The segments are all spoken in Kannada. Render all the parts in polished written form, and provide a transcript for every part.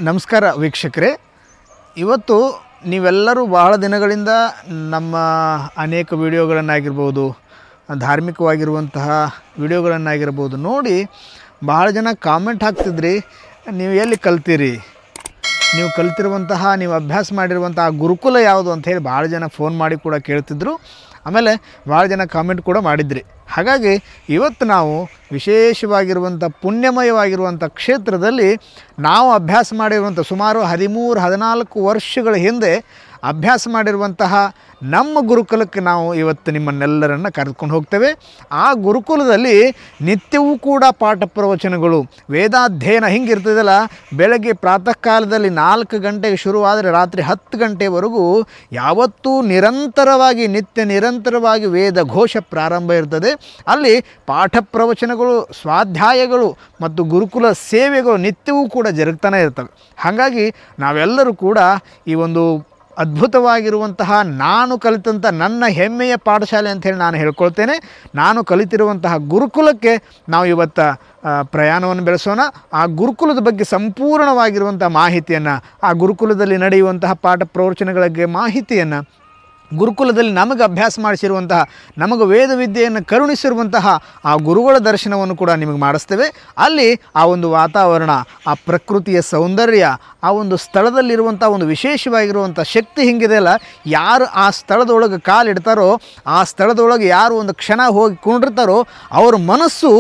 ನಮಸ್ಕಾರ ವೀಕ್ಷಕರೇ, ಇವತ್ತು ನೀವೆಲ್ಲರೂ ಬಹಳ ದಿನಗಳಿಂದ ನಮ್ಮ ಅನೇಕ ವಿಡಿಯೋಗಳನ್ನಾಗಿರ್ಬೋದು, ಧಾರ್ಮಿಕವಾಗಿರುವಂತಹ ವಿಡಿಯೋಗಳನ್ನಾಗಿರ್ಬೋದು ನೋಡಿ ಬಹಳ ಜನ ಕಾಮೆಂಟ್ ಹಾಕ್ತಿದ್ರಿ. ನೀವು ಎಲ್ಲಿ ಕಲ್ತೀರಿ, ನೀವು ಕಲ್ತಿರುವಂತಹ, ನೀವು ಅಭ್ಯಾಸ ಮಾಡಿರುವಂತಹ ಗುರುಕುಲ ಯಾವುದು ಅಂತ ಹೇಳಿ ಭಾಳ ಜನ ಫೋನ್ ಮಾಡಿ ಕೂಡ ಕೇಳ್ತಿದ್ರು. ಆಮೇಲೆ ಭಾಳ ಜನ ಕಾಮೆಂಟ್ ಕೂಡ ಮಾಡಿದ್ರಿ. ಹಾಗಾಗಿ ಇವತ್ತು ನಾವು ವಿಶೇಷವಾಗಿರುವಂಥ ಪುಣ್ಯಮಯವಾಗಿರುವಂಥ ಕ್ಷೇತ್ರದಲ್ಲಿ ನಾವು ಅಭ್ಯಾಸ ಮಾಡಿರುವಂಥ ಸುಮಾರು 13-14 ವರ್ಷಗಳ ಹಿಂದೆ ಅಭ್ಯಾಸ ಮಾಡಿರುವಂತಹ ನಮ್ಮ ಗುರುಕುಲಕ್ಕೆ ನಾವು ಇವತ್ತು ನಿಮ್ಮನ್ನೆಲ್ಲರನ್ನು ಕರೆದುಕೊಂಡು ಹೋಗ್ತೇವೆ. ಆ ಗುರುಕುಲದಲ್ಲಿ ನಿತ್ಯವೂ ಕೂಡ ಪಾಠ ಪ್ರವಚನಗಳು, ವೇದಾಧ್ಯಯನ ಹಿಂಗಿರ್ತದಲ್ಲ. ಬೆಳಗ್ಗೆ ಪ್ರಾತಃ ಕಾಲದಲ್ಲಿ 4 ಗಂಟೆಗೆ ಶುರುವಾದರೆ ರಾತ್ರಿ 10 ಗಂಟೆವರೆಗೂ ಯಾವತ್ತೂ ನಿತ್ಯ ನಿರಂತರವಾಗಿ ವೇದ ಘೋಷ ಪ್ರಾರಂಭ ಇರ್ತದೆ. ಅಲ್ಲಿ ಪಾಠ ಪ್ರವಚನಗಳು, ಸ್ವಾಧ್ಯಾಯಗಳು ಮತ್ತು ಗುರುಕುಲ ಸೇವೆಗಳು ನಿತ್ಯವೂ ಕೂಡ ಜರುಗ್ತಾನೆ ಇರ್ತವೆ. ಹಾಗಾಗಿ ನಾವೆಲ್ಲರೂ ಕೂಡ ಈ ಒಂದು ಅದ್ಭುತವಾಗಿರುವಂತಹ ನಾನು ಕಲಿತಂಥ ನನ್ನ ಹೆಮ್ಮೆಯ ಪಾಠಶಾಲೆ ಅಂಥೇಳಿ ನಾನು ಹೇಳ್ಕೊಳ್ತೇನೆ. ನಾನು ಕಲಿತಿರುವಂತಹ ಗುರುಕುಲಕ್ಕೆ ನಾವು ಇವತ್ತು ಪ್ರಯಾಣವನ್ನು ಬೆಳೆಸೋಣ. ಆ ಗುರುಕುಲದ ಬಗ್ಗೆ ಸಂಪೂರ್ಣವಾಗಿರುವಂಥ ಮಾಹಿತಿಯನ್ನು, ಆ ಗುರುಕುಲದಲ್ಲಿ ನಡೆಯುವಂತಹ ಪಾಠ ಪ್ರವಚನಗಳ ಬಗ್ಗೆ ಮಾಹಿತಿಯನ್ನು, ಗುರುಕುಲದಲ್ಲಿ ನಮಗೆ ಅಭ್ಯಾಸ ಮಾಡಿಸಿರುವಂತಹ, ನಮಗೆ ವೇದ ವಿದ್ಯೆಯನ್ನು ಕರುಣಿಸಿರುವಂತಹ ಆ ಗುರುಗಳ ದರ್ಶನವನ್ನು ಕೂಡ ನಿಮಗೆ ಮಾಡಿಸ್ತೇವೆ. ಅಲ್ಲಿ ಆ ಒಂದು ವಾತಾವರಣ, ಆ ಪ್ರಕೃತಿಯ ಸೌಂದರ್ಯ, ಆ ಒಂದು ಸ್ಥಳದಲ್ಲಿರುವಂಥ ಒಂದು ವಿಶೇಷವಾಗಿರುವಂಥ ಶಕ್ತಿ ಹಿಂಗಿದೆಯಲ್ಲ, ಯಾರು ಆ ಸ್ಥಳದೊಳಗೆ ಕಾಲಿಡ್ತಾರೋ, ಆ ಸ್ಥಳದೊಳಗೆ ಯಾರು ಒಂದು ಕ್ಷಣ ಹೋಗಿ ಕುಂಡಿರ್ತಾರೋ ಅವ್ರ ಮನಸ್ಸು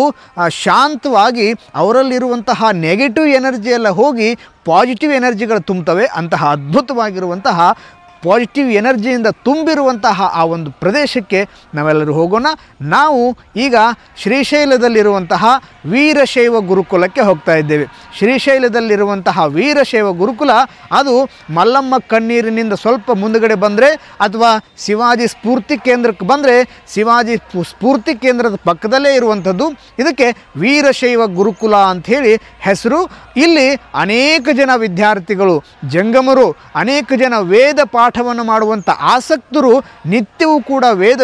ಶಾಂತವಾಗಿ ಅವರಲ್ಲಿರುವಂತಹ ನೆಗೆಟಿವ್ ಎನರ್ಜಿ ಎಲ್ಲ ಹೋಗಿ ಪಾಸಿಟಿವ್ ಎನರ್ಜಿಗಳು ತುಂಬ್ತವೆ. ಅಂತಹ ಅದ್ಭುತವಾಗಿರುವಂತಹ ಪಾಸಿಟಿವ್ ಎನರ್ಜಿಯಿಂದ ತುಂಬಿರುವಂತಹ ಆ ಒಂದು ಪ್ರದೇಶಕ್ಕೆ ನಾವೆಲ್ಲರೂ ಹೋಗೋಣ. ನಾವು ಈಗ ಶ್ರೀಶೈಲದಲ್ಲಿರುವಂತಹ ವೀರಶೈವ ಗುರುಕುಲಕ್ಕೆ ಹೋಗ್ತಾ ಇದ್ದೇವೆ. ಶ್ರೀಶೈಲದಲ್ಲಿರುವಂತಹ ವೀರಶೈವ ಗುರುಕುಲ ಅದು ಮಲ್ಲಮ್ಮ ಕಣ್ಣೀರಿನಿಂದ ಸ್ವಲ್ಪ ಮುಂದುಗಡೆ ಬಂದರೆ ಅಥವಾ ಶಿವಾಜಿ ಸ್ಫೂರ್ತಿ ಕೇಂದ್ರಕ್ಕೆ ಬಂದರೆ, ಶಿವಾಜಿ ಸ್ಫೂರ್ತಿ ಕೇಂದ್ರದ ಪಕ್ಕದಲ್ಲೇ ಇರುವಂಥದ್ದು. ಇದಕ್ಕೆ ವೀರಶೈವ ಗುರುಕುಲ ಅಂಥೇಳಿ ಹೆಸರು. ಇಲ್ಲಿ ಅನೇಕ ಜನ ವಿದ್ಯಾರ್ಥಿಗಳು, ಜಂಗಮರು, ಅನೇಕ ಜನ ವೇದ ಪಾಠವನ್ನು ಮಾಡುವಂಥ ಆಸಕ್ತರು ನಿತ್ಯವೂ ಕೂಡ ವೇದ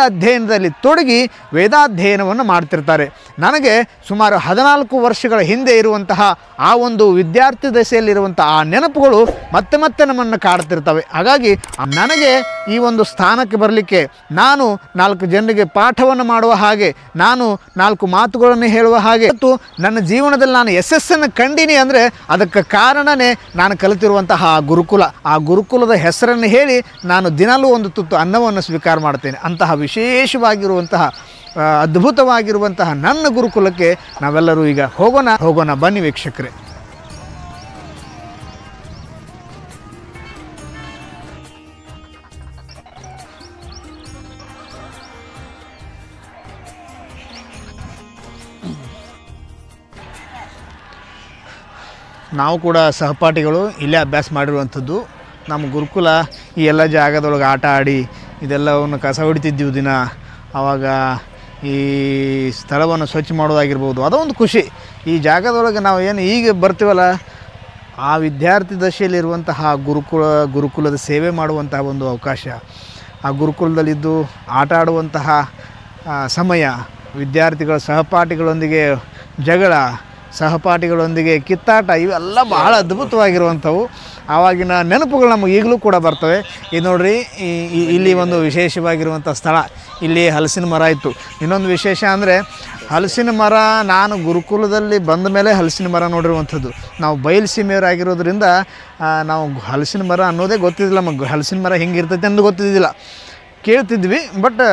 ಅಧ್ಯಯನದಲ್ಲಿ ತೊಡಗಿ ವೇದಾಧ್ಯಯನವನ್ನು ಮಾಡ್ತಿರ್ತಾರೆ. ನನಗೆ ಸುಮಾರು 14 ವರ್ಷಗಳ ಹಿಂದೆ ಇರುವಂತಹ ಆ ಒಂದು ವಿದ್ಯಾರ್ಥಿ ದಶೆಯಲ್ಲಿರುವಂಥ ಆ ನೆನಪುಗಳು ಮತ್ತೆ ನಮ್ಮನ್ನು ಕಾಡ್ತಿರ್ತವೆ. ಹಾಗಾಗಿ ನನಗೆ ಈ ಒಂದು ಸ್ಥಾನಕ್ಕೆ ಬರಲಿಕ್ಕೆ, ನಾನು 4 ಜನರಿಗೆ ಪಾಠವನ್ನು ಮಾಡುವ ಹಾಗೆ, ನಾನು 4 ಮಾತುಗಳನ್ನು ಹೇಳುವ ಹಾಗೆ, ಮತ್ತು ನನ್ನ ಜೀವನದಲ್ಲಿ ನಾನು ಯಶಸ್ಸನ್ನು ಕಂಡೀನಿ ಅಂದರೆ ಅದಕ್ಕೆ ಕಾರಣವೇ ನಾನು ಕಲಿತಿರುವಂತಹ ಆ ಗುರುಕುಲ. ಆ ಗುರುಕುಲದ ಹೆಸರನ್ನು ಹೇಳಿ ನಾನು ದಿನಾಲೂ ಒಂದು ತುತ್ತು ಅನ್ನವನ್ನು ಸ್ವೀಕಾರ ಮಾಡ್ತೇನೆ. ಅಂತಹ ವಿಶೇಷವಾಗಿರುವಂತಹ ಅದ್ಭುತವಾಗಿರುವಂತಹ ನನ್ನ ಗುರುಕುಲಕ್ಕೆ ನಾವೆಲ್ಲರೂ ಈಗ ಹೋಗೋಣ ಬನ್ನಿ ವೀಕ್ಷಕರೇ. ನಾವು ಕೂಡ ಸಹಪಾಠಿಗಳು ಇಲ್ಲೇ ಅಭ್ಯಾಸ ಮಾಡಿರುವಂಥದ್ದು. ನಮ್ಮ ಗುರುಕುಲ ಈ ಎಲ್ಲ ಜಾಗದೊಳಗೆ ಆಟ ಆಡಿ ಇದೆಲ್ಲವನ್ನು ಕಸ ಹೊಡಿತಿದ್ದೀವಿ ದಿನ. ಆವಾಗ ಈ ಸ್ಥಳವನ್ನು ಸ್ವಚ್ಛ ಮಾಡೋದಾಗಿರ್ಬೋದು, ಅದೊಂದು ಖುಷಿ. ಈ ಜಾಗದೊಳಗೆ ನಾವು ಏನು ಈಗ ಬರ್ತೀವಲ್ಲ, ಆ ವಿದ್ಯಾರ್ಥಿ ದಶೆಯಲ್ಲಿರುವಂತಹ ಗುರುಕುಲದ ಸೇವೆ ಮಾಡುವಂತಹ ಒಂದು ಅವಕಾಶ, ಆ ಗುರುಕುಲದಲ್ಲಿದ್ದು ಆಟ ಆಡುವಂತಹ ಸಮಯ, ವಿದ್ಯಾರ್ಥಿಗಳ ಸಹಪಾಠಿಗಳೊಂದಿಗೆ ಜಗಳ, ಸಹಪಾಠಿಗಳೊಂದಿಗೆ ಕಿತ್ತಾಟ, ಇವೆಲ್ಲ ಬಹಳ ಅದ್ಭುತವಾಗಿರುವಂಥವು. ಆವಾಗಿನ ನೆನಪುಗಳು ನಮಗೆ ಈಗಲೂ ಕೂಡ ಬರ್ತವೆ. ಇದು ನೋಡ್ರಿ, ಇಲ್ಲಿ ಒಂದು ವಿಶೇಷವಾಗಿರುವಂಥ ಸ್ಥಳ. ಇಲ್ಲಿ ಹಲಸಿನ ಮರ ಇತ್ತು. ಇನ್ನೊಂದು ವಿಶೇಷ ಅಂದರೆ ಹಲಸಿನ ಮರ, ನಾನು ಗುರುಕುಲದಲ್ಲಿ ಬಂದ ಮೇಲೆ ಹಲಸಿನ ಮರ ನೋಡಿರುವಂಥದ್ದು. ನಾವು ಬಯಲು ಸೀಮೆಯವರಾಗಿರೋದ್ರಿಂದ ನಾವು ಹಲಸಿನ ಮರ ಅನ್ನೋದೇ ಗೊತ್ತಿದ್ದಿಲ್ಲ ನಮಗೆ. ಹಲಸಿನ ಮರ ಹಿಂಗಿರ್ತೈತೆ ಅನ್ನೋದು ಗೊತ್ತಿದ್ದಿಲ್ಲ, ಕೇಳ್ತಿದ್ವಿ. ಬಟ್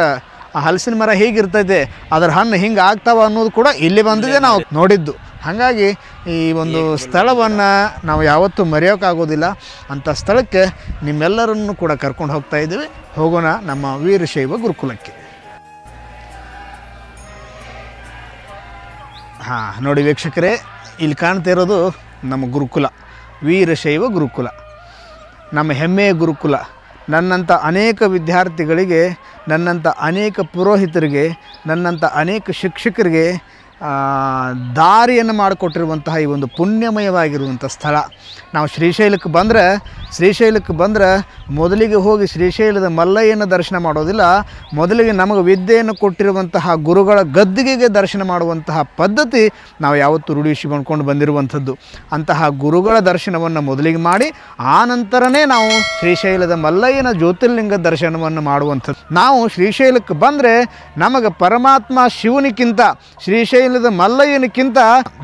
ಆ ಹಲಸಿನ ಮರ ಹೇಗಿರ್ತೈತೆ, ಅದರ ಹಣ್ಣು ಹಿಂಗೆ ಆಗ್ತಾವ ಅನ್ನೋದು ಕೂಡ ಇಲ್ಲಿ ಬಂದಿದೆ, ನಾವು ನೋಡಿದ್ದು. ಹಾಗಾಗಿ ಈ ಒಂದು ಸ್ಥಳವನ್ನು ನಾವು ಯಾವತ್ತೂ ಮರೆಯೋಕ್ಕಾಗೋದಿಲ್ಲ. ಅಂಥ ಸ್ಥಳಕ್ಕೆ ನಿಮ್ಮೆಲ್ಲರನ್ನು ಕೂಡ ಕರ್ಕೊಂಡು ಹೋಗ್ತಾ ಇದ್ದೀವಿ. ಹೋಗೋಣ ನಮ್ಮ ವೀರಶೈವ ಗುರುಕುಲಕ್ಕೆ. ನೋಡಿ ವೀಕ್ಷಕರೇ, ಇಲ್ಲಿ ಕಾಣ್ತಾ ಇರೋದು ನಮ್ಮ ಗುರುಕುಲ, ವೀರಶೈವ ಗುರುಕುಲ, ನಮ್ಮ ಹೆಮ್ಮೆಯ ಗುರುಕುಲ. ನನ್ನಂಥ ಅನೇಕ ವಿದ್ಯಾರ್ಥಿಗಳಿಗೆ, ನನ್ನಂಥ ಅನೇಕ ಪುರೋಹಿತರಿಗೆ, ನನ್ನಂಥ ಅನೇಕ ಶಿಕ್ಷಕರಿಗೆ ದಾರಿಯನ್ನು ಮಾಡಿಕೊಟ್ಟಿರುವಂತಹ ಈ ಒಂದು ಪುಣ್ಯಮಯವಾಗಿರುವಂಥ ಸ್ಥಳ. ನಾವು ಶ್ರೀಶೈಲಕ್ಕೆ ಬಂದರೆ ಮೊದಲಿಗೆ ಹೋಗಿ ಶ್ರೀಶೈಲದ ಮಲ್ಲಯ್ಯನ ದರ್ಶನ ಮಾಡೋದಿಲ್ಲ, ಮೊದಲಿಗೆ ನಮಗೆ ವಿದ್ಯೆಯನ್ನು ಕೊಟ್ಟಿರುವಂತಹ ಗುರುಗಳ ಗದ್ದಿಗೆಗೆ ದರ್ಶನ ಮಾಡುವಂತಹ ಪದ್ಧತಿ ನಾವು ಯಾವತ್ತೂ ರೂಢಿಸಿ ಮಾಡ್ಕೊಂಡು ಬಂದಿರುವಂಥದ್ದು. ಅಂತಹ ಗುರುಗಳ ದರ್ಶನವನ್ನು ಮೊದಲಿಗೆ ಮಾಡಿ ಆನಂತರನೇ ನಾವು ಶ್ರೀಶೈಲದ ಮಲ್ಲಯ್ಯನ ಜ್ಯೋತಿರ್ಲಿಂಗ ದರ್ಶನವನ್ನು ಮಾಡುವಂಥದ್ದು. ನಾವು ಶ್ರೀಶೈಲಕ್ಕೆ ಬಂದರೆ ನಮಗೆ ಪರಮಾತ್ಮ ಶಿವನಿಕ್ಕಿಂತ ಶ್ರೀಶೈಲದ ಮಲ್ಲಯ್ಯನಕ್ಕಿಂತ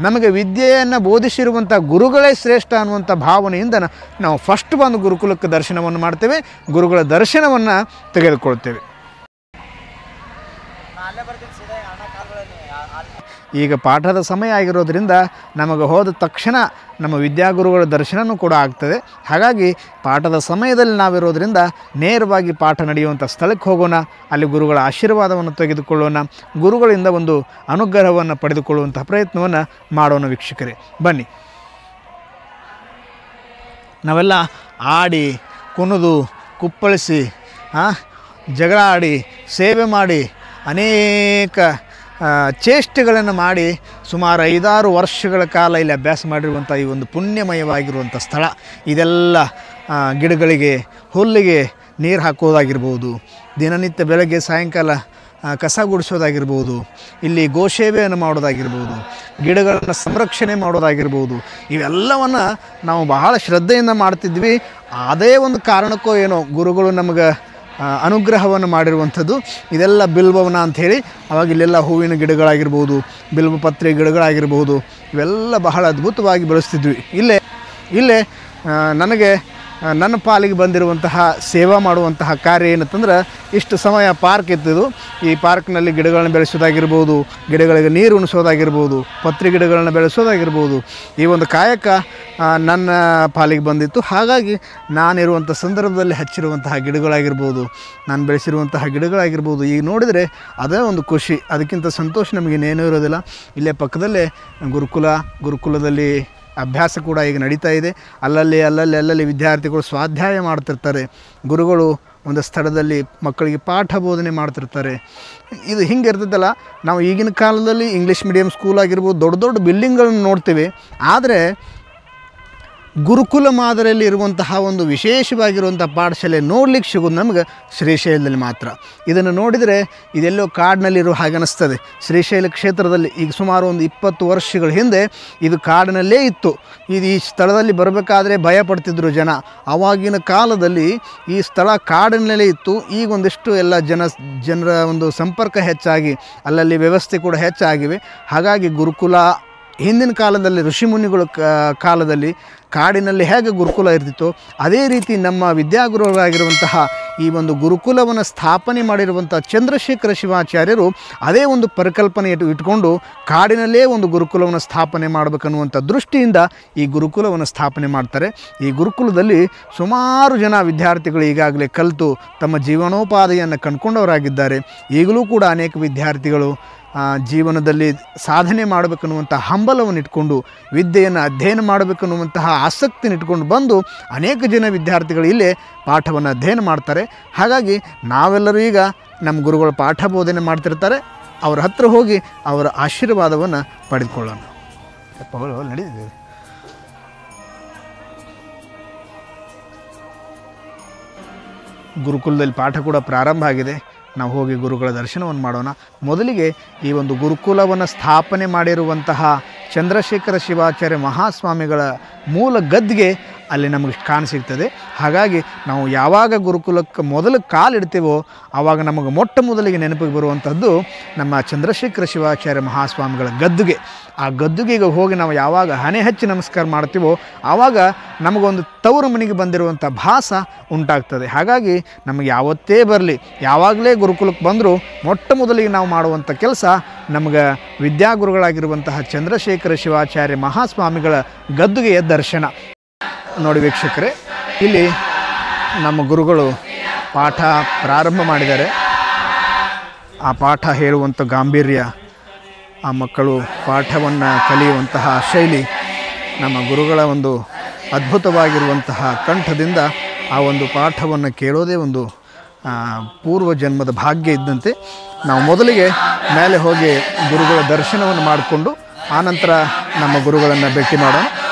ನಮಗೆ ವಿದ್ಯೆಯನ್ನು ಬೋಧಿಸಿರುವಂಥ ಗುರುಗಳೇ ಶ್ರೇಷ್ಠ ಅನ್ನುವಂಥ ಭಾವನೆಯಿಂದ ನಾವು ಫಸ್ಟ್ ಬಂದು ಗುರುಕುಲಕ್ಕೆ ದರ್ಶನವನ್ನು ಮಾಡ್ತೇವೆ, ಗುರುಗಳ ದರ್ಶನವನ್ನು ತೆಗೆದುಕೊಳ್ತೇವೆ. ಈಗ ಪಾಠದ ಸಮಯ ಆಗಿರೋದ್ರಿಂದ ನಮಗೆ ಹೋದ ತಕ್ಷಣ ನಮ್ಮ ವಿದ್ಯಾಗುರುಗಳ ದರ್ಶನವೂ ಕೂಡ ಆಗ್ತದೆ. ಹಾಗಾಗಿ ಪಾಠದ ಸಮಯದಲ್ಲಿ ನಾವಿರೋದ್ರಿಂದ ನೇರವಾಗಿ ಪಾಠ ನಡೆಯುವಂಥ ಸ್ಥಳಕ್ಕೆ ಹೋಗೋಣ, ಅಲ್ಲಿ ಗುರುಗಳ ಆಶೀರ್ವಾದವನ್ನು ತೆಗೆದುಕೊಳ್ಳೋಣ, ಗುರುಗಳಿಂದ ಒಂದು ಅನುಗ್ರಹವನ್ನು ಪಡೆದುಕೊಳ್ಳುವಂಥ ಪ್ರಯತ್ನವನ್ನು ಮಾಡೋಣ. ವೀಕ್ಷಕರೇ ಬನ್ನಿ, ನಾವೆಲ್ಲ ಆಡಿ ಕುಣಿದು ಕುಪ್ಪಳಿಸಿ ಜಗಳ ಆಡಿ ಸೇವೆ ಮಾಡಿ ಅನೇಕ ಚೇಷ್ಟೆಗಳನ್ನು ಮಾಡಿ ಸುಮಾರು 5-6 ವರ್ಷಗಳ ಕಾಲ ಇಲ್ಲಿ ಅಭ್ಯಾಸ ಮಾಡಿರುವಂಥ ಈ ಒಂದು ಪುಣ್ಯಮಯವಾಗಿರುವಂಥ ಸ್ಥಳ. ಇದೆಲ್ಲ ಗಿಡಗಳಿಗೆ ಹುಲ್ಲಿಗೆ ನೀರು ಹಾಕೋದಾಗಿರ್ಬೋದು, ದಿನನಿತ್ಯ ಬೆಳಗ್ಗೆ ಸಾಯಂಕಾಲ ಕಸ ಗುಡಿಸೋದಾಗಿರ್ಬೋದು, ಇಲ್ಲಿ ಗೋಸೇವೆಯನ್ನು ಮಾಡೋದಾಗಿರ್ಬೋದು, ಗಿಡಗಳನ್ನು ಸಂರಕ್ಷಣೆ ಮಾಡೋದಾಗಿರ್ಬೋದು, ಇವೆಲ್ಲವನ್ನು ನಾವು ಬಹಳ ಶ್ರದ್ಧೆಯಿಂದ ಮಾಡ್ತಿದ್ವಿ. ಅದೇ ಒಂದು ಕಾರಣಕ್ಕೋ ಏನೋ ಗುರುಗಳು ನಮಗೆ ಅನುಗ್ರಹವನ್ನು ಮಾಡಿರುವಂಥದ್ದು. ಇದೆಲ್ಲ ಬಿಲ್ವವನ ಅಂಥೇಳಿ ಅವಾಗ ಇಲ್ಲೆಲ್ಲ ಹೂವಿನ ಗಿಡಗಳಾಗಿರ್ಬೋದು, ಬಿಲ್ವಪತ್ರೆ ಗಿಡಗಳಾಗಿರ್ಬೋದು, ಇವೆಲ್ಲ ಬಹಳ ಅದ್ಭುತವಾಗಿ ಬೆಳೆಸ್ತಿದ್ವಿ. ಇಲ್ಲೇ ನನಗೆ ನನ್ನ ಪಾಲಿಗೆ ಬಂದಿರುವಂತಹ ಸೇವಾ ಮಾಡುವಂತಹ ಕಾರ್ಯ ಏನಂತಂದ್ರೆ, ಇಷ್ಟು ಸಮಯ ಪಾರ್ಕ್ ಇತ್ತಿದ್ದು, ಈ ಪಾರ್ಕ್ನಲ್ಲಿ ಗಿಡಗಳನ್ನು ಬೆಳೆಸೋದಾಗಿರ್ಬೋದು, ಗಿಡಗಳಿಗೆ ನೀರು ಉಣಿಸೋದಾಗಿರ್ಬೋದು, ಪತ್ರೆ ಗಿಡಗಳನ್ನು ಬೆಳೆಸೋದಾಗಿರ್ಬೋದು, ಈ ಒಂದು ಕಾಯಕ ನನ್ನ ಪಾಲಿಗೆ ಬಂದಿತ್ತು. ಹಾಗಾಗಿ ನಾನಿರುವಂಥ ಸಂದರ್ಭದಲ್ಲಿ ಹಚ್ಚಿರುವಂತಹ ಗಿಡಗಳಾಗಿರ್ಬೋದು, ನಾನು ಬೆಳೆಸಿರುವಂತಹ ಗಿಡಗಳಾಗಿರ್ಬೋದು, ಈಗ ನೋಡಿದರೆ ಅದೇ ಒಂದು ಖುಷಿ, ಅದಕ್ಕಿಂತ ಸಂತೋಷ ನಮಗೇನೇನೂ ಇರೋದಿಲ್ಲ. ಇಲ್ಲೇ ಪಕ್ಕದಲ್ಲೇ ಗುರುಕುಲದಲ್ಲಿ ಅಭ್ಯಾಸ ಕೂಡ ಈಗ ನಡೀತಾ ಇದೆ. ಅಲ್ಲಲ್ಲಿ ವಿದ್ಯಾರ್ಥಿಗಳು ಸ್ವಾಧ್ಯಾಯ ಮಾಡ್ತಿರ್ತಾರೆ, ಗುರುಗಳು ಒಂದು ಸ್ಥಳದಲ್ಲಿ ಮಕ್ಕಳಿಗೆ ಪಾಠ ಬೋಧನೆ ಮಾಡ್ತಿರ್ತಾರೆ. ಇದು ಹಿಂಗೆ ಇರ್ತದಲ್ಲ. ನಾವು ಈಗಿನ ಕಾಲದಲ್ಲಿ ಇಂಗ್ಲೀಷ್ ಮೀಡಿಯಮ್ ಸ್ಕೂಲ್ ಆಗಿರ್ಬೋದು, ದೊಡ್ಡ ದೊಡ್ಡ ಬಿಲ್ಡಿಂಗ್ಗಳನ್ನು ನೋಡ್ತೀವಿ. ಆದರೆ ಗುರುಕುಲ ಮಾದರಿಯಲ್ಲಿ ಇರುವಂತಹ ಒಂದು ವಿಶೇಷವಾಗಿರುವಂಥ ಪಾಠಶಾಲೆ ನೋಡ್ಲಿಕ್ಕೆ ಸಿಗೋದು ನಮ್ಗೆ ಶ್ರೀಶೈಲದಲ್ಲಿ ಮಾತ್ರ. ಇದನ್ನು ನೋಡಿದರೆ ಇದೆಲ್ಲೋ ಕಾಡಿನಲ್ಲಿರೋ ಹಾಗೆ ಅನ್ನಿಸ್ತದೆ. ಶ್ರೀಶೈಲ ಕ್ಷೇತ್ರದಲ್ಲಿ ಈಗ ಸುಮಾರು ಒಂದು 20 ವರ್ಷಗಳ ಹಿಂದೆ ಇದು ಕಾಡಿನಲ್ಲೇ ಇತ್ತು. ಈ ಸ್ಥಳದಲ್ಲಿ ಬರಬೇಕಾದ್ರೆ ಭಯ ಪಡ್ತಿದ್ರು ಜನ. ಆವಾಗಿನ ಕಾಲದಲ್ಲಿ ಈ ಸ್ಥಳ ಕಾಡಿನಲ್ಲೇ ಇತ್ತು. ಈಗ ಒಂದಿಷ್ಟು ಎಲ್ಲ ಜನರ ಒಂದು ಸಂಪರ್ಕ ಹೆಚ್ಚಾಗಿ ಅಲ್ಲಲ್ಲಿ ವ್ಯವಸ್ಥೆ ಕೂಡ ಹೆಚ್ಚಾಗಿವೆ. ಹಾಗಾಗಿ ಗುರುಕುಲ ಹಿಂದಿನ ಕಾಲದಲ್ಲಿ ಋಷಿಮುನಿಗಳ ಕಾಲದಲ್ಲಿ ಕಾಡಿನಲ್ಲಿ ಹೇಗೆ ಗುರುಕುಲ ಇರ್ತಿತ್ತೋ ಅದೇ ರೀತಿ ನಮ್ಮ ವಿದ್ಯಾಗುರುಗಳಾಗಿರುವಂತಹ ಈ ಒಂದು ಗುರುಕುಲವನ್ನು ಸ್ಥಾಪನೆ ಮಾಡಿರುವಂಥ ಚಂದ್ರಶೇಖರ ಶಿವಾಚಾರ್ಯರು ಅದೇ ಒಂದು ಪರಿಕಲ್ಪನೆ ಇಟ್ಕೊಂಡು ಕಾಡಿನಲ್ಲೇ ಒಂದು ಗುರುಕುಲವನ್ನು ಸ್ಥಾಪನೆ ಮಾಡಬೇಕನ್ನುವಂಥ ದೃಷ್ಟಿಯಿಂದ ಈ ಗುರುಕುಲವನ್ನು ಸ್ಥಾಪನೆ ಮಾಡ್ತಾರೆ. ಈ ಗುರುಕುಲದಲ್ಲಿ ಸುಮಾರು ಜನ ವಿದ್ಯಾರ್ಥಿಗಳು ಈಗಾಗಲೇ ಕಲಿತು ತಮ್ಮ ಜೀವನೋಪಾಧಿಯನ್ನು ಕಂಡುಕೊಂಡವರಾಗಿದ್ದಾರೆ. ಈಗಲೂ ಕೂಡ ಅನೇಕ ವಿದ್ಯಾರ್ಥಿಗಳು ಜೀವನದಲ್ಲಿ ಸಾಧನೆ ಮಾಡಬೇಕನ್ನುವಂಥ ಹಂಬಲವನ್ನು ಇಟ್ಕೊಂಡು ವಿದ್ಯೆಯನ್ನು ಅಧ್ಯಯನ ಮಾಡಬೇಕನ್ನುವಂತಹ ಆಸಕ್ತಿನ ಇಟ್ಕೊಂಡು ಬಂದು ಅನೇಕ ಜನ ವಿದ್ಯಾರ್ಥಿಗಳು ಇಲ್ಲೇ ಪಾಠವನ್ನು ಅಧ್ಯಯನ ಮಾಡ್ತಾರೆ. ಹಾಗಾಗಿ ನಾವೆಲ್ಲರೂ ಈಗ ನಮ್ಮ ಗುರುಗಳು ಪಾಠ ಬೋಧನೆ ಮಾಡ್ತಿರ್ತಾರೆ, ಅವರ ಹತ್ರ ಹೋಗಿ ಅವರ ಆಶೀರ್ವಾದವನ್ನು ಪಡೆದುಕೊಳ್ಳೋಣ. ನಡೀತಿದೆ. ಗುರುಕುಲದಲ್ಲಿ ಪಾಠ ಕೂಡ ಪ್ರಾರಂಭ ಆಗಿದೆ. ನಾವು ಹೋಗಿ ಗುರುಗಳ ದರ್ಶನವನ್ನು ಮಾಡೋಣ. ಮೊದಲಿಗೆ ಈ ಒಂದು ಗುರುಕುಲವನ್ನು ಸ್ಥಾಪನೆ ಮಾಡಿರುವಂತಹ ಚಂದ್ರಶೇಖರ ಶಿವಾಚಾರ್ಯ ಮಹಾಸ್ವಾಮಿಗಳ ಮೂಲ ಗದ್ದಿಗೆ ಅಲ್ಲಿ ನಮಗೆ ಕಾಣಸಿಗ್ತದೆ. ಹಾಗಾಗಿ ನಾವು ಯಾವಾಗ ಗುರುಕುಲಕ್ಕೆ ಮೊದಲು ಕಾಲಿಡ್ತೇವೋ ಆವಾಗ ನಮಗೆ ಮೊಟ್ಟ ಮೊದಲಿಗೆ ನೆನಪಿಗೆ ಬರುವಂಥದ್ದು ನಮ್ಮ ಚಂದ್ರಶೇಖರ ಶಿವಾಚಾರ್ಯ ಮಹಾಸ್ವಾಮಿಗಳ ಗದ್ದುಗೆ. ಆ ಗದ್ದುಗೆಗೆ ಹೋಗಿ ನಾವು ಯಾವಾಗ ಹಣೆ ಹಚ್ಚಿ ನಮಸ್ಕಾರ ಮಾಡ್ತೀವೋ ಆವಾಗ ನಮಗೊಂದು ತವರು ಮನೆಗೆ ಬಂದಿರುವಂಥ ಭಾಸ ಉಂಟಾಗ್ತದೆ. ಹಾಗಾಗಿ ನಮಗೆ ಯಾವತ್ತೇ ಬರಲಿ, ಯಾವಾಗಲೇ ಗುರುಕುಲಕ್ಕೆ ಬಂದರೂ ಮೊಟ್ಟ ಮೊದಲಿಗೆ ನಾವು ಮಾಡುವಂಥ ಕೆಲಸ ನಮಗೆ ವಿದ್ಯಾಗುರುಗಳಾಗಿರುವಂತಹ ಚಂದ್ರಶೇಖರ ಶಿವಾಚಾರ್ಯ ಮಹಾಸ್ವಾಮಿಗಳ ಗದ್ದುಗೆಯ ದರ್ಶನ. ನೋಡಿ ವೀಕ್ಷಕರೇ, ಇಲ್ಲಿ ನಮ್ಮ ಗುರುಗಳು ಪಾಠ ಪ್ರಾರಂಭ ಮಾಡಿದ್ದಾರೆ. ಆ ಪಾಠ ಹೇಳುವಂಥ ಗಾಂಭೀರ್ಯ, ಆ ಮಕ್ಕಳು ಪಾಠವನ್ನು ಕಲಿಯುವಂತಹ ಶೈಲಿ, ನಮ್ಮ ಗುರುಗಳ ಒಂದು ಅದ್ಭುತವಾಗಿರುವಂತಹ ಕಂಠದಿಂದ ಆ ಒಂದು ಪಾಠವನ್ನು ಕೇಳೋದೇ ಒಂದು ಪೂರ್ವ ಜನ್ಮದ ಭಾಗ್ಯ ಇದ್ದಂತೆ. ನಾವು ಮೊದಲಿಗೆ ಮೇಲೆ ಹೋಗಿ ಗುರುಗಳ ದರ್ಶನವನ್ನು ಮಾಡಿಕೊಂಡು ಆನಂತರ ನಮ್ಮ ಗುರುಗಳನ್ನು ಭೇಟಿ ಮಾಡೋಣ.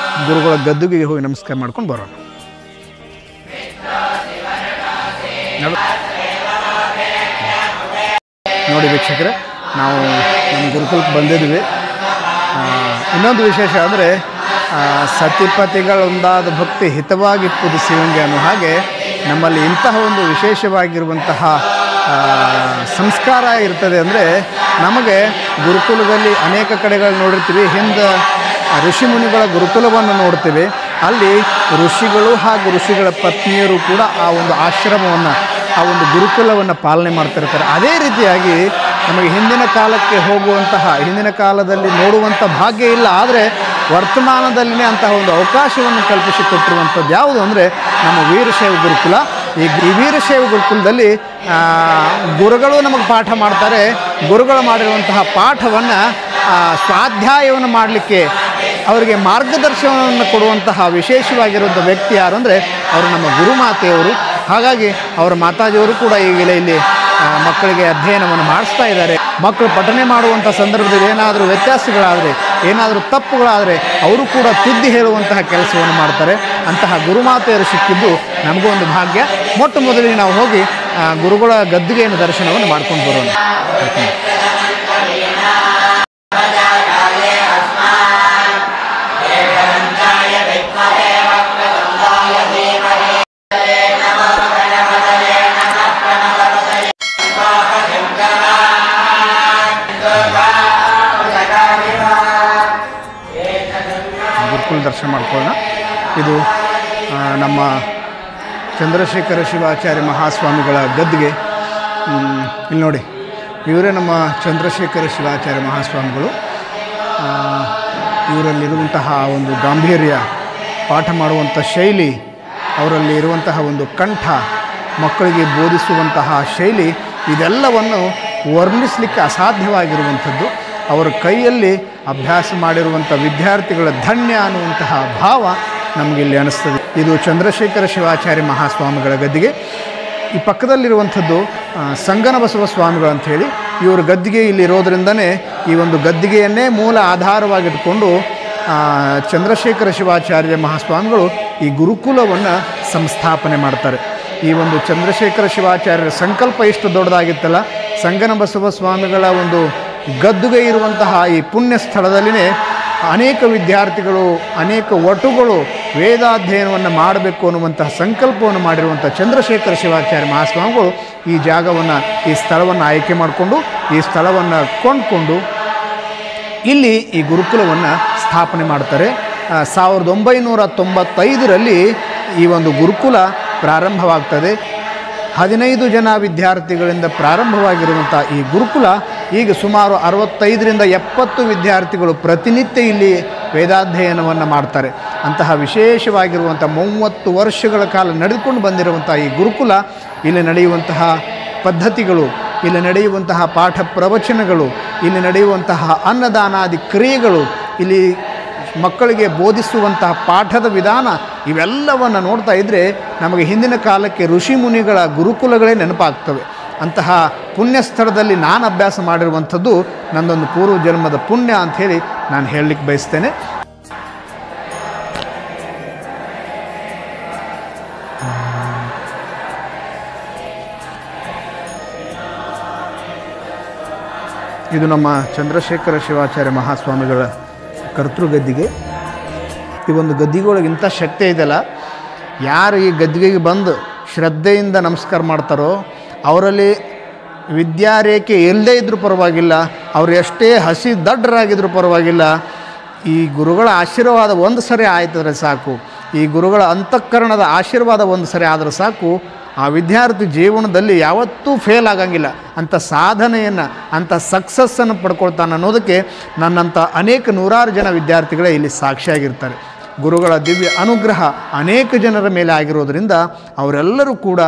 ಗುರುಗಳ ಗದ್ದುಗೆಗೆ ಹೋಗಿ ನಮಸ್ಕಾರ ಮಾಡ್ಕೊಂಡು ಬರೋಣ. ನೋಡಿ ವೀಕ್ಷಕರೇ, ನಾವು ನಮ್ಮ ಗುರುಕುಲಕ್ಕೆ ಬಂದಿದ್ವಿ. ಇನ್ನೊಂದು ವಿಶೇಷ ಅಂದರೆ ಸತಿಪತಿಗಳೊಂದಾದ ಭಕ್ತಿ ಹಿತವಾಗಿ ಪುದಿಸುವಂಗೆ ಅನ್ನೋ ಹಾಗೆ ನಮ್ಮಲ್ಲಿ ಇಂತಹ ಒಂದು ವಿಶೇಷವಾಗಿರುವಂತಹ ಸಂಸ್ಕಾರ ಇರ್ತದೆ. ಅಂದರೆ ನಮಗೆ ಗುರುಕುಲದಲ್ಲಿ ಅನೇಕ ಕಡೆಗಳು ನೋಡಿರ್ತೀವಿ, ಹಿಂದೆ ಋಷಿಮುನಿಗಳ ಗುರುಕುಲವನ್ನು ನೋಡ್ತೀವಿ. ಅಲ್ಲಿ ಋಷಿಗಳು ಹಾಗೂ ಋಷಿಗಳ ಪತ್ನಿಯರು ಕೂಡ ಆ ಒಂದು ಆಶ್ರಮವನ್ನು, ಆ ಒಂದು ಗುರುಕುಲವನ್ನು ಪಾಲನೆ ಮಾಡ್ತಿರ್ತಾರೆ. ಅದೇ ರೀತಿಯಾಗಿ ನಮಗೆ ಹಿಂದಿನ ಕಾಲಕ್ಕೆ ಹೋಗುವಂತಹ, ಹಿಂದಿನ ಕಾಲದಲ್ಲಿ ನೋಡುವಂಥ ಭಾಗ್ಯ ಇಲ್ಲ, ಆದರೆ ವರ್ತಮಾನದಲ್ಲಿನೇ ಅಂತಹ ಒಂದು ಅವಕಾಶವನ್ನು ಕಲ್ಪಿಸಿಕೊಟ್ಟಿರುವಂಥದ್ದು ಯಾವುದು ಅಂದರೆ ನಮ್ಮ ವೀರಶೈವ ಗುರುಕುಲ. ಈ ವೀರಶೈವ ಗುರುಕುಲದಲ್ಲಿ ಗುರುಗಳು ನಮಗೆ ಪಾಠ ಮಾಡ್ತಾರೆ. ಗುರುಗಳು ಮಾಡಿರುವಂತಹ ಪಾಠವನ್ನು ಸ್ವಾಧ್ಯಾಯವನ್ನು ಮಾಡಲಿಕ್ಕೆ ಅವರಿಗೆ ಮಾರ್ಗದರ್ಶನವನ್ನು ಕೊಡುವಂತಹ ವಿಶೇಷವಾಗಿರುವಂಥ ವ್ಯಕ್ತಿ ಯಾರು ಅಂದರೆ ಅವರು ನಮ್ಮ ಗುರುಮಾತೆಯವರು. ಹಾಗಾಗಿ ಅವರ ಮಾತಾಜಿಯವರು ಕೂಡ ಈಗಲೇ ಇಲ್ಲಿ ಮಕ್ಕಳಿಗೆ ಅಧ್ಯಯನವನ್ನು ಮಾಡಿಸ್ತಾ ಇದ್ದಾರೆ. ಮಕ್ಕಳು ಪಠನೆ ಮಾಡುವಂಥ ಸಂದರ್ಭದಲ್ಲಿ ಏನಾದರೂ ವ್ಯತ್ಯಾಸಗಳಾದರೆ, ಏನಾದರೂ ತಪ್ಪುಗಳಾದರೆ ಅವರು ಕೂಡ ತಿದ್ದಿ ಹೇಳುವಂತಹ ಕೆಲಸವನ್ನು ಮಾಡ್ತಾರೆ. ಅಂತಹ ಗುರುಮಾತೆಯರು ಸಿಕ್ಕಿದ್ದು ನಮಗೂ ಒಂದು ಭಾಗ್ಯ. ಮೊಟ್ಟ ಮೊದಲಿಗೆ ನಾವು ಹೋಗಿ ಗುರುಗಳ ಗದ್ದುಗೆಯನ್ನು ದರ್ಶನವನ್ನು ಮಾಡ್ಕೊಂಡು ಬರೋಣ. ಗುರುಕುಲ ದರ್ಶನ ಮಾಡ್ಕೊಳ್ಳೋಣ. ಇದು ನಮ್ಮ ಚಂದ್ರಶೇಖರ ಶಿವಾಚಾರ್ಯ ಮಹಾಸ್ವಾಮಿಗಳ ಗದ್ದುಗೆ. ಇಲ್ಲಿ ನೋಡಿ, ಇವರೇ ನಮ್ಮ ಚಂದ್ರಶೇಖರ ಶಿವಾಚಾರ್ಯ ಮಹಾಸ್ವಾಮಿಗಳು. ಇವರಲ್ಲಿರುವಂತಹ ಒಂದು ಗಾಂಭೀರ್ಯ, ಪಾಠ ಮಾಡುವಂಥ ಶೈಲಿ, ಅವರಲ್ಲಿ ಇರುವಂತಹ ಒಂದು ಕಂಠ, ಮಕ್ಕಳಿಗೆ ಬೋಧಿಸುವಂತಹ ಶೈಲಿ, ಇದೆಲ್ಲವನ್ನು ವರ್ಣಿಸಲಿಕ್ಕೆ ಅಸಾಧ್ಯವಾಗಿರುವಂಥದ್ದು. ಅವರ ಕೈಯಲ್ಲಿ ಅಭ್ಯಾಸ ಮಾಡಿರುವಂಥ ವಿದ್ಯಾರ್ಥಿಗಳ ಧನ್ಯ ಅನ್ನುವಂತಹ ಭಾವ ನಮಗಿಲ್ಲಿ ಅನಿಸ್ತದೆ. ಇದು ಚಂದ್ರಶೇಖರ ಶಿವಾಚಾರ್ಯ ಮಹಾಸ್ವಾಮಿಗಳ ಗದ್ದಿಗೆ. ಈ ಪಕ್ಕದಲ್ಲಿರುವಂಥದ್ದು ಸಂಗನಬಸವ ಸ್ವಾಮಿಗಳು ಅಂಥೇಳಿ. ಇವರ ಗದ್ದಿಗೆ ಇಲ್ಲಿ ಇರೋದರಿಂದನೇ ಈ ಒಂದು ಗದ್ದಿಗೆಯನ್ನೇ ಮೂಲ ಆಧಾರವಾಗಿಟ್ಕೊಂಡು ಚಂದ್ರಶೇಖರ ಶಿವಾಚಾರ್ಯ ಮಹಾಸ್ವಾಮಿಗಳು ಈ ಗುರುಕುಲವನ್ನು ಸಂಸ್ಥಾಪನೆ ಮಾಡ್ತಾರೆ. ಈ ಒಂದು ಚಂದ್ರಶೇಖರ ಶಿವಾಚಾರ್ಯರ ಸಂಕಲ್ಪ ಎಷ್ಟು ದೊಡ್ಡದಾಗಿತ್ತಲ್ಲ, ಸಂಗನಬಸವ ಸ್ವಾಮಿಗಳ ಒಂದು ಗದ್ದುಗೆ ಇರುವಂತಹ ಈ ಪುಣ್ಯ ಸ್ಥಳದಲ್ಲಿನೇ ಅನೇಕ ವಿದ್ಯಾರ್ಥಿಗಳು, ಅನೇಕ ವಟುಗಳು ವೇದಾಧ್ಯಯನವನ್ನು ಮಾಡಬೇಕು ಅನ್ನುವಂತಹ ಸಂಕಲ್ಪವನ್ನು ಮಾಡಿರುವಂಥ ಚಂದ್ರಶೇಖರ ಶಿವಾಚಾರ್ಯ ಮಹಾಸ್ವಾಮಿಗಳು ಈ ಜಾಗವನ್ನು, ಈ ಸ್ಥಳವನ್ನು ಆಯ್ಕೆ ಮಾಡಿಕೊಂಡು, ಈ ಸ್ಥಳವನ್ನು ಕೊಂಡ್ಕೊಂಡು ಇಲ್ಲಿ ಈ ಗುರುಕುಲವನ್ನು ಸ್ಥಾಪನೆ ಮಾಡ್ತಾರೆ. 1995ರಲ್ಲಿ ಈ ಒಂದು ಗುರುಕುಲ ಪ್ರಾರಂಭವಾಗ್ತದೆ. 15 ಜನ ವಿದ್ಯಾರ್ಥಿಗಳಿಂದ ಪ್ರಾರಂಭವಾಗಿರುವಂಥ ಈ ಗುರುಕುಲ ಈಗ ಸುಮಾರು 65ರಿಂದ 70 ವಿದ್ಯಾರ್ಥಿಗಳು ಪ್ರತಿನಿತ್ಯ ಇಲ್ಲಿ ವೇದಾಧ್ಯಯನವನ್ನು ಮಾಡ್ತಾರೆ. ಅಂತಹ ವಿಶೇಷವಾಗಿರುವಂಥ 30 ವರ್ಷಗಳ ಕಾಲ ನಡೆದುಕೊಂಡು ಬಂದಿರುವಂಥ ಈ ಗುರುಕುಲ, ಇಲ್ಲಿ ನಡೆಯುವಂತಹ ಪದ್ಧತಿಗಳು, ಇಲ್ಲಿ ನಡೆಯುವಂತಹ ಪಾಠ ಪ್ರವಚನಗಳು, ಇಲ್ಲಿ ನಡೆಯುವಂತಹ ಅನ್ನದಾನಾದಿ ಕ್ರಿಯೆಗಳು, ಇಲ್ಲಿ ಮಕ್ಕಳಿಗೆ ಬೋಧಿಸುವಂತಹ ಪಾಠದ ವಿಧಾನ, ಇವೆಲ್ಲವನ್ನು ನೋಡ್ತಾ ಇದ್ದರೆ ನಮಗೆ ಹಿಂದಿನ ಕಾಲಕ್ಕೆ ಋಷಿ ಮುನಿಗಳ ಗುರುಕುಲಗಳೇ ನೆನಪಾಗ್ತವೆ. ಅಂತಹ ಪುಣ್ಯ ಸ್ಥಳದಲ್ಲಿ ನಾನು ಅಭ್ಯಾಸ ಮಾಡಿರುವಂಥದ್ದು ನನ್ನೊಂದು ಪೂರ್ವ ಜನ್ಮದ ಪುಣ್ಯ ಅಂಥೇಳಿ ನಾನು ಹೇಳಲಿಕ್ಕೆ ಬಯಸ್ತೇನೆ. ಇದು ನಮ್ಮ ಚಂದ್ರಶೇಖರ ಶಿವಾಚಾರ್ಯ ಮಹಾಸ್ವಾಮಿಗಳ ಕರ್ತೃಗದ್ದಿಗೆ. ಈ ಒಂದು ಗದ್ದಿಗೊಳಗೆ ಇಂಥ ಶಕ್ತಿ ಇದೆಯಲ್ಲ, ಯಾರು ಈ ಗದ್ದಿಗೆಗೆ ಬಂದು ಶ್ರದ್ಧೆಯಿಂದ ನಮಸ್ಕಾರ ಮಾಡ್ತಾರೋ ಅವರಲ್ಲಿ ವಿದ್ಯಾರೇಖೆ ಎಲ್ಲದೇ ಇದ್ದರೂ ಪರವಾಗಿಲ್ಲ, ಅವರು ಎಷ್ಟೇ ಹಸಿ ದಡ್ಡರಾಗಿದ್ದರೂ ಪರವಾಗಿಲ್ಲ, ಈ ಗುರುಗಳ ಆಶೀರ್ವಾದ ಒಂದು ಸರಿ ಆಯ್ತಂದರೆ ಸಾಕು, ಈ ಗುರುಗಳ ಅಂತಃಕರಣದ ಆಶೀರ್ವಾದ ಒಂದು ಸರಿ ಆದರೆ ಸಾಕು, ಆ ವಿದ್ಯಾರ್ಥಿ ಜೀವನದಲ್ಲಿ ಯಾವತ್ತೂ ಫೇಲ್ ಆಗಂಗಿಲ್ಲ. ಅಂಥ ಸಾಧನೆಯನ್ನು, ಅಂಥ ಸಕ್ಸಸ್ಸನ್ನು ಪಡ್ಕೊಳ್ತಾನೆ ಅನ್ನೋದಕ್ಕೆ ನನ್ನಂಥ ಅನೇಕ ನೂರಾರು ಜನ ವಿದ್ಯಾರ್ಥಿಗಳೇ ಇಲ್ಲಿ ಸಾಕ್ಷಿಯಾಗಿರ್ತಾರೆ. ಗುರುಗಳ ದಿವ್ಯ ಅನುಗ್ರಹ ಅನೇಕ ಜನರ ಮೇಲೆ ಆಗಿರೋದರಿಂದ ಅವರೆಲ್ಲರೂ ಕೂಡ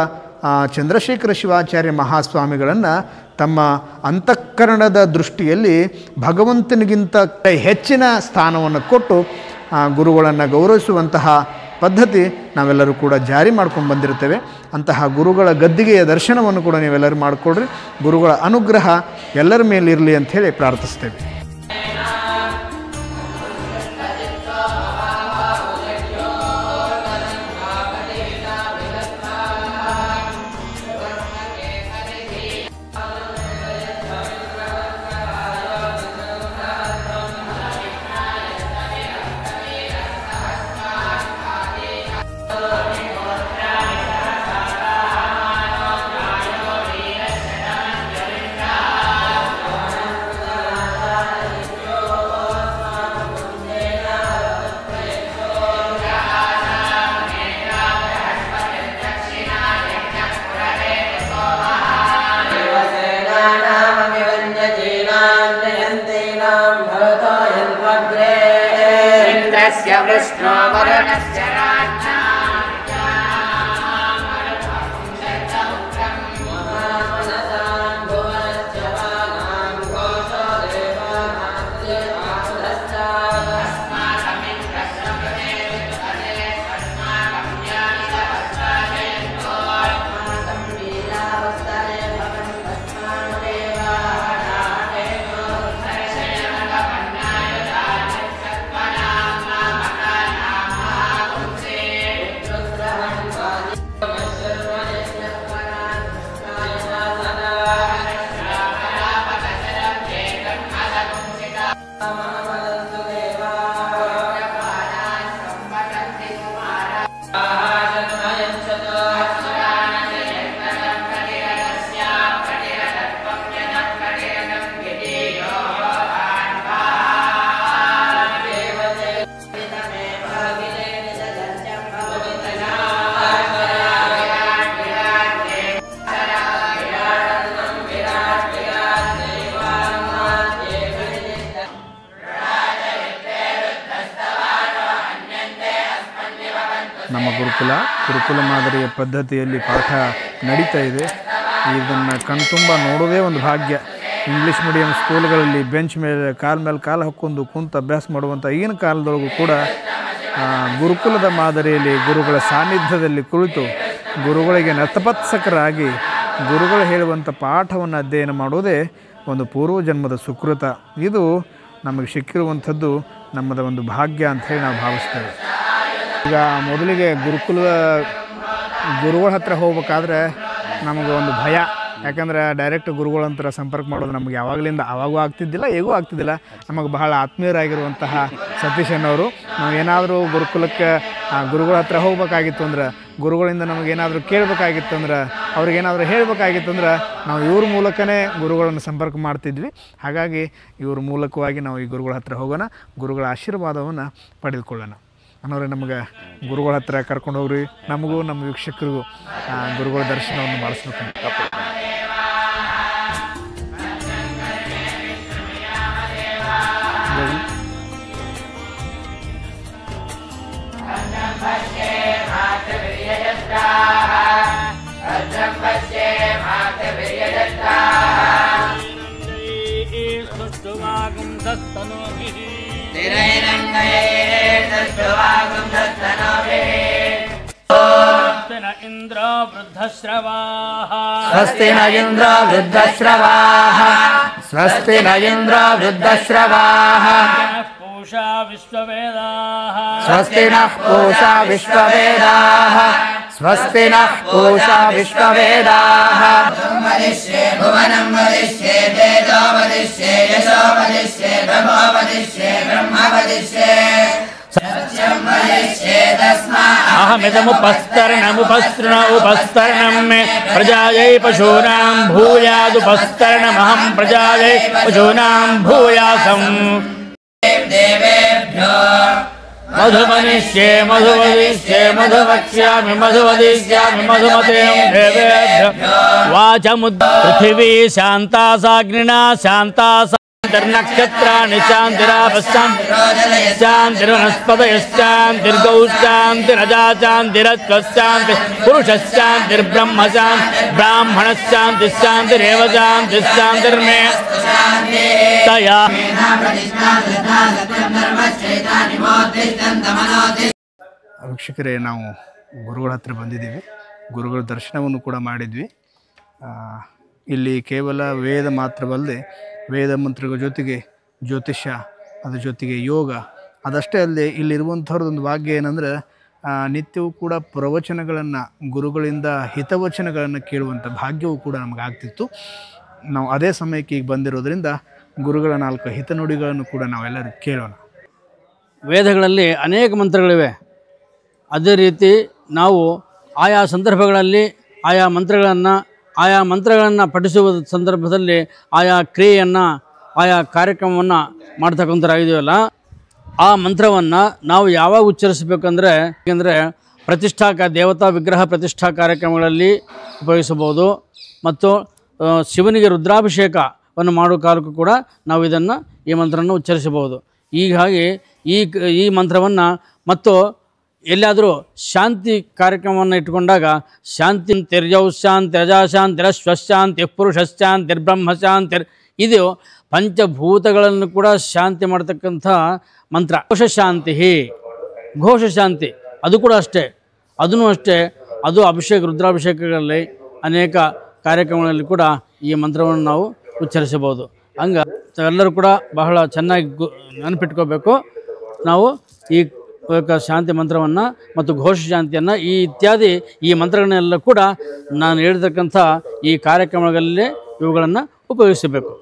ಚಂದ್ರಶೇಖರ ಶಿವಾಚಾರ್ಯ ಮಹಾಸ್ವಾಮಿಗಳನ್ನು ತಮ್ಮ ಅಂತಃಕರಣದ ದೃಷ್ಟಿಯಲ್ಲಿ ಭಗವಂತನಿಗಿಂತ ಹೆಚ್ಚಿನ ಸ್ಥಾನವನ್ನು ಕೊಟ್ಟು ಗುರುಗಳನ್ನು ಗೌರವಿಸುವಂತಹ ಪದ್ಧತಿ ನಾವೆಲ್ಲರೂ ಕೂಡ ಜಾರಿ ಮಾಡ್ಕೊಂಡು ಬಂದಿರ್ತೇವೆ. ಅಂತಹ ಗುರುಗಳ ಗದ್ದಿಗೆಯ ದರ್ಶನವನ್ನು ಕೂಡ ನೀವೆಲ್ಲರೂ ಮಾಡಿಕೊಡ್ರಿ. ಗುರುಗಳ ಅನುಗ್ರಹ ಎಲ್ಲರ ಮೇಲಿರಲಿ ಅಂಥೇಳಿ ಪ್ರಾರ್ಥಿಸ್ತೇವೆ. ನಮ್ಮ ಗುರುಕುಲ ಮಾದರಿಯ ಪದ್ಧತಿಯಲ್ಲಿ ಪಾಠ ನಡೀತಾ ಇದೆ. ಇದನ್ನು ಕಣ್ತುಂಬ ನೋಡೋದೇ ಒಂದು ಭಾಗ್ಯ. ಇಂಗ್ಲೀಷ್ ಮೀಡಿಯಂ ಸ್ಕೂಲ್ಗಳಲ್ಲಿ ಬೆಂಚ್ ಮೇಲೆ ಕಾಲು ಹಾಕ್ಕೊಂಡು ಕುಂತು ಅಭ್ಯಾಸ ಮಾಡುವಂಥ ಈಗಿನ ಕಾಲದೊಳಗೂ ಕೂಡ ಗುರುಕುಲದ ಮಾದರಿಯಲ್ಲಿ ಗುರುಗಳ ಸಾನ್ನಿಧ್ಯದಲ್ಲಿ ಕುಳಿತು ಗುರುಗಳಿಗೆ ನತಮಸ್ತಕರಾಗಿ ಗುರುಗಳು ಹೇಳುವಂಥ ಪಾಠವನ್ನು ಅಧ್ಯಯನ ಮಾಡೋದೇ ಒಂದು ಪೂರ್ವಜನ್ಮದ ಸುಕೃತ. ಇದು ನಮಗೆ ಸಿಕ್ಕಿರುವಂಥದ್ದು ನಮ್ಮದ ಒಂದು ಭಾಗ್ಯ ಅಂಥೇಳಿ ನಾವು ಭಾವಿಸ್ತೇವೆ. ಈಗ ಮೊದಲಿಗೆ ಗುರುಗಳ ಹತ್ರ ಹೋಗ್ಬೇಕಾದ್ರೆ ನಮಗೆ ಒಂದು ಭಯ. ಯಾಕಂದರೆ ಡೈರೆಕ್ಟ್ ಗುರುಗಳ ಹತ್ರ ಸಂಪರ್ಕ ಮಾಡೋದು ನಮಗೆ ಆವಾಗೂ ಆಗ್ತಿದ್ದಿಲ್ಲ, ಈಗೂ ಆಗ್ತಿದ್ದಿಲ್ಲ. ನಮಗೆ ಬಹಳ ಆತ್ಮೀಯರಾಗಿರುವಂತಹ ಸತೀಶಣ್ಣವರು, ನಾವು ಏನಾದರೂ ಗುರುಕುಲಕ್ಕೆ ಗುರುಗಳ ಹತ್ರ ಹೋಗ್ಬೇಕಾಗಿತ್ತು ಅಂದ್ರೆ, ಗುರುಗಳಿಂದ ನಮಗೇನಾದರೂ ಕೇಳಬೇಕಾಗಿತ್ತು ಅಂದ್ರೆ, ಅವ್ರಿಗೇನಾದರೂ ಹೇಳಬೇಕಾಗಿತ್ತಂದ್ರೆ ನಾವು ಇವ್ರ ಮೂಲಕನೇ ಗುರುಗಳನ್ನು ಸಂಪರ್ಕ ಮಾಡ್ತಿದ್ವಿ. ಹಾಗಾಗಿ ಇವ್ರ ಮೂಲಕವಾಗಿ ನಾವು ಈ ಗುರುಗಳ ಹತ್ರ ಹೋಗೋಣ, ಗುರುಗಳ ಆಶೀರ್ವಾದವನ್ನು ಪಡೆದುಕೊಳ್ಳೋಣ. ಅನ್ನೋರೆ ನಮಗೆ ಗುರುಗಳ ಹತ್ರ ಕರ್ಕೊಂಡು ಹೋಗ್ರಿ. ನಮಗೂ ನಮ್ಮ ವೀಕ್ಷಕರಿಗೂ ಗುರುಗಳ ದರ್ಶನವನ್ನು ಮಾಡಿಸ್ಬೇಕು. इंद्र वृद्धश्रवाः स्वस्ति न इंद्र वृद्धश्रवाः स्वस्ति न इंद्र वृद्धश्रवाः पूषा विश्ववेदाः स्वस्ति नः पूषा विश्ववेदाः स्वस्ति नः पूषा विश्ववेदाः वदिष्ये भुवनं वदिष्ये तेजो वदिष्ये यशो वदिष्ये ब्रह्मो वदिष्ये ब्रह्म वदिष्ये सत्यं वदिष्ये तस्मात् अहमिदमुपस्तरणमुपस्तृणमुपस्तरणं मे प्रजायै पशूनां भूयादुपस्तरणमहं प्रजायै पशूनां भूयासम् देवेभ्यो मधुमनिष्ये मधुवदिष्ये मधुवक्ष्यामि मधुवदिष्यामि मधुमतें देवेभ्यो वाचमुद् पृथिवी शान्ता साग्निना शान्ता नक्षत्राणि शान्तिर्वनस्पतयश्चान्तिर्गौश्चान्तिरजाचान्तिरत्वश्चान्ति पुरुषश्चान्तिर्ब्रह्मशान्ति ब्राह्मणश्चान्तिश्चान्तिरेव शान्तिश्चान्तिर्मे तया ವೀಕ್ಷಕರೇ, ನಾವು ಗುರುಗಳ ಹತ್ರ ಬಂದಿದ್ದೀವಿ. ಗುರುಗಳ ದರ್ಶನವನ್ನು ಕೂಡ ಮಾಡಿದ್ವಿ. ಇಲ್ಲಿ ಕೇವಲ ವೇದ ಮಾತ್ರವಲ್ಲದೆ ವೇದ ಮಂತ್ರಗಳ ಜೊತೆಗೆ ಜ್ಯೋತಿಷ್ಯ, ಅದ್ರ ಜೊತೆಗೆ ಯೋಗ, ಅದಷ್ಟೇ ಅಲ್ಲದೆ ಇಲ್ಲಿರುವಂಥವ್ರದ್ದೊಂದು ಭಾಗ್ಯ ಏನಂದ್ರೆ ನಿತ್ಯವೂ ಕೂಡ ಪ್ರವಚನಗಳನ್ನು, ಗುರುಗಳಿಂದ ಹಿತವಚನಗಳನ್ನು ಕೇಳುವಂಥ ಭಾಗ್ಯವೂ ಕೂಡ ನಮಗಾಗ್ತಿತ್ತು. ನಾವು ಅದೇ ಸಮಯಕ್ಕೆ ಈಗ ಬಂದಿರೋದ್ರಿಂದ ಗುರುಗಳ 4 ಹಿತನುಡಿಗಳನ್ನು ಕೂಡ ನಾವೆಲ್ಲರೂ ಕೇಳೋಣ. ವೇದಗಳಲ್ಲಿ ಅನೇಕ ಮಂತ್ರಗಳಿವೆ. ಅದೇ ರೀತಿ ನಾವು ಆಯಾ ಸಂದರ್ಭಗಳಲ್ಲಿ ಆಯಾ ಮಂತ್ರಗಳನ್ನು ಪಠಿಸುವ ಸಂದರ್ಭದಲ್ಲಿ ಆಯಾ ಕ್ರಿಯೆಯನ್ನು, ಆಯಾ ಕಾರ್ಯಕ್ರಮವನ್ನು ಮಾಡ್ತಕ್ಕಂಥರಾಗಿದ್ದೀವಲ್ಲ, ಆ ಮಂತ್ರವನ್ನು ನಾವು ಯಾವಾಗ ಉಚ್ಚರಿಸಬೇಕಂದ್ರೆ, ಏಕೆಂದರೆ ದೇವತಾ ವಿಗ್ರಹ ಪ್ರತಿಷ್ಠಾ ಕಾರ್ಯಕ್ರಮಗಳಲ್ಲಿ ಉಪಯೋಗಿಸಬಹುದು. ಮತ್ತು ಶಿವನಿಗೆ ರುದ್ರಾಭಿಷೇಕವನ್ನು ಮಾಡುವ ಕಾಲಕ್ಕೂ ಕೂಡ ನಾವು ಈ ಮಂತ್ರವನ್ನು ಉಚ್ಚರಿಸಬಹುದು. ಹೀಗಾಗಿ ಈ ಮಂತ್ರವನ್ನು ಮತ್ತು ಎಲ್ಲಾದರೂ ಶಾಂತಿ ಕಾರ್ಯಕ್ರಮವನ್ನು ಇಟ್ಟುಕೊಂಡಾಗ ಶಾಂತಿ ಶಾಂತಿ ರಜಾಶಾಂತಿ ಸ್ವಶಾಂತಿ ಪುರುಷಶಾಂತಿ ಬ್ರಹ್ಮಶಾಂತಿ, ಇದು ಪಂಚಭೂತಗಳನ್ನು ಕೂಡ ಶಾಂತಿ ಮಾಡ್ತಕ್ಕಂಥ ಮಂತ್ರ. ಘೋಷಶಾಂತಿ ಅದು ಕೂಡ ಅಷ್ಟೇ, ಅದು ರುದ್ರಾಭಿಷೇಕಗಳಲ್ಲಿ ಅನೇಕ ಕಾರ್ಯಕ್ರಮಗಳಲ್ಲಿ ಕೂಡ ಈ ಮಂತ್ರವನ್ನು ನಾವು ಉಚ್ಚರಿಸಬಹುದು. ಎಲ್ಲರೂ ಕೂಡ ಬಹಳ ಚೆನ್ನಾಗಿ ನೆನಪಿಟ್ಕೋಬೇಕು. ನಾವು ಈ ಶಾಂತಿ ಮಂತ್ರವನ್ನು ಮತ್ತು ಘೋಷ ಶಾಂತಿಯನ್ನು ಇತ್ಯಾದಿ ಈ ಮಂತ್ರಗಳನ್ನೆಲ್ಲ ಕೂಡ ನಾನು ಹೇಳಿರ್ತಕ್ಕಂಥ ಈ ಕಾರ್ಯಕ್ರಮಗಳಲ್ಲಿ ಇವುಗಳನ್ನು ಉಪಯೋಗಿಸಬೇಕು.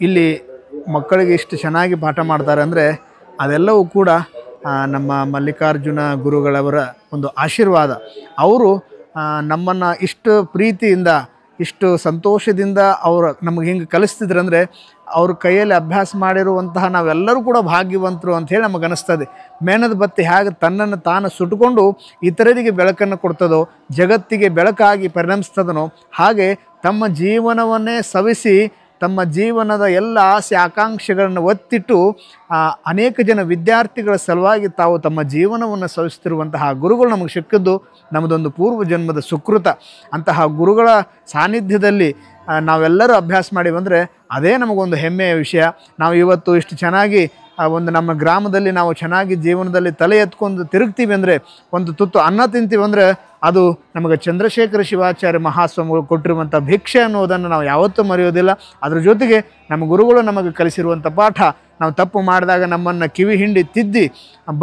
ಇಲ್ಲಿ ಮಕ್ಕಳಿಗೆ ಇಷ್ಟು ಚೆನ್ನಾಗಿ ಪಾಠ ಮಾಡ್ತಾರೆ ಅಂದರೆ ಅದೆಲ್ಲವೂ ಕೂಡ ನಮ್ಮ ಮಲ್ಲಿಕಾರ್ಜುನ ಗುರುಗಳವರ ಒಂದು ಆಶೀರ್ವಾದ. ಅವರು ನಮ್ಮನ್ನು ಇಷ್ಟು ಪ್ರೀತಿಯಿಂದ, ಇಷ್ಟು ಸಂತೋಷದಿಂದ ಅವರು ನಮಗೆ ಹಿಂಗೆ ಕಲಿಸ್ತಿದ್ರಂದರೆ ಅವ್ರ ಕೈಯಲ್ಲಿ ಅಭ್ಯಾಸ ಮಾಡಿರುವಂತಹ ನಾವೆಲ್ಲರೂ ಕೂಡ ಭಾಗ್ಯವಂತರು ಅಂಥೇಳಿ ನಮಗೆ ಅನ್ನಿಸ್ತದೆ. ಮೇಣದ ಬತ್ತಿ ಹೇಗೆ ತನ್ನನ್ನು ತಾನು ಸುಟ್ಟುಕೊಂಡು ಇತರರಿಗೆ ಬೆಳಕನ್ನು ಕೊಡ್ತದೋ, ಜಗತ್ತಿಗೆ ಬೆಳಕಾಗಿ ಪರಿಣಮಿಸ್ತದನೋ, ಹಾಗೆ ತಮ್ಮ ಜೀವನವನ್ನೇ ಸವಿಸಿ ತಮ್ಮ ಜೀವನದ ಎಲ್ಲ ಆಸೆ ಆಕಾಂಕ್ಷೆಗಳನ್ನು ಒತ್ತಿಟ್ಟು ಅನೇಕ ಜನ ವಿದ್ಯಾರ್ಥಿಗಳ ಸಲುವಾಗಿ ತಾವು ತಮ್ಮ ಜೀವನವನ್ನು ಸವಿಸ್ತಿರುವಂತಹ ಗುರುಗಳು ನಮಗೆ ಸಿಕ್ಕಿದ್ದು ನಮ್ಮದೊಂದು ಪೂರ್ವ ಜನ್ಮದ ಸುಕೃತ. ಅಂತಹ ಗುರುಗಳ ಸಾನ್ನಿಧ್ಯದಲ್ಲಿ ನಾವೆಲ್ಲರೂ ಅಭ್ಯಾಸ ಮಾಡಿ ಬಂದರೆ ಅದೇ ನಮಗೊಂದು ಹೆಮ್ಮೆಯ ವಿಷಯ. ನಾವು ಇವತ್ತು ಇಷ್ಟು ಚೆನ್ನಾಗಿ ಒಂದು ನಮ್ಮ ಗ್ರಾಮದಲ್ಲಿ ನಾವು ಚೆನ್ನಾಗಿ ಜೀವನದಲ್ಲಿ ತಲೆ ಎತ್ಕೊಂಡು ತಿರುಗ್ತೀವಿ ಅಂದರೆ, ಒಂದು ತುತ್ತು ಅನ್ನ ತಿಂತೀವಿ ಅಂದರೆ ಅದು ನಮಗೆ ಚಂದ್ರಶೇಖರ ಶಿವಾಚಾರ್ಯ ಮಹಾಸ್ವಾಮಿಗಳು ಕೊಟ್ಟಿರುವಂಥ ಭಿಕ್ಷೆ ಅನ್ನೋದನ್ನು ನಾವು ಯಾವತ್ತೂ ಮರೆಯೋದಿಲ್ಲ. ಅದ್ರ ಜೊತೆಗೆ ನಮ್ಮ ಗುರುಗಳು ನಮಗೆ ಕಲಿಸಿರುವಂಥ ಪಾಠ, ನಾವು ತಪ್ಪು ಮಾಡಿದಾಗ ನಮ್ಮನ್ನು ಕಿವಿ ಹಿಂಡಿ ತಿದ್ದಿ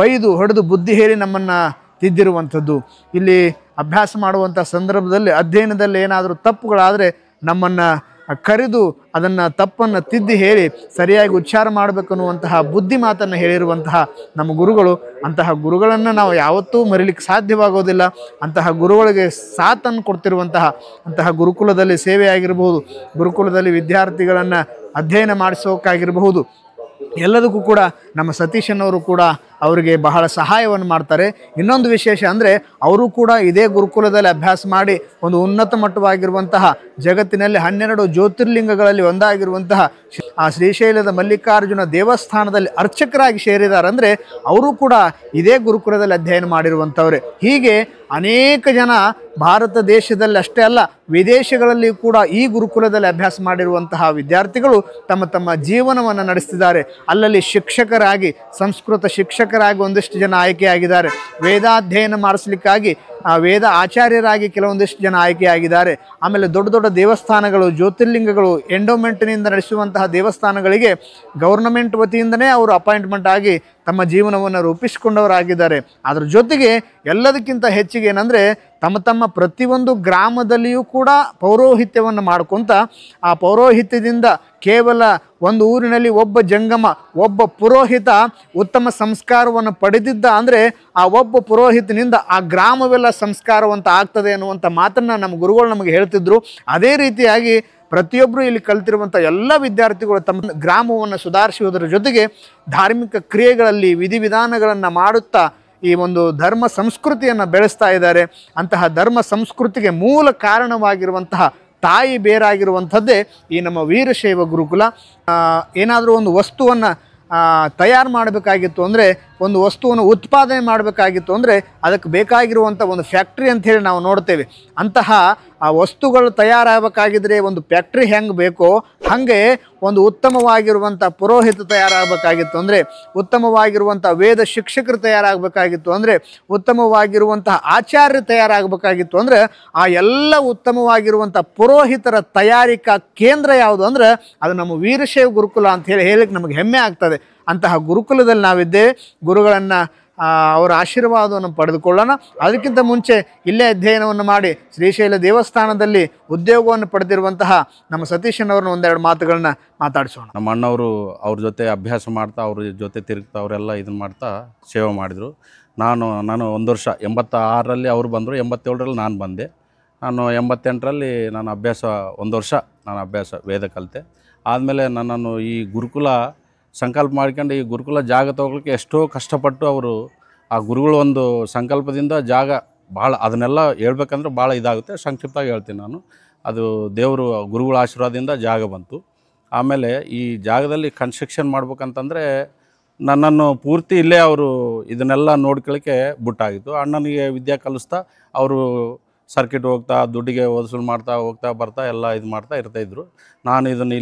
ಬೈದು ಹೊಡೆದು ಬುದ್ಧಿ ಹೇಳಿ ನಮ್ಮನ್ನು ತಿದ್ದಿರುವಂಥದ್ದು. ಇಲ್ಲಿ ಅಭ್ಯಾಸ ಮಾಡುವಂಥ ಸಂದರ್ಭದಲ್ಲಿ ಅಧ್ಯಯನದಲ್ಲಿ ಏನಾದರೂ ತಪ್ಪುಗಳಾದರೆ ನಮ್ಮನ್ನು ಕರೆದು ಅದನ್ನು ತಪ್ಪನ್ನು ತಿದ್ದಿ ಹೇಳಿ ಸರಿಯಾಗಿ ಉಚ್ಚಾರ ಮಾಡಬೇಕನ್ನುವಂತಹ ಬುದ್ಧಿ ಮಾತನ್ನು ಹೇಳಿರುವಂತಹ ನಮ್ಮ ಗುರುಗಳು. ಅಂತಹ ಗುರುಗಳನ್ನು ನಾವು ಯಾವತ್ತೂ ಮರಿಲಿಕ್ಕೆ ಸಾಧ್ಯವಾಗೋದಿಲ್ಲ. ಅಂತಹ ಗುರುಗಳಿಗೆ ಸಾಥನ್ನು ಅಂತಹ ಗುರುಕುಲದಲ್ಲಿ ಸೇವೆ ಆಗಿರಬಹುದು, ಗುರುಕುಲದಲ್ಲಿ ವಿದ್ಯಾರ್ಥಿಗಳನ್ನು ಅಧ್ಯಯನ ಮಾಡಿಸೋಕ್ಕಾಗಿರಬಹುದು, ಎಲ್ಲದಕ್ಕೂ ಕೂಡ ನಮ್ಮ ಸತೀಶನವರು ಕೂಡ ಅವರಿಗೆ ಬಹಳ ಸಹಾಯವನ್ನು ಮಾಡ್ತಾರೆ. ಇನ್ನೊಂದು ವಿಶೇಷ ಅಂದರೆ ಅವರು ಕೂಡ ಇದೇ ಗುರುಕುಲದಲ್ಲಿ ಅಭ್ಯಾಸ ಮಾಡಿ ಒಂದು ಉನ್ನತ ಮಟ್ಟವಾಗಿರುವಂತಹ ಜಗತ್ತಿನಲ್ಲಿ 12 ಜ್ಯೋತಿರ್ಲಿಂಗಗಳಲ್ಲಿ ಒಂದಾಗಿರುವಂತಹ ಆ ಶ್ರೀಶೈಲದ ಮಲ್ಲಿಕಾರ್ಜುನ ದೇವಸ್ಥಾನದಲ್ಲಿ ಅರ್ಚಕರಾಗಿ ಸೇರಿದ್ದಾರೆ. ಅಂದರೆ ಅವರು ಕೂಡ ಇದೇ ಗುರುಕುಲದಲ್ಲಿ ಅಧ್ಯಯನ ಮಾಡಿರುವಂಥವ್ರೆ. ಹೀಗೆ ಅನೇಕ ಜನ ಭಾರತ ದೇಶದಲ್ಲಿ ಅಷ್ಟೇ ಅಲ್ಲ, ವಿದೇಶಗಳಲ್ಲಿ ಕೂಡ ಈ ಗುರುಕುಲದಲ್ಲಿ ಅಭ್ಯಾಸ ಮಾಡಿರುವಂತಹ ವಿದ್ಯಾರ್ಥಿಗಳು ತಮ್ಮ ತಮ್ಮ ಜೀವನವನ್ನು ನಡೆಸ್ತಿದ್ದಾರೆ. ಅಲ್ಲಲ್ಲಿ ಶಿಕ್ಷಕರಾಗಿ, ಸಂಸ್ಕೃತ ಶಿಕ್ಷಕರಾಗಿ ಒಂದಿಷ್ಟು ಜನ ಆಯ್ಕೆಯಾಗಿದ್ದಾರೆ. ವೇದಾಧ್ಯಯನ ಮಾಡಿಸ್ಲಿಕ್ಕಾಗಿ ವೇದ ಆಚಾರ್ಯರಾಗಿ ಕೆಲವೊಂದಿಷ್ಟು ಜನ ಆಯ್ಕೆಯಾಗಿದ್ದಾರೆ. ಆಮೇಲೆ ದೊಡ್ಡ ದೊಡ್ಡ ದೇವಸ್ಥಾನಗಳು, ಜ್ಯೋತಿರ್ಲಿಂಗಗಳು, ಎಂಡೋಮೆಂಟ್ನಿಂದ ನಡೆಸುವಂತಹ ದೇವಸ್ಥಾನಗಳಿಗೆ ಗೌರ್ನಮೆಂಟ್ ವತಿಯಿಂದನೇ ಅವರು ಅಪಾಯಿಂಟ್ಮೆಂಟ್ ಆಗಿ ತಮ್ಮ ಜೀವನವನ್ನು ರೂಪಿಸಿಕೊಂಡವರಾಗಿದ್ದಾರೆ. ಅದರ ಜೊತೆಗೆ ಎಲ್ಲದಕ್ಕಿಂತ ಹೆಚ್ಚಿಗೆ ಏನಂದರೆ ತಮ್ಮ ತಮ್ಮ ಪ್ರತಿಯೊಂದು ಗ್ರಾಮದಲ್ಲಿಯೂ ಕೂಡ ಪೌರೋಹಿತ್ಯವನ್ನು ಮಾಡ್ಕೊತ ಆ ಪೌರೋಹಿತ್ಯದಿಂದ ಕೇವಲ ಒಂದು ಊರಿನಲ್ಲಿ ಒಬ್ಬ ಜಂಗಮ, ಒಬ್ಬ ಪುರೋಹಿತ ಉತ್ತಮ ಸಂಸ್ಕಾರವನ್ನು ಪಡೆದಿದ್ದ ಅಂದರೆ ಆ ಒಬ್ಬ ಪುರೋಹಿತನಿಂದ ಆ ಗ್ರಾಮವೆಲ್ಲ ಸಂಸ್ಕಾರವಂತ ಆಗ್ತದೆ ಅನ್ನುವಂಥ ಮಾತನ್ನು ನಮ್ಮ ಗುರುಗಳು ನಮಗೆ ಹೇಳ್ತಿದ್ರು. ಅದೇ ರೀತಿಯಾಗಿ ಪ್ರತಿಯೊಬ್ಬರು ಇಲ್ಲಿ ಕಲಿತಿರುವಂಥ ಎಲ್ಲ ವಿದ್ಯಾರ್ಥಿಗಳು ತಮ್ಮ ಗ್ರಾಮವನ್ನು ಸುಧಾರಿಸುವುದರ ಜೊತೆಗೆ ಧಾರ್ಮಿಕ ಕ್ರಿಯೆಗಳಲ್ಲಿ ವಿಧಿವಿಧಾನಗಳನ್ನು ಮಾಡುತ್ತಾ ಈ ಒಂದು ಧರ್ಮ ಸಂಸ್ಕೃತಿಯನ್ನು ಬೆಳೆಸ್ತಾ ಇದ್ದಾರೆ. ಅಂತಹ ಧರ್ಮ ಸಂಸ್ಕೃತಿಗೆ ಮೂಲ ಕಾರಣವಾಗಿರುವಂತಹ ತಾಯಿ ಬೇರಾಗಿರುವಂಥದ್ದೇ ಈ ನಮ್ಮ ವೀರಶೈವ ಗುರುಕುಲ. ಏನಾದರೂ ಒಂದು ವಸ್ತುವನ್ನು ತಯಾರು ಮಾಡಬೇಕಾಗಿತ್ತು ಅಂದರೆ, ಒಂದು ವಸ್ತುವನ್ನು ಉತ್ಪಾದನೆ ಮಾಡಬೇಕಾಗಿತ್ತು ಅಂದರೆ ಅದಕ್ಕೆ ಬೇಕಾಗಿರುವಂಥ ಒಂದು ಫ್ಯಾಕ್ಟ್ರಿ ಅಂಥೇಳಿ ನಾವು ನೋಡ್ತೇವೆ. ಅಂತಹ ಆ ವಸ್ತುಗಳು ತಯಾರಾಗಬೇಕಾಗಿದ್ರೆ ಒಂದು ಫ್ಯಾಕ್ಟ್ರಿ ಹೆಂಗೆ ಬೇಕೋ ಹಾಗೆ ಒಂದು ಉತ್ತಮವಾಗಿರುವಂಥ ಪುರೋಹಿತ ತಯಾರಾಗಬೇಕಾಗಿತ್ತು ಅಂದರೆ, ಉತ್ತಮವಾಗಿರುವಂಥ ವೇದ ಶಿಕ್ಷಕರು ತಯಾರಾಗಬೇಕಾಗಿತ್ತು ಅಂದರೆ, ಉತ್ತಮವಾಗಿರುವಂತಹ ಆಚಾರ್ಯ ತಯಾರಾಗಬೇಕಾಗಿತ್ತು ಅಂದರೆ, ಆ ಎಲ್ಲ ಉತ್ತಮವಾಗಿರುವಂಥ ಪುರೋಹಿತರ ತಯಾರಿಕಾ ಕೇಂದ್ರ ಯಾವುದು ಅಂದರೆ ಅದು ನಮ್ಮ ವೀರಶೈವ ಗುರುಕುಲ ಅಂತ ಹೇಳಿಕ್ಕೆ ನಮಗೆ ಹೆಮ್ಮೆ ಆಗ್ತದೆ. ಅಂತಹ ಗುರುಕುಲದಲ್ಲಿ ನಾವಿದ್ದೇವೆ. ಗುರುಗಳನ್ನು ಅವರ ಆಶೀರ್ವಾದವನ್ನು ಪಡೆದುಕೊಳ್ಳೋಣ. ಅದಕ್ಕಿಂತ ಮುಂಚೆ ಇಲ್ಲೇ ಅಧ್ಯಯನವನ್ನು ಮಾಡಿ ಶ್ರೀಶೈಲ ದೇವಸ್ಥಾನದಲ್ಲಿ ಉದ್ಯೋಗವನ್ನು ಪಡೆದಿರುವಂತಹ ನಮ್ಮ ಸತೀಶನವ್ರನ್ನ ಒಂದೆರಡು ಮಾತುಗಳನ್ನ ಮಾತಾಡಿಸೋಣ. ನಮ್ಮ ಅಣ್ಣವರು ಅವ್ರ ಜೊತೆ ಅಭ್ಯಾಸ ಮಾಡ್ತಾ ಅವ್ರ ಜೊತೆ ತಿರುಗ್ತಾ ಅವರೆಲ್ಲ ಇದನ್ನು ಮಾಡ್ತಾ ಸೇವೆ ಮಾಡಿದರು. ನಾನು 1 ವರ್ಷ 86ರಲ್ಲಿ ಅವರು ಬಂದರು, 87ರಲ್ಲಿ ನಾನು ಬಂದೆ. ನಾನು 88ರಲ್ಲಿ ನಾನು ಅಭ್ಯಾಸ 1 ವರ್ಷ ನಾನು ಅಭ್ಯಾಸ ವೇದ ಕಲಿತೆ. ಆದಮೇಲೆ ನನ್ನನ್ನು ಈ ಗುರುಕುಲ ಸಂಕಲ್ಪ ಮಾಡ್ಕೊಂಡು ಈ ಗುರುಕುಲ ಜಾಗ ತೊಗೊಳ್ಲಿಕ್ಕೆ ಎಷ್ಟೋ ಕಷ್ಟಪಟ್ಟು ಅವರು ಆ ಗುರುಗಳು ಒಂದು ಸಂಕಲ್ಪದಿಂದ ಜಾಗ ಭಾಳ ಅದನ್ನೆಲ್ಲ ಹೇಳ್ಬೇಕಂದ್ರೆ ಭಾಳ ಇದಾಗುತ್ತೆ. ಸಂಕ್ಷಿಪ್ತವಾಗಿ ಹೇಳ್ತೀನಿ ನಾನು. ಅದು ದೇವರು ಗುರುಗಳ ಆಶೀರ್ವಾದದಿಂದ ಜಾಗ ಬಂತು. ಆಮೇಲೆ ಈ ಜಾಗದಲ್ಲಿ ಕನ್ಸ್ಟ್ರಕ್ಷನ್ ಮಾಡ್ಬೇಕಂತಂದರೆ ನನ್ನನ್ನು ಪೂರ್ತಿ ಇಲ್ಲೇ ಅವರು ಇದನ್ನೆಲ್ಲ ನೋಡ್ಕೊಳ್ಳಿಕ್ಕೆ ಬಿಟ್ಟಾಗಿತ್ತು. ಅಣ್ಣನಿಗೆ ವಿದ್ಯೆ ಕಲಿಸ್ತಾ ಅವರು ಸರ್ಕಿಟ್ ಹೋಗ್ತಾ ದುಡ್ಡಿಗೆ ವಸೂಲು ಮಾಡ್ತಾ ಹೋಗ್ತಾ ಬರ್ತಾ ಎಲ್ಲ ಇದು ಮಾಡ್ತಾ ಇರ್ತಾಯಿದ್ರು. ನಾನು ಇದನ್ನು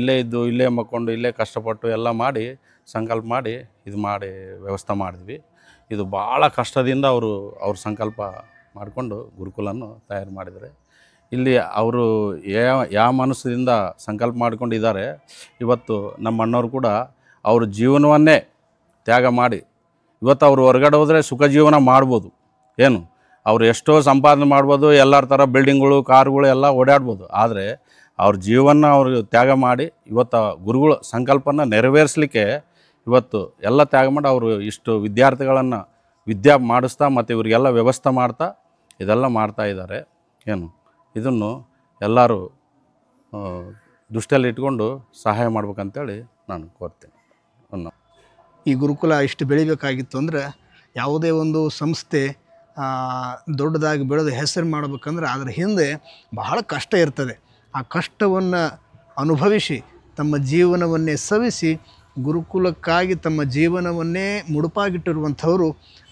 ಇಲ್ಲೇ ಮಕ್ಕೊಂಡು ಇಲ್ಲೇ ಕಷ್ಟಪಟ್ಟು ಎಲ್ಲ ಮಾಡಿ ಸಂಕಲ್ಪ ಮಾಡಿ ಇದು ಮಾಡಿ ವ್ಯವಸ್ಥೆ ಮಾಡಿದ್ವಿ. ಇದು ಭಾಳ ಕಷ್ಟದಿಂದ ಅವ್ರ ಸಂಕಲ್ಪ ಮಾಡಿಕೊಂಡು ಗುರುಕುಲನ್ನು ತಯಾರು ಮಾಡಿದ್ದಾರೆ. ಇಲ್ಲಿ ಅವರು ಯಾವ ಮನಸ್ಸಿನಿಂದ ಸಂಕಲ್ಪ ಮಾಡ್ಕೊಂಡಿದ್ದಾರೆ. ಇವತ್ತು ನಮ್ಮ ಅಣ್ಣವ್ರು ಕೂಡ ಅವ್ರ ಜೀವನವನ್ನೇ ತ್ಯಾಗ ಮಾಡಿ ಇವತ್ತು ಅವರು ಹೊರಗಡೆ ಹೋದರೆ ಸುಖ ಜೀವನ ಮಾಡ್ಬೋದು. ಏನು ಅವ್ರು ಎಷ್ಟೋ ಸಂಪಾದನೆ ಮಾಡ್ಬೋದು, ಎಲ್ಲರ ಥರ ಬಿಲ್ಡಿಂಗ್ಗಳು ಕಾರುಗಳು ಎಲ್ಲ ಓಡಾಡ್ಬೋದು. ಆದರೆ ಅವ್ರ ಜೀವನ ಅವರು ತ್ಯಾಗ ಮಾಡಿ ಇವತ್ತು ಗುರುಗಳ ಸಂಕಲ್ಪನ ನೆರವೇರಿಸಲಿಕ್ಕೆ ಇವತ್ತು ಎಲ್ಲ ತ್ಯಾಗ ಮಾಡಿ ಅವರು ಇಷ್ಟು ವಿದ್ಯಾರ್ಥಿಗಳನ್ನು ವಿದ್ಯೆ ಮಾಡಿಸ್ತಾ ಮತ್ತು ಇವರಿಗೆಲ್ಲ ವ್ಯವಸ್ಥೆ ಮಾಡ್ತಾ ಇದೆಲ್ಲ ಮಾಡ್ತಾಯಿದ್ದಾರೆ. ಏನು ಇದನ್ನು ಎಲ್ಲರೂ ದೃಷ್ಟಿಯಲ್ಲಿ ಇಟ್ಕೊಂಡು ಸಹಾಯ ಮಾಡ್ಬೇಕಂತೇಳಿ ನಾನು ಕೋರ್ತೇನೆ. ಈ ಗುರುಕುಲ ಇಷ್ಟು ಬೆಳಿಬೇಕಾಗಿತ್ತು ಅಂದರೆ ಯಾವುದೇ ಒಂದು ಸಂಸ್ಥೆ ದೊಡ್ಡದಾಗಿ ಬೆಳೆದು ಹೆಸರು ಮಾಡಬೇಕಂದ್ರೆ ಅದರ ಹಿಂದೆ ಬಹಳ ಕಷ್ಟ ಇರ್ತದೆ. ಆ ಕಷ್ಟವನ್ನು ಅನುಭವಿಸಿ ತಮ್ಮ ಜೀವನವನ್ನೇ ಸವಿಸಿ ಗುರುಕುಲಕ್ಕಾಗಿ ತಮ್ಮ ಜೀವನವನ್ನೇ ಮುಡುಪಾಗಿಟ್ಟಿರುವಂಥವರು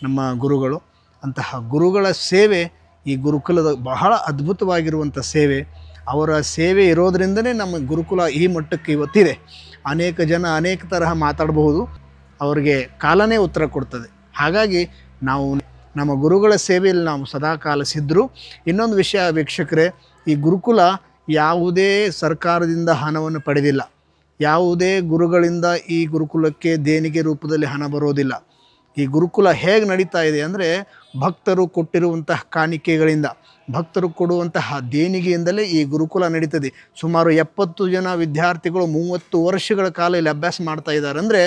ನಮ್ಮ ಗುರುಗಳು. ಅಂತಹ ಗುರುಗಳ ಸೇವೆ ಈ ಗುರುಕುಲದ ಬಹಳ ಅದ್ಭುತವಾಗಿರುವಂಥ ಸೇವೆ. ಅವರ ಸೇವೆ ಇರೋದರಿಂದನೇ ನಮ್ಮ ಗುರುಕುಲ ಈ ಮಟ್ಟಕ್ಕೆ ಇವತ್ತಿದೆ. ಅನೇಕ ಜನ ಅನೇಕ ತರಹ ಮಾತಾಡಬಹುದು, ಅವರಿಗೆ ಕಾಲನೇ ಉತ್ತರ ಕೊಡ್ತದೆ. ಹಾಗಾಗಿ ನಾವು ನಮ್ಮ ಗುರುಗಳ ಸೇವೆಯಲ್ಲಿ ನಾವು ಸದಾಕಾಲ ಸಿದ್ಧರು. ಇನ್ನೊಂದು ವಿಷಯ ವೀಕ್ಷಕರೇ, ಈ ಗುರುಕುಲ ಯಾವುದೇ ಸರ್ಕಾರದಿಂದ ಹಣವನ್ನು ಪಡೆದಿಲ್ಲ. ಯಾವುದೇ ಗುರುಗಳಿಂದ ಈ ಗುರುಕುಲಕ್ಕೆ ದೇಣಿಗೆ ರೂಪದಲ್ಲಿ ಹಣ ಬರೋದಿಲ್ಲ. ಈ ಗುರುಕುಲ ಹೇಗೆ ನಡೀತಾ ಇದೆ ಅಂದರೆ ಭಕ್ತರು ಕೊಟ್ಟಿರುವಂತಹ ಕಾಣಿಕೆಗಳಿಂದ, ಭಕ್ತರು ಕೊಡುವಂತಹ ದೇಣಿಗೆಯಿಂದಲೇ ಈ ಗುರುಕುಲ ನಡೀತದೆ. ಸುಮಾರು 70 ಜನ ವಿದ್ಯಾರ್ಥಿಗಳು 30 ವರ್ಷಗಳ ಕಾಲ ಇಲ್ಲಿ ಅಭ್ಯಾಸ ಮಾಡ್ತಾ ಇದ್ದಾರೆ. ಅಂದರೆ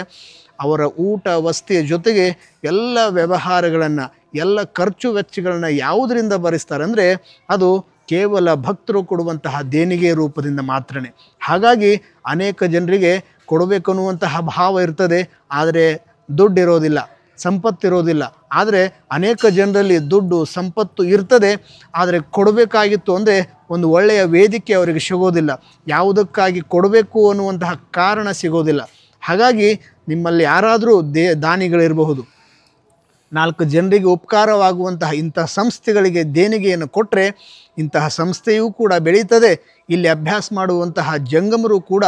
ಅವರ ಊಟ ವಸತಿಯ ಜೊತೆಗೆ ಎಲ್ಲ ವ್ಯವಹಾರಗಳನ್ನು ಎಲ್ಲ ಖರ್ಚು ವೆಚ್ಚಗಳನ್ನು ಯಾವುದರಿಂದ ಭರಿಸ್ತಾರೆ ಅಂದರೆ ಅದು ಕೇವಲ ಭಕ್ತರು ಕೊಡುವಂತಹ ದೇಣಿಗೆ ರೂಪದಿಂದ ಮಾತ್ರನೇ. ಹಾಗಾಗಿ ಅನೇಕ ಜನರಿಗೆ ಕೊಡಬೇಕನ್ನುವಂತಹ ಭಾವ ಇರ್ತದೆ, ಆದರೆ ದುಡ್ಡಿರೋದಿಲ್ಲ, ಸಂಪತ್ತಿರೋದಿಲ್ಲ. ಆದರೆ ಅನೇಕ ಜನರಲ್ಲಿ ದುಡ್ಡು ಸಂಪತ್ತು ಇರ್ತದೆ, ಆದರೆ ಕೊಡಬೇಕಾಗಿತ್ತು ಅಂದರೆ ಒಂದು ಒಳ್ಳೆಯ ವೇದಿಕೆ ಅವರಿಗೆ ಸಿಗೋದಿಲ್ಲ, ಯಾವುದಕ್ಕಾಗಿ ಕೊಡಬೇಕು ಅನ್ನುವಂತಹ ಕಾರಣ ಸಿಗೋದಿಲ್ಲ. ಹಾಗಾಗಿ ನಿಮ್ಮಲ್ಲಿ ಯಾರಾದರೂ ದಾನಿಗಳಿರಬಹುದು, 4 ಜನರಿಗೆ ಉಪಕಾರವಾಗುವಂತಹ ಇಂತಹ ಸಂಸ್ಥೆಗಳಿಗೆ ದೇಣಿಗೆಯನ್ನು ಕೊಟ್ಟರೆ ಇಂತಹ ಸಂಸ್ಥೆಯೂ ಕೂಡ ಬೆಳೀತದೆ. ಇಲ್ಲಿ ಅಭ್ಯಾಸ ಮಾಡುವಂತಹ ಜಂಗಮರು ಕೂಡ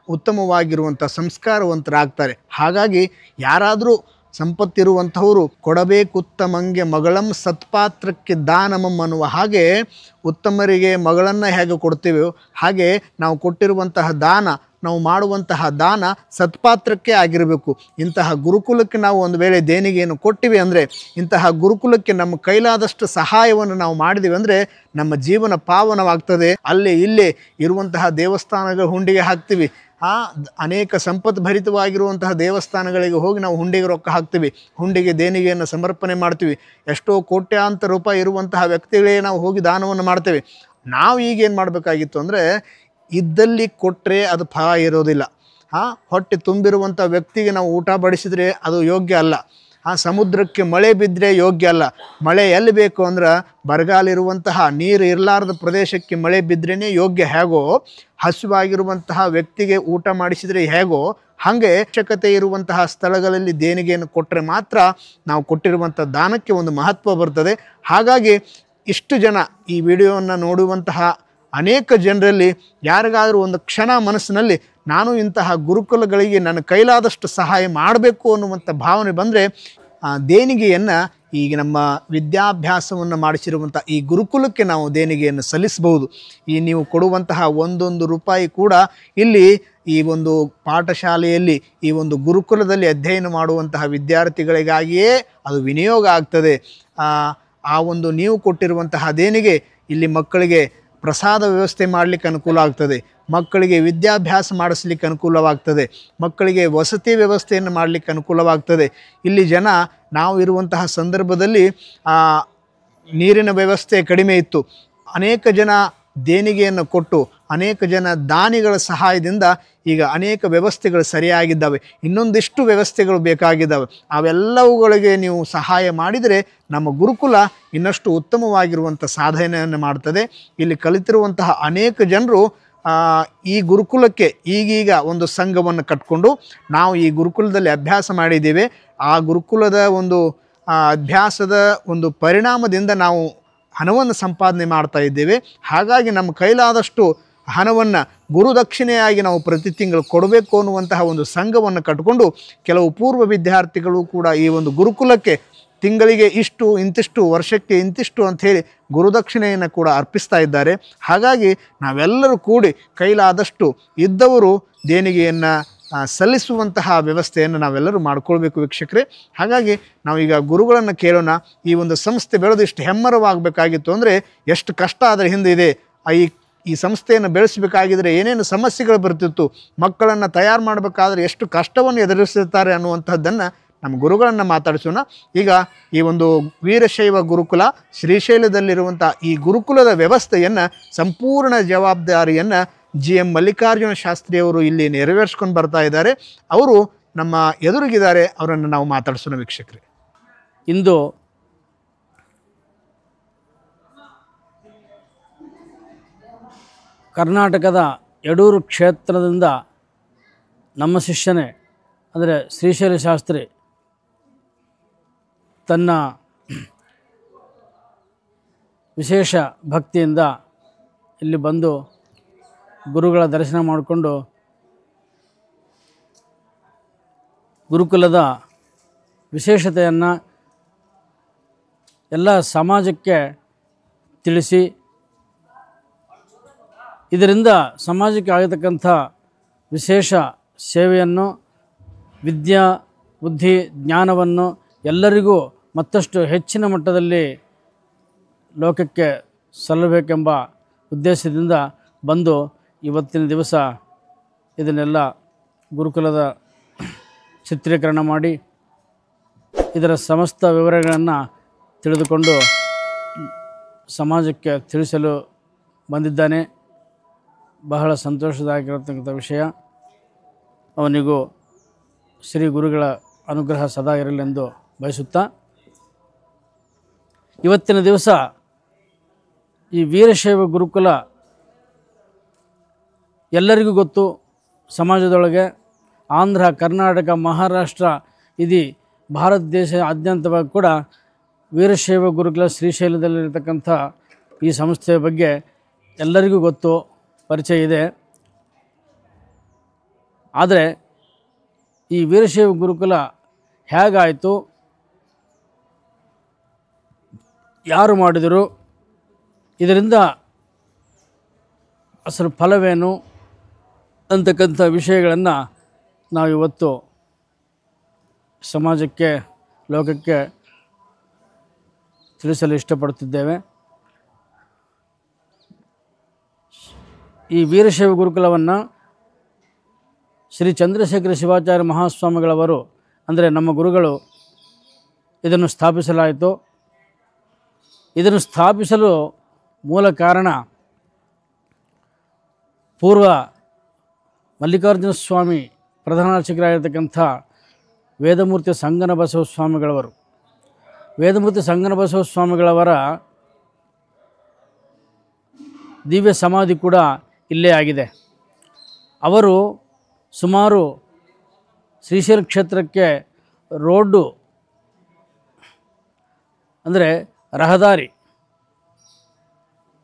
ಉತ್ತಮವಾಗಿರುವಂಥ ಸಂಸ್ಕಾರವಂತರಾಗ್ತಾರೆ. ಹಾಗಾಗಿ ಯಾರಾದರೂ ಸಂಪತ್ತಿರುವಂಥವರು ಕೊಡಬೇಕುತ್ತಮಂಗೆ ಮಗಳಂ ಸತ್ಪಾತ್ರಕ್ಕೆ ದಾನಮಂ ಅನ್ನುವ ಹಾಗೆ ಉತ್ತಮರಿಗೆ ಮಗಳನ್ನು ಹೇಗೆ ಕೊಡ್ತೀವೋ ಹಾಗೆ ನಾವು ಕೊಟ್ಟಿರುವಂತಹ ದಾನ, ನಾವು ಮಾಡುವಂತಹ ದಾನ ಸತ್ಪಾತ್ರಕ್ಕೆ ಆಗಿರಬೇಕು. ಇಂತಹ ಗುರುಕುಲಕ್ಕೆ ನಾವು ಒಂದು ವೇಳೆ ದೇಣಿಗೆಯನ್ನು ಕೊಟ್ಟಿವಿ ಅಂದರೆ, ಇಂತಹ ಗುರುಕುಲಕ್ಕೆ ನಮ್ಮ ಕೈಲಾದಷ್ಟು ಸಹಾಯವನ್ನು ನಾವು ಮಾಡಿದ್ದೀವಿ ಅಂದರೆ ನಮ್ಮ ಜೀವನ ಪಾವನವಾಗ್ತದೆ. ಅಲ್ಲೇ ಇಲ್ಲೇ ಇರುವಂತಹ ದೇವಸ್ಥಾನಗಳ ಹುಂಡಿಗೆ ಹಾಕ್ತೀವಿ. ಅನೇಕ ಸಂಪದ್ಭರಿತವಾಗಿರುವಂತಹ ದೇವಸ್ಥಾನಗಳಿಗೆ ಹೋಗಿ ನಾವು ಹುಂಡಿಗೆ ರೊಕ್ಕ ಹಾಕ್ತೀವಿ, ಹುಂಡಿಗೆ ದೇಣಿಗೆಯನ್ನು ಸಮರ್ಪಣೆ ಮಾಡ್ತೀವಿ. ಎಷ್ಟೋ ಕೋಟ್ಯಾಂತರ ರೂಪಾಯಿ ಇರುವಂತಹ ವ್ಯಕ್ತಿಗಳೇ ನಾವು ಹೋಗಿ ದಾನವನ್ನು ಮಾಡ್ತೇವೆ. ನಾವು ಈಗೇನು ಮಾಡಬೇಕಾಗಿತ್ತು ಅಂದರೆ, ಇದ್ದಲ್ಲಿ ಕೊಟ್ಟರೆ ಅದು ಫಲ ಇರೋದಿಲ್ಲ. ಹೊಟ್ಟೆ ತುಂಬಿರುವಂಥ ವ್ಯಕ್ತಿಗೆ ನಾವು ಊಟ ಬಡಿಸಿದರೆ ಅದು ಯೋಗ್ಯ ಅಲ್ಲ. ಸಮುದ್ರಕ್ಕೆ ಮಳೆ ಬಿದ್ದರೆ ಯೋಗ್ಯ ಅಲ್ಲ. ಮಳೆ ಎಲ್ಲಿ ಬೇಕು ಅಂದ್ರೆ ಬರಗಾಲಿರುವಂತಹ ನೀರು ಇರಲಾರದ ಪ್ರದೇಶಕ್ಕೆ ಮಳೆ ಬಿದ್ರೇ ಯೋಗ್ಯ. ಹೇಗೋ ಹಸಿವಾಗಿರುವಂತಹ ವ್ಯಕ್ತಿಗೆ ಊಟ ಮಾಡಿಸಿದರೆ ಹೇಗೋ ಹಾಗೆ ಅವಶ್ಯಕತೆ ಇರುವಂತಹ ಸ್ಥಳಗಳಲ್ಲಿ ದೇಣಿಗೆಯನ್ನು ಕೊಟ್ಟರೆ ಮಾತ್ರ ನಾವು ಕೊಟ್ಟಿರುವಂಥ ದಾನಕ್ಕೆ ಒಂದು ಮಹತ್ವ ಬರ್ತದೆ. ಹಾಗಾಗಿ ಇಷ್ಟು ಜನ ಈ ವಿಡಿಯೋವನ್ನು ನೋಡುವಂತಹ ಅನೇಕ ಜನರಲ್ಲಿ ಯಾರಿಗಾದರೂ ಒಂದು ಕ್ಷಣ ಮನಸ್ಸಿನಲ್ಲಿ ನಾನು ಇಂತಹ ಗುರುಕುಲಗಳಿಗೆ ನನ್ನ ಕೈಲಾದಷ್ಟು ಸಹಾಯ ಮಾಡಬೇಕು ಅನ್ನುವಂಥ ಭಾವನೆ ಬಂದರೆ ದೇಣಿಗೆಯನ್ನು ಈಗ ನಮ್ಮ ವಿದ್ಯಾಭ್ಯಾಸವನ್ನು ಮಾಡಿಸಿರುವಂಥ ಈ ಗುರುಕುಲಕ್ಕೆ ನಾವು ದೇಣಿಗೆಯನ್ನು ಸಲ್ಲಿಸಬಹುದು. ಈ ನೀವು ಕೊಡುವಂತಹ ಒಂದೊಂದು ರೂಪಾಯಿ ಕೂಡ ಇಲ್ಲಿ ಈ ಒಂದು ಪಾಠಶಾಲೆಯಲ್ಲಿ ಈ ಒಂದು ಗುರುಕುಲದಲ್ಲಿ ಅಧ್ಯಯನ ಮಾಡುವಂತಹ ವಿದ್ಯಾರ್ಥಿಗಳಿಗಾಗಿಯೇ ಅದು ವಿನಿಯೋಗ ಆಗ್ತದೆ. ಆ ಒಂದು ನೀವು ಕೊಟ್ಟಿರುವಂತಹ ದೇಣಿಗೆ ಇಲ್ಲಿ ಮಕ್ಕಳಿಗೆ ಪ್ರಸಾದ ವ್ಯವಸ್ಥೆ ಮಾಡಲಿಕ್ಕೆ ಅನುಕೂಲ ಆಗ್ತದೆ, ಮಕ್ಕಳಿಗೆ ವಿದ್ಯಾಭ್ಯಾಸ ಮಾಡಿಸ್ಲಿಕ್ಕೆ ಅನುಕೂಲವಾಗ್ತದೆ, ಮಕ್ಕಳಿಗೆ ವಸತಿ ವ್ಯವಸ್ಥೆಯನ್ನು ಮಾಡಲಿಕ್ಕೆ ಅನುಕೂಲವಾಗ್ತದೆ. ಇಲ್ಲಿ ಜನ ನಾವು ಇರುವಂತಹ ಸಂದರ್ಭದಲ್ಲಿ ನೀರಿನ ವ್ಯವಸ್ಥೆ ಕಡಿಮೆ ಇತ್ತು. ಅನೇಕ ಜನ ದೇಣಿಗೆಯನ್ನು ಕೊಟ್ಟು ಅನೇಕ ಜನ ದಾನಿಗಳ ಸಹಾಯದಿಂದ ಈಗ ಅನೇಕ ವ್ಯವಸ್ಥೆಗಳು ಸರಿಯಾಗಿದ್ದಾವೆ. ಇನ್ನೊಂದಿಷ್ಟು ವ್ಯವಸ್ಥೆಗಳು ಬೇಕಾಗಿದ್ದಾವೆ. ಅವೆಲ್ಲವುಗಳಿಗೆ ನೀವು ಸಹಾಯ ಮಾಡಿದರೆ ನಮ್ಮ ಗುರುಕುಲ ಇನ್ನಷ್ಟು ಉತ್ತಮವಾಗಿರುವಂಥ ಸಾಧನೆಯನ್ನು ಮಾಡ್ತದೆ. ಇಲ್ಲಿ ಕಲಿತಿರುವಂತಹ ಅನೇಕ ಜನರು ಈ ಗುರುಕುಲಕ್ಕೆ ಈಗೀಗ ಒಂದು ಸಂಘವನ್ನು ಕಟ್ಕೊಂಡು ನಾವು ಈ ಗುರುಕುಲದಲ್ಲಿ ಅಭ್ಯಾಸ ಮಾಡಿದ್ದೇವೆ. ಆ ಗುರುಕುಲದ ಒಂದು ಅಭ್ಯಾಸದ ಒಂದು ಪರಿಣಾಮದಿಂದ ನಾವು ಹಣವನ್ನು ಸಂಪಾದನೆ ಮಾಡ್ತಾ ಇದ್ದೇವೆ. ಹಾಗಾಗಿ ನಮ್ಮ ಕೈಲಾದಷ್ಟು ಹಣವನ್ನು ಗುರುದಕ್ಷಿಣೆಯಾಗಿ ನಾವು ಪ್ರತಿ ತಿಂಗಳು ಕೊಡಬೇಕು ಅನ್ನುವಂತಹ ಒಂದು ಸಂಘವನ್ನು ಕಟ್ಟಿಕೊಂಡು ಕೆಲವು ಪೂರ್ವ ವಿದ್ಯಾರ್ಥಿಗಳು ಕೂಡ ಈ ಒಂದು ಗುರುಕುಲಕ್ಕೆ ತಿಂಗಳಿಗೆ ಇಷ್ಟು, ಇಂತಿಷ್ಟು, ವರ್ಷಕ್ಕೆ ಇಂತಿಷ್ಟು ಅಂಥೇಳಿ ಗುರುದಕ್ಷಿಣೆಯನ್ನು ಕೂಡ ಅರ್ಪಿಸ್ತಾ ಇದ್ದಾರೆ. ಹಾಗಾಗಿ ನಾವೆಲ್ಲರೂ ಕೂಡಿ ಕೈಲಾದಷ್ಟು ಇದ್ದವರು ದೇಣಿಗೆಯನ್ನು ಸಲ್ಲಿಸುವಂತಹ ವ್ಯವಸ್ಥೆಯನ್ನು ನಾವೆಲ್ಲರೂ ಮಾಡಿಕೊಳ್ಬೇಕು ವೀಕ್ಷಕರೇ. ಹಾಗಾಗಿ ನಾವೀಗ ಗುರುಗಳನ್ನು ಕೇಳೋಣ. ಈ ಒಂದು ಸಂಸ್ಥೆ ಬೆಳೆದು ಇಷ್ಟು ಹೆಮ್ಮರವಾಗಬೇಕಾಗಿತ್ತು ಅಂದರೆ ಎಷ್ಟು ಕಷ್ಟ ಅದರ ಹಿಂದೆ ಇದೆ. ಈ ಸಂಸ್ಥೆಯನ್ನು ಬೆಳೆಸಬೇಕಾಗಿದ್ದರೆ ಏನೇನು ಸಮಸ್ಯೆಗಳು ಬರ್ತಿತ್ತು, ಮಕ್ಕಳನ್ನು ತಯಾರು ಮಾಡಬೇಕಾದ್ರೆ ಎಷ್ಟು ಕಷ್ಟವನ್ನು ಎದುರಿಸುತ್ತಾರೆ ಅನ್ನುವಂಥದ್ದನ್ನು ನಮ್ಮ ಗುರುಗಳನ್ನು ಮಾತಾಡಿಸೋಣ. ಈಗ ಈ ಒಂದು ವೀರಶೈವ ಗುರುಕುಲ ಶ್ರೀಶೈಲದಲ್ಲಿರುವಂಥ ಈ ಗುರುಕುಲದ ವ್ಯವಸ್ಥೆಯನ್ನು ಸಂಪೂರ್ಣ ಜವಾಬ್ದಾರಿಯನ್ನು GM ಮಲ್ಲಿಕಾರ್ಜುನ ಶಾಸ್ತ್ರಿಯವರು ಇಲ್ಲಿ ನೆರವೇರಿಸ್ಕೊಂಡು ಬರ್ತಾ ಇದ್ದಾರೆ. ಅವರು ನಮ್ಮ ಎದುರಿಗಿದ್ದಾರೆ, ಅವರನ್ನು ನಾವು ಮಾತಾಡಿಸೋಣ ವೀಕ್ಷಕರೇ. ಇಂದು ಕರ್ನಾಟಕದ ಯಡೂರು ಕ್ಷೇತ್ರದಿಂದ ನಮ್ಮ ಶಿಷ್ಯನೇ ಅಂದರೆ ಶ್ರೀಶೈಲ ಶಾಸ್ತ್ರಿ ತನ್ನ ವಿಶೇಷ ಭಕ್ತಿಯಿಂದ ಇಲ್ಲಿ ಬಂದು ಗುರುಗಳ ದರ್ಶನ ಮಾಡಿಕೊಂಡು ಗುರುಕುಲದ ವಿಶೇಷತೆಯನ್ನು ಎಲ್ಲ ಸಮಾಜಕ್ಕೆ ತಿಳಿಸಿ ಇದರಿಂದ ಸಮಾಜಕ್ಕೆ ಆಗತಕ್ಕಂಥ ವಿಶೇಷ ಸೇವೆಯನ್ನು, ವಿದ್ಯಾ ಬುದ್ಧಿ ಜ್ಞಾನವನ್ನು ಎಲ್ಲರಿಗೂ ಮತ್ತಷ್ಟು ಹೆಚ್ಚಿನ ಮಟ್ಟದಲ್ಲಿ ಲೋಕಕ್ಕೆ ಸಲ್ಲಬೇಕೆಂಬ ಉದ್ದೇಶದಿಂದ ಬಂದು ಇವತ್ತಿನ ದಿವಸ ಇದನ್ನೆಲ್ಲ ಗುರುಕುಲದ ಚಿತ್ರೀಕರಣ ಮಾಡಿ ಇದರ ಸಮಸ್ತ ವಿವರಗಳನ್ನು ತಿಳಿದುಕೊಂಡು ಸಮಾಜಕ್ಕೆ ತಿಳಿಸಲು ಬಂದಿದ್ದಾನೆ. ಬಹಳ ಸಂತೋಷದಾಗಿರತಕ್ಕಂಥ ವಿಷಯ. ಅವನಿಗೂ ಶ್ರೀ ಗುರುಗಳ ಅನುಗ್ರಹ ಸದಾ ಇರಲೆಂದು ಬಯಸುತ್ತಾ, ಇವತ್ತಿನ ದಿವಸ ಈ ವೀರಶೈವ ಗುರುಕುಲ ಎಲ್ಲರಿಗೂ ಗೊತ್ತು. ಸಮಾಜದೊಳಗೆ ಆಂಧ್ರ, ಕರ್ನಾಟಕ, ಮಹಾರಾಷ್ಟ್ರ ಇಡೀ ಭಾರತ ದೇಶಾದ್ಯಂತವಾಗಿ ಕೂಡ ವೀರಶೈವ ಗುರುಕುಲ ಶ್ರೀಶೈಲದಲ್ಲಿರತಕ್ಕಂಥ ಈ ಸಂಸ್ಥೆಯ ಬಗ್ಗೆ ಎಲ್ಲರಿಗೂ ಗೊತ್ತು, ಪರಿಚಯ ಇದೆ. ಆದರೆ ಈ ವೀರಶೈವ ಗುರುಕುಲ ಹೇಗಾಯಿತು, ಯಾರು ಮಾಡಿದರು, ಇದರಿಂದ ಅಸಲು ಫಲವೇನು ಅಂತಕ್ಕಂಥ ವಿಷಯಗಳನ್ನು ನಾವಿವತ್ತು ಸಮಾಜಕ್ಕೆ, ಲೋಕಕ್ಕೆ ತಿಳಿಸಲು ಇಷ್ಟಪಡುತ್ತಿದ್ದೇವೆ. ಈ ವೀರಶೈವ ಗುರುಕುಲವನ್ನು ಶ್ರೀ ಚಂದ್ರಶೇಖರ ಶಿವಾಚಾರ್ಯ ಮಹಾಸ್ವಾಮಿಗಳವರು ಅಂದರೆ ನಮ್ಮ ಗುರುಗಳು ಇದನ್ನು ಸ್ಥಾಪಿಸಲಾಯಿತು. ಇದನ್ನು ಸ್ಥಾಪಿಸಲು ಮೂಲ ಕಾರಣ ಪೂರ್ವ ಮಲ್ಲಿಕಾರ್ಜುನ ಸ್ವಾಮಿ ಪ್ರಧಾನ ಅರ್ಚಕರಾಗಿರ್ತಕ್ಕಂಥ ವೇದಮೂರ್ತಿ ಸಂಗನಬಸವ ಸ್ವಾಮಿಗಳವರು. ವೇದಮೂರ್ತಿ ಸಂಗನಬಸವ ಸ್ವಾಮಿಗಳವರ ದಿವ್ಯ ಸಮಾಧಿ ಕೂಡ ಇಲ್ಲೇ ಆಗಿದೆ. ಅವರು ಸುಮಾರು ಶ್ರೀಶೈಲ ಕ್ಷೇತ್ರಕ್ಕೆ ರೋಡು ಅಂದರೆ ರಹದಾರಿ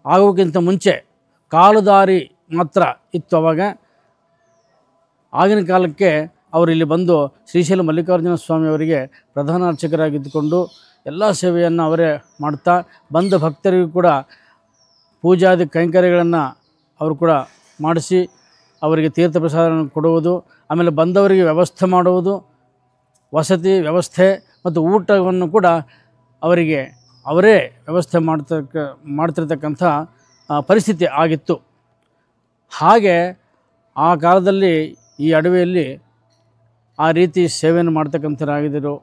ಆಗೋಕ್ಕಿಂತ ಮುಂಚೆ ಕಾಲುದಾರಿ ಮಾತ್ರ ಇತ್ತು. ಅವಾಗ ಆಗಿನ ಕಾಲಕ್ಕೆ ಅವರು ಇಲ್ಲಿ ಬಂದು ಶ್ರೀಶೈಲ ಮಲ್ಲಿಕಾರ್ಜುನ ಸ್ವಾಮಿಯವರಿಗೆ ಪ್ರಧಾನ ಅರ್ಚಕರಾಗಿದ್ದುಕೊಂಡು ಎಲ್ಲ ಸೇವೆಯನ್ನು ಅವರೇ ಮಾಡ್ತಾ ಬಂದ ಭಕ್ತರಿಗೂ ಕೂಡ ಪೂಜಾದಿ ಕೈಂಕರ್ಯಗಳನ್ನು ಅವರು ಕೂಡ ಮಾಡಿಸಿ ಅವರಿಗೆ ತೀರ್ಥ ಪ್ರಸಾದವನ್ನು ಕೊಡುವುದು, ಆಮೇಲೆ ಬಂದವರಿಗೆ ವ್ಯವಸ್ಥೆ ಮಾಡುವುದು, ವಸತಿ ವ್ಯವಸ್ಥೆ ಮತ್ತು ಊಟವನ್ನು ಕೂಡ ಅವರಿಗೆ ಅವರೇ ವ್ಯವಸ್ಥೆ ಮಾಡ್ತಿರ್ತಕ್ಕಂಥ ಪರಿಸ್ಥಿತಿ ಆಗಿತ್ತು. ಹಾಗೆ ಆ ಕಾಲದಲ್ಲಿ ಈ ಅಡವಿಯಲ್ಲಿ ಆ ರೀತಿ ಸೇವೆಯನ್ನು ಮಾಡ್ತಕ್ಕಂಥರಾಗಿದ್ದರು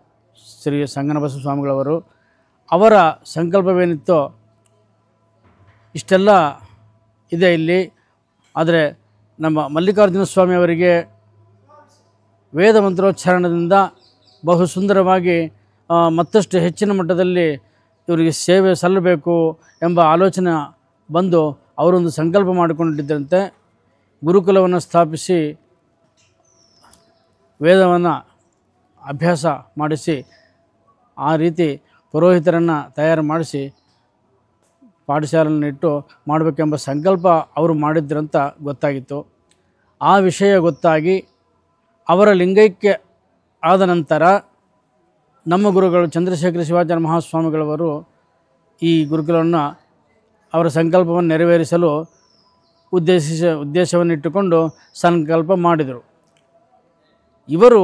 ಶ್ರೀ ಸಂಗನಬಸವ ಸ್ವಾಮಿಗಳವರು. ಅವರ ಸಂಕಲ್ಪವೇನಿತ್ತೋ ಇಷ್ಟೆಲ್ಲ ಇದೆ ಇಲ್ಲಿ. ಆದರೆ ನಮ್ಮ ಮಲ್ಲಿಕಾರ್ಜುನ ಸ್ವಾಮಿಯವರಿಗೆ ವೇದ ಮಂತ್ರೋಚ್ಚಾರಣದಿಂದ ಬಹು ಸುಂದರವಾಗಿ ಮತ್ತಷ್ಟು ಹೆಚ್ಚಿನ ಮಟ್ಟದಲ್ಲಿ ಇವರಿಗೆ ಸೇವೆ ಸಲ್ಲಬೇಕು ಎಂಬ ಆಲೋಚನೆ ಬಂದು ಅವರೊಂದು ಸಂಕಲ್ಪ ಮಾಡಿಕೊಂಡಿದ್ದಂತೆ ಗುರುಕುಲವನ್ನು ಸ್ಥಾಪಿಸಿ ವೇದವನ್ನು ಅಭ್ಯಾಸ ಮಾಡಿಸಿ ಆ ರೀತಿ ಪುರೋಹಿತರನ್ನು ತಯಾರು ಮಾಡಿಸಿ ಪಾಠಶಾಲೆಯನ್ನು ಇಟ್ಟು ಮಾಡಬೇಕೆಂಬ ಸಂಕಲ್ಪ ಅವರು ಮಾಡಿದ್ರಂತ ಗೊತ್ತಾಗಿತ್ತು. ಆ ವಿಷಯ ಗೊತ್ತಾಗಿ ಅವರ ಲಿಂಗೈಕ್ಯ ಆದ ನಂತರ ನಮ್ಮ ಗುರುಗಳು ಚಂದ್ರಶೇಖರ ಶಿವಾಚಾರ್ಯ ಮಹಾಸ್ವಾಮಿಗಳವರು ಈ ಗುರುಕುಲವನ್ನು ಅವರ ಸಂಕಲ್ಪವನ್ನು ನೆರವೇರಿಸಲು ಉದ್ದೇಶವನ್ನಿಟ್ಟುಕೊಂಡು ಸಂಕಲ್ಪ ಮಾಡಿದರು. ಇವರು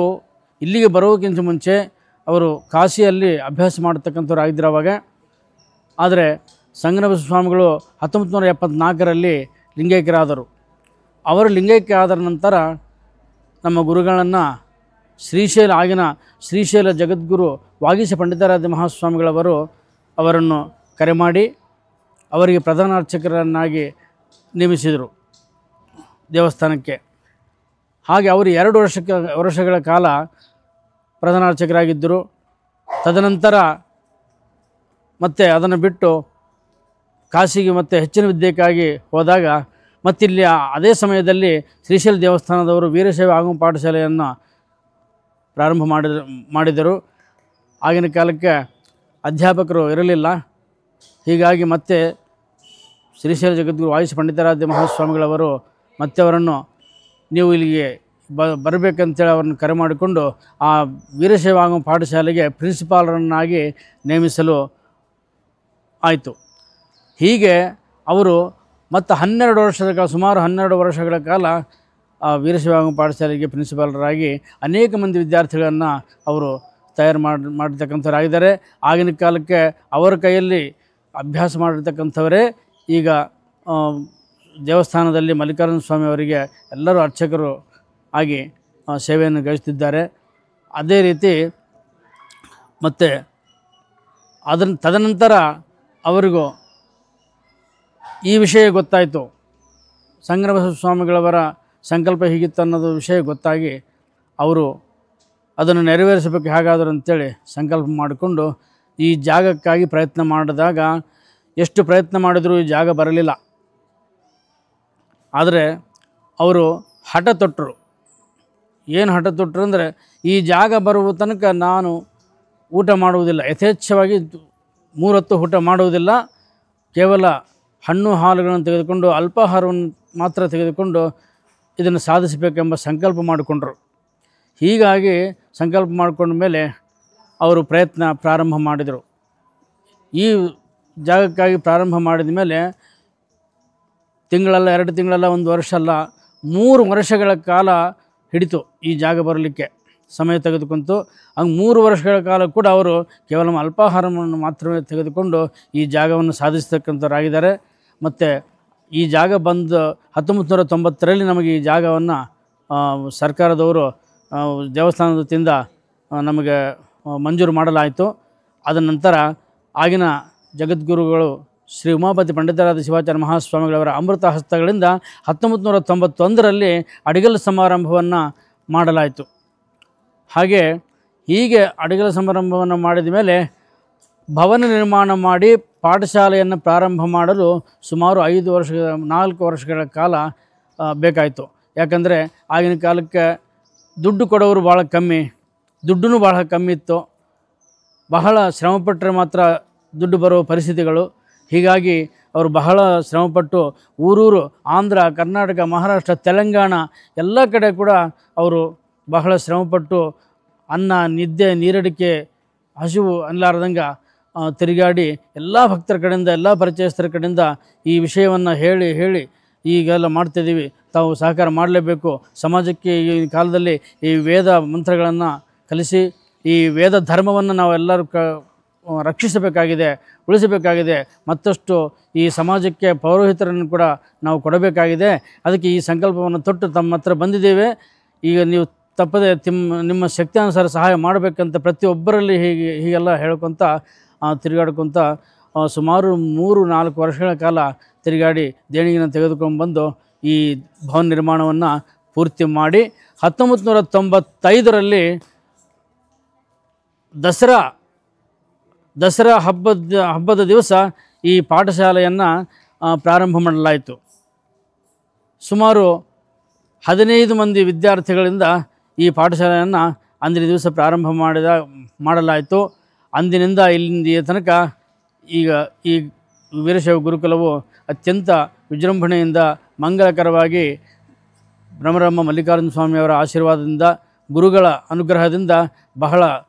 ಇಲ್ಲಿಗೆ ಬರೋಕ್ಕಿಂತ ಮುಂಚೆ ಅವರು ಕಾಶಿಯಲ್ಲಿ ಅಭ್ಯಾಸ ಮಾಡತಕ್ಕಂಥವ್ರು ಆಗಿದ್ದರು ಅವಾಗ. ಆದರೆ ಸಂಗನಬಸವ ಸ್ವಾಮಿಗಳು 1974ರಲ್ಲಿ ಲಿಂಗೈಕ್ಯರಾದರು. ಅವರು ಲಿಂಗೈಕ್ಯ ಆದ ನಂತರ ನಮ್ಮ ಗುರುಗಳನ್ನು ಆಗಿನ ಶ್ರೀಶೈಲ ಜಗದ್ಗುರು ವಾಗೀಶ ಪಂಡಿತಾರಾಧ್ಯ ಮಹಾಸ್ವಾಮಿಗಳವರು ಅವರನ್ನು ಕರೆ ಮಾಡಿ ಅವರಿಗೆ ಪ್ರಧಾನ ಅರ್ಚಕರನ್ನಾಗಿ ನೇಮಿಸಿದರು ದೇವಸ್ಥಾನಕ್ಕೆ. ಹಾಗೆ ಅವರು 2 ವರ್ಷಗಳ ಕಾಲ ಪ್ರಧಾನ ಅರ್ಚಕರಾಗಿದ್ದರು. ತದನಂತರ ಮತ್ತೆ ಅದನ್ನು ಬಿಟ್ಟು ಕಾಶಿಗೆ ಮತ್ತೆ ಹೆಚ್ಚಿನ ವಿದ್ಯೆಗಾಗಿ ಹೋದಾಗ ಮತ್ತಿಲ್ಲಿ ಅದೇ ಸಮಯದಲ್ಲಿ ಶ್ರೀಶೈಲ ದೇವಸ್ಥಾನದವರು ವೀರಶೈವ ಆಗಮ ಪಾಠಶಾಲೆಯನ್ನು ಪ್ರಾರಂಭ ಮಾಡಿದರು. ಆಗಿನ ಕಾಲಕ್ಕೆ ಅಧ್ಯಾಪಕರು ಇರಲಿಲ್ಲ. ಹೀಗಾಗಿ ಮತ್ತೆ ಶ್ರೀಶೈಲ ಜಗದ್ಗುರು ವಾಗೀಶ ಪಂಡಿತಾರಾಧ್ಯ ಮಹಾಸ್ವಾಮಿಗಳವರು ಮತ್ತೆ ಅವರನ್ನು ನೀವು ಇಲ್ಲಿಗೆ ಬರಬೇಕಂತೇಳಿ ಅವರನ್ನು ಕರೆ ಮಾಡಿಕೊಂಡು ಆ ವೀರಶೈವ ಆಗಮ ಪಾಠಶಾಲೆಗೆ ಪ್ರಿನ್ಸಿಪಾಲರನ್ನಾಗಿ ನೇಮಿಸಲು ಆಯಿತು. ಹೀಗೆ ಅವರು ಮತ್ತು 12 ವರ್ಷದ ಕಾಲ ಸುಮಾರು 12 ವರ್ಷಗಳ ಕಾಲ ಆ ವೀರಶೈವ ಆಗಮ ಪಾಠಶಾಲೆಗೆ ಪ್ರಿನ್ಸಿಪಾಲರಾಗಿ ಅನೇಕ ಮಂದಿ ವಿದ್ಯಾರ್ಥಿಗಳನ್ನು ಅವರು ತಯಾರು ಮಾಡಿರ್ತಕ್ಕಂಥವರಾಗಿದ್ದಾರೆ. ಆಗಿನ ಕಾಲಕ್ಕೆ ಅವರ ಕೈಯಲ್ಲಿ ಅಭ್ಯಾಸ ಮಾಡಿರ್ತಕ್ಕಂಥವರೇ ಈಗ ದೇವಸ್ಥಾನದಲ್ಲಿ ಮಲ್ಲಿಕಾರ್ಜುನ ಸ್ವಾಮಿ ಅವರಿಗೆ ಎಲ್ಲರೂ ಅರ್ಚಕರು ಆಗಿ ಸೇವೆಯನ್ನು ಗೈಸುತ್ತಿದ್ದಾರೆ. ಅದೇ ರೀತಿ ಮತ್ತು ತದನಂತರ ಅವರಿಗೂ ಈ ವಿಷಯ ಗೊತ್ತಾಯಿತು, ಸಂಗನಬಸವ ಸ್ವಾಮಿಗಳವರ ಸಂಕಲ್ಪ ಹೀಗಿತ್ತು ಅನ್ನೋದು ವಿಷಯ ಗೊತ್ತಾಗಿ ಅವರು ಅದನ್ನು ನೆರವೇರಿಸಬೇಕು ಹೇಗಾದರೂ ಅಂತೇಳಿ ಸಂಕಲ್ಪ ಮಾಡಿಕೊಂಡು ಈ ಜಾಗಕ್ಕಾಗಿ ಪ್ರಯತ್ನ ಮಾಡಿದಾಗ ಎಷ್ಟು ಪ್ರಯತ್ನ ಮಾಡಿದರೂ ಈ ಜಾಗ ಬರಲಿಲ್ಲ. ಆದರೆ ಅವರು ಹಠ ತೊಟ್ಟರು. ಏನು ಹಠ ತೊಟ್ಟರು ಅಂದರೆ ಈ ಜಾಗ ಬರುವ ತನಕ ನಾನು ಊಟ ಮಾಡುವುದಿಲ್ಲ, ಯಥೇಚ್ಛವಾಗಿ 3 ಹೊತ್ತು ಊಟ ಮಾಡುವುದಿಲ್ಲ, ಕೇವಲ ಹಣ್ಣು ಹಾಲುಗಳನ್ನು ತೆಗೆದುಕೊಂಡು ಅಲ್ಪಾಹಾರವನ್ನು ಮಾತ್ರ ತೆಗೆದುಕೊಂಡು ಇದನ್ನು ಸಾಧಿಸಬೇಕೆಂಬ ಸಂಕಲ್ಪ ಮಾಡಿಕೊಂಡರು. ಹೀಗಾಗಿ ಸಂಕಲ್ಪ ಮಾಡಿಕೊಂಡ ಮೇಲೆ ಅವರು ಪ್ರಯತ್ನ ಪ್ರಾರಂಭ ಮಾಡಿದರು. ಈ ಜಾಗಕ್ಕಾಗಿ ಪ್ರಾರಂಭ ಮಾಡಿದ ಮೇಲೆ ತಿಂಗಳಲ್ಲ, 2 ತಿಂಗಳಲ್ಲ, 1 ವರ್ಷ ಅಲ್ಲ, 3 ವರ್ಷಗಳ ಕಾಲ ಹಿಡಿತು ಈ ಜಾಗ ಬರಲಿಕ್ಕೆ, ಸಮಯ ತೆಗೆದುಕೊಂತು. ಹಂಗೆ 3 ವರ್ಷಗಳ ಕಾಲ ಕೂಡ ಅವರು ಕೇವಲ ಅಲ್ಪಾಹಾರವನ್ನು ಮಾತ್ರವೇ ತೆಗೆದುಕೊಂಡು ಈ ಜಾಗವನ್ನು ಸಾಧಿಸ್ತಕ್ಕಂಥವರಾಗಿದ್ದಾರೆ. ಮತ್ತು ಈ ಜಾಗ ಬಂದು 1990ರಲ್ಲಿ ನಮಗೆ ಈ ಜಾಗವನ್ನು ಸರ್ಕಾರದವರು ದೇವಸ್ಥಾನದ ವತಿಯಿಂದ ನಮಗೆ ಮಂಜೂರು ಮಾಡಲಾಯಿತು. ಅದ ನಂತರ ಆಗಿನ ಜಗದ್ಗುರುಗಳು ಶ್ರೀ ಉಮಾಪತಿ ಪಂಡಿತಾರಾಧ್ಯ ಶಿವಾಚಾರ್ಯ ಮಹಾಸ್ವಾಮಿಗಳವರ ಅಮೃತ ಹಸ್ತಗಳಿಂದ 1991ರಲ್ಲಿ ಅಡಿಗಲ್ ಸಮಾರಂಭವನ್ನು ಮಾಡಲಾಯಿತು. ಹೀಗೆ ಅಡಿಗಲ್ ಸಮಾರಂಭವನ್ನು ಮಾಡಿದ ಮೇಲೆ ಭವನ ನಿರ್ಮಾಣ ಮಾಡಿ ಪಾಠಶಾಲೆಯನ್ನು ಪ್ರಾರಂಭ ಮಾಡಲು ಸುಮಾರು 4 ವರ್ಷಗಳ ಕಾಲ ಬೇಕಾಯಿತು. ಯಾಕಂದರೆ ಆಗಿನ ಕಾಲಕ್ಕೆ ದುಡ್ಡು ಕೊಡೋರು ಭಾಳ ಕಮ್ಮಿ, ದುಡ್ಡೂ ಭಾಳ ಕಮ್ಮಿ ಇತ್ತು. ಬಹಳ ಶ್ರಮಪಟ್ಟರೆ ಮಾತ್ರ ದುಡ್ಡು ಬರೋ ಪರಿಸ್ಥಿತಿಗಳು. ಹೀಗಾಗಿ ಅವರು ಬಹಳ ಶ್ರಮಪಟ್ಟು ಊರೂರು ಆಂಧ್ರ, ಕರ್ನಾಟಕ, ಮಹಾರಾಷ್ಟ್ರ, ತೆಲಂಗಾಣ ಎಲ್ಲ ಕಡೆ ಕೂಡ ಅವರು ಬಹಳ ಶ್ರಮಪಟ್ಟು ಅನ್ನ, ನಿದ್ದೆ, ನೀರಡಿಕೆ, ಹಸಿವು ಅನ್ಲಾರ್ದಂಗೆ ತಿರುಗಾಡಿ ಎಲ್ಲ ಭಕ್ತರ ಕಡೆಯಿಂದ, ಎಲ್ಲ ಪರಿಚಯಸ್ಥರ ಕಡೆಯಿಂದ ಈ ವಿಷಯವನ್ನು ಹೇಳಿ ಈಗೆಲ್ಲ ಮಾಡ್ತಾಯಿದ್ದೀವಿ, ತಾವು ಸಹಕಾರ ಮಾಡಲೇಬೇಕು. ಸಮಾಜಕ್ಕೆ ಈ ಕಾಲದಲ್ಲಿ ಈ ವೇದ ಮಂತ್ರಗಳನ್ನು ಕಲಿಸಿ ಈ ವೇದ ಧರ್ಮವನ್ನು ನಾವೆಲ್ಲರೂ ರಕ್ಷಿಸಬೇಕಾಗಿದೆ, ಉಳಿಸಬೇಕಾಗಿದೆ. ಮತ್ತಷ್ಟು ಈ ಸಮಾಜಕ್ಕೆ ಪೌರೋಹಿತರನ್ನು ಕೂಡ ನಾವು ಕೊಡಬೇಕಾಗಿದೆ. ಅದಕ್ಕೆ ಈ ಸಂಕಲ್ಪವನ್ನು ತೊಟ್ಟು ತಮ್ಮ ಹತ್ರ ಬಂದಿದ್ದೇವೆ. ಈಗ ನೀವು ತಪ್ಪದೆ ನಿಮ್ಮ ಶಕ್ತಿಯಾನುಸಾರ ಸಹಾಯ ಮಾಡಬೇಕಂತ ಪ್ರತಿಯೊಬ್ಬರಲ್ಲಿ ಹೀಗೆಲ್ಲ ಹೇಳ್ಕೊತ ತಿರುಗಾಡ್ಕೊತ ಸುಮಾರು 3-4 ವರ್ಷಗಳ ಕಾಲ ತಿರುಗಾಡಿ ದೇಣಿಗೆನ ತೆಗೆದುಕೊಂಡು ಬಂದು ಈ ಭವನ ನಿರ್ಮಾಣವನ್ನು ಪೂರ್ತಿ ಮಾಡಿ 1995ರಲ್ಲಿ ದಸರಾ ಹಬ್ಬದ ದಿವಸ ಈ ಪಾಠಶಾಲೆಯನ್ನು ಪ್ರಾರಂಭ ಮಾಡಲಾಯಿತು. ಸುಮಾರು 15 ಮಂದಿ ವಿದ್ಯಾರ್ಥಿಗಳಿಂದ ಈ ಪಾಠಶಾಲೆಯನ್ನು ಅಂದಿನ ದಿವಸ ಪ್ರಾರಂಭ ಮಾಡಲಾಯಿತು. ಅಂದಿನಿಂದ ಇಲ್ಲಿಂದ ತನಕ ಈಗ ಈ ವೀರಶೈವ ಗುರುಕುಲವು ಅತ್ಯಂತ ವಿಜೃಂಭಣೆಯಿಂದ ಮಂಗಳಕರವಾಗಿ ಬ್ರಹ್ಮರಮ್ಮ ಮಲ್ಲಿಕಾರ್ಜುನ ಸ್ವಾಮಿಯವರ ಆಶೀರ್ವಾದದಿಂದ, ಗುರುಗಳ ಅನುಗ್ರಹದಿಂದ ಬಹಳ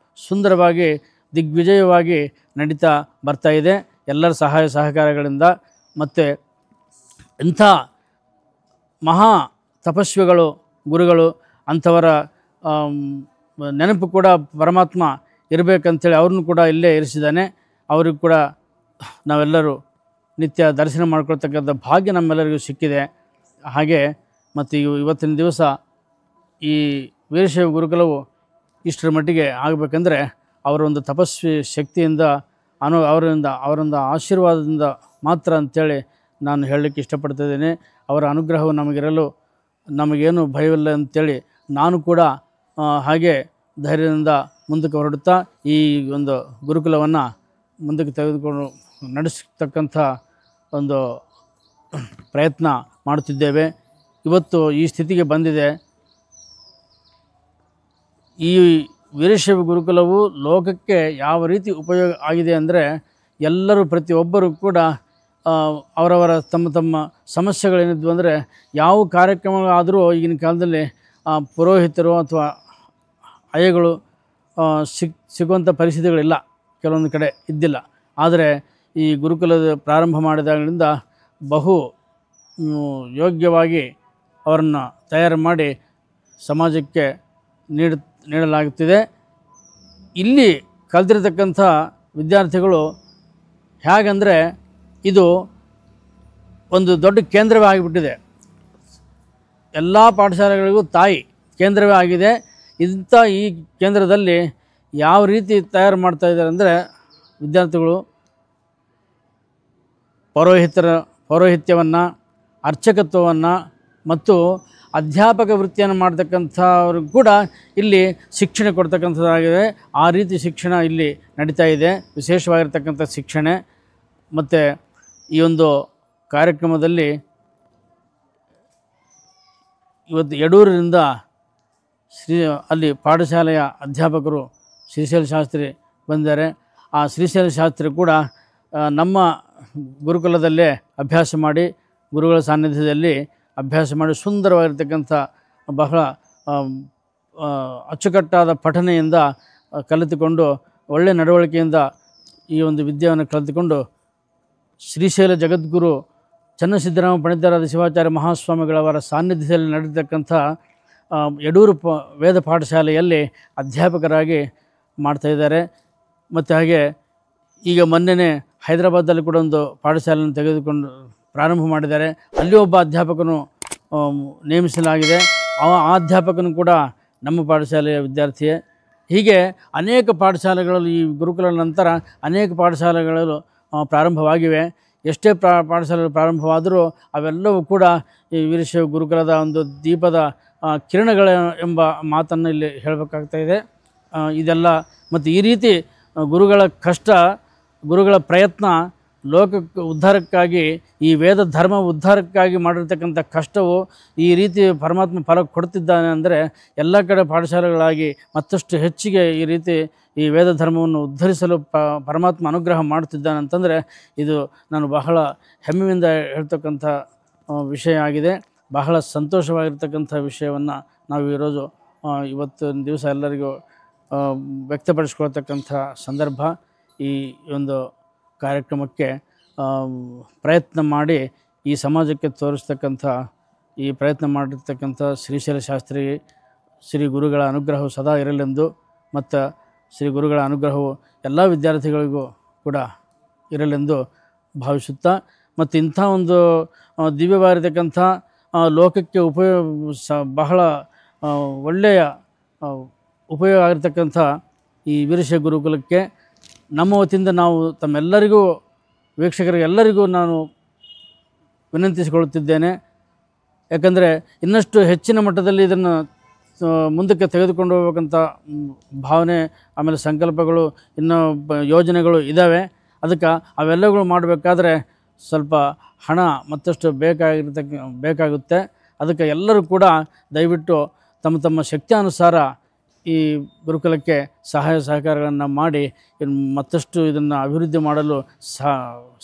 ಸುಂದರವಾಗಿ ದಿಗ್ವಿಜಯವಾಗಿ ನಡೀತಾ ಬರ್ತಾಯಿದೆ. ಎಲ್ಲರ ಸಹಾಯ ಸಹಕಾರಗಳಿಂದ. ಮತ್ತು ಇಂಥ ಮಹಾ ತಪಸ್ವಿಗಳು, ಗುರುಗಳು, ಅಂಥವರ ನೆನಪು ಕೂಡ ಪರಮಾತ್ಮ ಇರಬೇಕಂತೇಳಿ ಅವ್ರನ್ನೂ ಕೂಡ ಇಲ್ಲೇ ಇರಿಸಿದ್ದಾನೆ. ಅವ್ರಿಗೆ ಕೂಡ ನಾವೆಲ್ಲರೂ ನಿತ್ಯ ದರ್ಶನ ಮಾಡ್ಕೊಳ್ತಕ್ಕಂಥ ಭಾಗ್ಯ ನಮ್ಮೆಲ್ಲರಿಗೂ ಸಿಕ್ಕಿದೆ. ಹಾಗೆ ಮತ್ತು ಇವತ್ತಿನ ದಿವಸ ಈ ವೀರಶೈವ ಗುರುಕುಲವು ಇಷ್ಟರ ಮಟ್ಟಿಗೆ ಆಗಬೇಕಂದ್ರೆ ಅವರ ಒಂದು ತಪಸ್ವಿ ಶಕ್ತಿಯಿಂದ ಅವರಿಂದ ಆಶೀರ್ವಾದದಿಂದ ಮಾತ್ರ ಅಂಥೇಳಿ ನಾನು ಹೇಳಲಿಕ್ಕೆ ಇಷ್ಟಪಡ್ತಿದ್ದೇನೆ. ಅವರ ಅನುಗ್ರಹವು ನಮಗಿರಲು ನಮಗೇನು ಭಯವಿಲ್ಲ ಅಂಥೇಳಿ ನಾನು ಕೂಡ ಹಾಗೆ ಧೈರ್ಯದಿಂದ ಮುಂದಕ್ಕೆ ಹೊರಡುತ್ತಾ ಈ ಒಂದು ಗುರುಕುಲವನ್ನು ಮುಂದಕ್ಕೆ ತೆಗೆದುಕೊಂಡು ನಡೆಸತಕ್ಕಂಥ ಒಂದು ಪ್ರಯತ್ನ ಮಾಡುತ್ತಿದ್ದೇವೆ. ಇವತ್ತು ಈ ಸ್ಥಿತಿಗೆ ಬಂದಿದೆ. ಈ ವೀರಶೈವ ಗುರುಕುಲವು ಲೋಕಕ್ಕೆ ಯಾವ ರೀತಿ ಉಪಯೋಗ ಆಗಿದೆ ಅಂದರೆ ಎಲ್ಲರೂ ಪ್ರತಿಯೊಬ್ಬರೂ ಕೂಡ ಅವರವರ ತಮ್ಮ ಸಮಸ್ಯೆಗಳೇನಿದ್ವು ಅಂದರೆ ಯಾವ ಕಾರ್ಯಕ್ರಮಗಳಾದರೂ ಈಗಿನ ಕಾಲದಲ್ಲಿ ಪುರೋಹಿತರು ಅಥವಾ ಅಯ್ಯಗಳು ಸಿಗುವಂಥ ಪರಿಸ್ಥಿತಿಗಳಿಲ್ಲ, ಕೆಲವೊಂದು ಕಡೆ ಇದ್ದಿಲ್ಲ. ಆದರೆ ಈ ಗುರುಕುಲದ ಪ್ರಾರಂಭ ಮಾಡಿದಾಗಲಿಂದ ಬಹು ಯೋಗ್ಯವಾಗಿ ಅವರನ್ನು ತಯಾರು ಮಾಡಿ ಸಮಾಜಕ್ಕೆ ನೀಡಲಾಗುತ್ತಿದೆ. ಇಲ್ಲಿ ಕಲಿತಿರ್ತಕ್ಕಂಥ ವಿದ್ಯಾರ್ಥಿಗಳು ಹೇಗಂದರೆ ಇದು ಒಂದು ದೊಡ್ಡ ಕೇಂದ್ರವೇ ಆಗಿಬಿಟ್ಟಿದೆ. ಎಲ್ಲ ಪಾಠಶಾಲೆಗಳಿಗೂ ತಾಯಿ ಕೇಂದ್ರವೇ ಆಗಿದೆ. ಇಂಥ ಈ ಕೇಂದ್ರದಲ್ಲಿ ಯಾವ ರೀತಿ ತಯಾರು ಮಾಡ್ತಾಯಿದ್ದಾರೆ ಅಂದರೆ ವಿದ್ಯಾರ್ಥಿಗಳು ಪೌರೋಹಿತ್ಯವನ್ನು, ಅರ್ಚಕತ್ವವನ್ನು ಮತ್ತು ಅಧ್ಯಾಪಕ ವೃತ್ತಿಯನ್ನು ಮಾಡ್ತಕ್ಕಂಥವ್ರು ಕೂಡ ಇಲ್ಲಿ ಶಿಕ್ಷಣ ಕೊಡ್ತಕ್ಕಂಥದ್ದಾಗಿದೆ. ಆ ರೀತಿ ಶಿಕ್ಷಣ ಇಲ್ಲಿ ನಡೀತಾ ಇದೆ, ವಿಶೇಷವಾಗಿರ್ತಕ್ಕಂಥ ಶಿಕ್ಷಣ. ಮತ್ತು ಈ ಒಂದು ಕಾರ್ಯಕ್ರಮದಲ್ಲಿ ಇವತ್ತು ಯಡೂರಿನಿಂದ ಅಲ್ಲಿ ಪಾಠಶಾಲೆಯ ಅಧ್ಯಾಪಕರು ಶ್ರೀಶೈಲ ಶಾಸ್ತ್ರಿ ಬಂದಿದ್ದಾರೆ. ಆ ಶ್ರೀಶೈಲ ಶಾಸ್ತ್ರಿ ಕೂಡ ನಮ್ಮ ಗುರುಕುಲದಲ್ಲೇ ಅಭ್ಯಾಸ ಮಾಡಿ, ಗುರುಗಳ ಸಾನ್ನಿಧ್ಯದಲ್ಲಿ ಅಭ್ಯಾಸ ಮಾಡಿ ಸುಂದರವಾಗಿರ್ತಕ್ಕಂಥ ಬಹಳ ಅಚ್ಚುಕಟ್ಟಾದ ಪಠನೆಯಿಂದ ಕಲಿತುಕೊಂಡು ಒಳ್ಳೆಯ ನಡವಳಿಕೆಯಿಂದ ಈ ಒಂದು ವಿದ್ಯೆಯನ್ನು ಕಲಿತುಕೊಂಡು ಶ್ರೀಶೈಲ ಜಗದ್ಗುರು ಚನ್ನಸಿದ್ದರಾಮ ಪಂಡಿತರಾದ ಶಿವಾಚಾರ್ಯ ಮಹಾಸ್ವಾಮಿಗಳವರ ಸಾನ್ನಿಧ್ಯದಲ್ಲಿ ನಡೆದಕ್ಕಂಥ ಯಡೂರು ವೇದ ಪಾಠಶಾಲೆಯಲ್ಲಿ ಅಧ್ಯಾಪಕರಾಗಿ ಮಾಡ್ತಾಯಿದ್ದಾರೆ. ಮತ್ತು ಹಾಗೆ ಈಗ ಮೊನ್ನೆನೇ ಹೈದರಾಬಾದಲ್ಲಿ ಕೂಡ ಒಂದು ಪಾಠಶಾಲೆಯನ್ನು ತೆಗೆದುಕೊಂಡು ಪ್ರಾರಂಭ ಮಾಡಿದ್ದಾರೆ. ಅಲ್ಲಿ ಒಬ್ಬ ಅಧ್ಯಾಪಕನು ನೇಮಿಸಲಾಗಿದೆ. ಆ ಅಧ್ಯಾಪಕನು ಕೂಡ ನಮ್ಮ ಪಾಠಶಾಲೆಯ ವಿದ್ಯಾರ್ಥಿಯೇ. ಹೀಗೆ ಅನೇಕ ಪಾಠಶಾಲೆಗಳಲ್ಲಿ ಈ ಗುರುಕುಲ ನಂತರ ಅನೇಕ ಪಾಠಶಾಲೆಗಳು ಪ್ರಾರಂಭವಾಗಿವೆ. ಎಷ್ಟೇ ಪಾಠಶಾಲೆಗಳು ಪ್ರಾರಂಭವಾದರೂ ಅವೆಲ್ಲವೂ ಕೂಡ ಈ ವೀರಶೈವ ಗುರುಕುಲದ ಒಂದು ದೀಪದ ಕಿರಣಗಳ ಎಂಬ ಮಾತನ್ನು ಇಲ್ಲಿ ಹೇಳಬೇಕಾಗ್ತಾಯಿದೆ. ಇದೆಲ್ಲ ಮತ್ತು ಈ ರೀತಿ ಗುರುಗಳ ಕಷ್ಟ, ಗುರುಗಳ ಪ್ರಯತ್ನ ಲೋಕಕ್ಕೆ ಉದ್ಧಾರಕ್ಕಾಗಿ ಈ ವೇದ ಧರ್ಮ ಉದ್ಧಾರಕ್ಕಾಗಿ ಮಾಡಿರ್ತಕ್ಕಂಥ ಕಷ್ಟವು ಈ ರೀತಿ ಪರಮಾತ್ಮ ಫಲ ಕೊಡ್ತಿದ್ದಾನೆ ಅಂದರೆ ಎಲ್ಲ ಕಡೆ ಪಾಠಶಾಲೆಗಳಾಗಿ ಮತ್ತಷ್ಟು ಹೆಚ್ಚಿಗೆ ಈ ರೀತಿ ಈ ವೇದ ಧರ್ಮವನ್ನು ಉದ್ಧರಿಸಲು ಪರಮಾತ್ಮ ಅನುಗ್ರಹ ಮಾಡುತ್ತಿದ್ದಾನೆ ಅಂತಂದರೆ ಇದು ನಾನು ಬಹಳ ಹೆಮ್ಮೆಯಿಂದ ಹೇಳ್ತಕ್ಕಂಥ ವಿಷಯ ಆಗಿದೆ. ಬಹಳ ಸಂತೋಷವಾಗಿರ್ತಕ್ಕಂಥ ವಿಷಯವನ್ನು ನಾವು ಇವತ್ತಿನ ದಿವಸ ಎಲ್ಲರಿಗೂ ವ್ಯಕ್ತಪಡಿಸ್ಕೊಳ್ತಕ್ಕಂಥ ಸಂದರ್ಭ. ಈ ಒಂದು ಕಾರ್ಯಕ್ರಮಕ್ಕೆ ಪ್ರಯತ್ನ ಮಾಡಿ ಈ ಸಮಾಜಕ್ಕೆ ತೋರಿಸ್ತಕ್ಕಂಥ ಈ ಪ್ರಯತ್ನ ಮಾಡಿರ್ತಕ್ಕಂಥ ಶ್ರೀಶೈಲ ಶಾಸ್ತ್ರಿ ಶ್ರೀ ಗುರುಗಳ ಅನುಗ್ರಹವು ಸದಾ ಇರಲೆಂದು ಮತ್ತು ಶ್ರೀ ಗುರುಗಳ ಅನುಗ್ರಹವು ಎಲ್ಲ ವಿದ್ಯಾರ್ಥಿಗಳಿಗೂ ಕೂಡ ಇರಲೆಂದು ಭಾವಿಸುತ್ತಾ ಮತ್ತು ಇಂಥ ಒಂದು ದಿವ್ಯವಾಗಿರ್ತಕ್ಕಂಥ ಲೋಕಕ್ಕೆ ಬಹಳ ಒಳ್ಳೆಯ ಉಪಯೋಗ ಆಗಿರ್ತಕ್ಕಂಥ ಈ ವೀರಶೈವ ಗುರುಕುಲಕ್ಕೆ ನಮ್ಮ ವತಿಯಿಂದ ನಾವು ತಮ್ಮೆಲ್ಲರಿಗೂ ವೀಕ್ಷಕರಿಗೆಲ್ಲರಿಗೂ ನಾನು ವಿನಂತಿಸಿಕೊಳ್ಳುತ್ತಿದ್ದೇನೆ. ಯಾಕಂದರೆ ಇನ್ನಷ್ಟು ಹೆಚ್ಚಿನ ಮಟ್ಟದಲ್ಲಿ ಇದನ್ನು ಮುಂದಕ್ಕೆ ತೆಗೆದುಕೊಂಡು ಹೋಗ್ಬೇಕಂತ ಭಾವನೆ ಆಮೇಲೆ ಸಂಕಲ್ಪಗಳು ಇನ್ನೂ ಯೋಜನೆಗಳು ಇದ್ದಾವೆ. ಅದಕ್ಕೆ ಅವೆಲ್ಲಗಳು ಮಾಡಬೇಕಾದ್ರೆ ಸ್ವಲ್ಪ ಹಣ ಮತ್ತಷ್ಟು ಬೇಕಾಗುತ್ತೆ. ಅದಕ್ಕೆ ಎಲ್ಲರೂ ಕೂಡ ದಯವಿಟ್ಟು ತಮ್ಮ ತಮ್ಮ ಶಕ್ತಿಯಾನುಸಾರ ಈ ಗುರುಕುಲಕ್ಕೆ ಸಹಾಯ ಸಹಕಾರಗಳನ್ನು ಮಾಡಿ ಮತ್ತಷ್ಟು ಇದನ್ನು ಅಭಿವೃದ್ಧಿ ಮಾಡಲು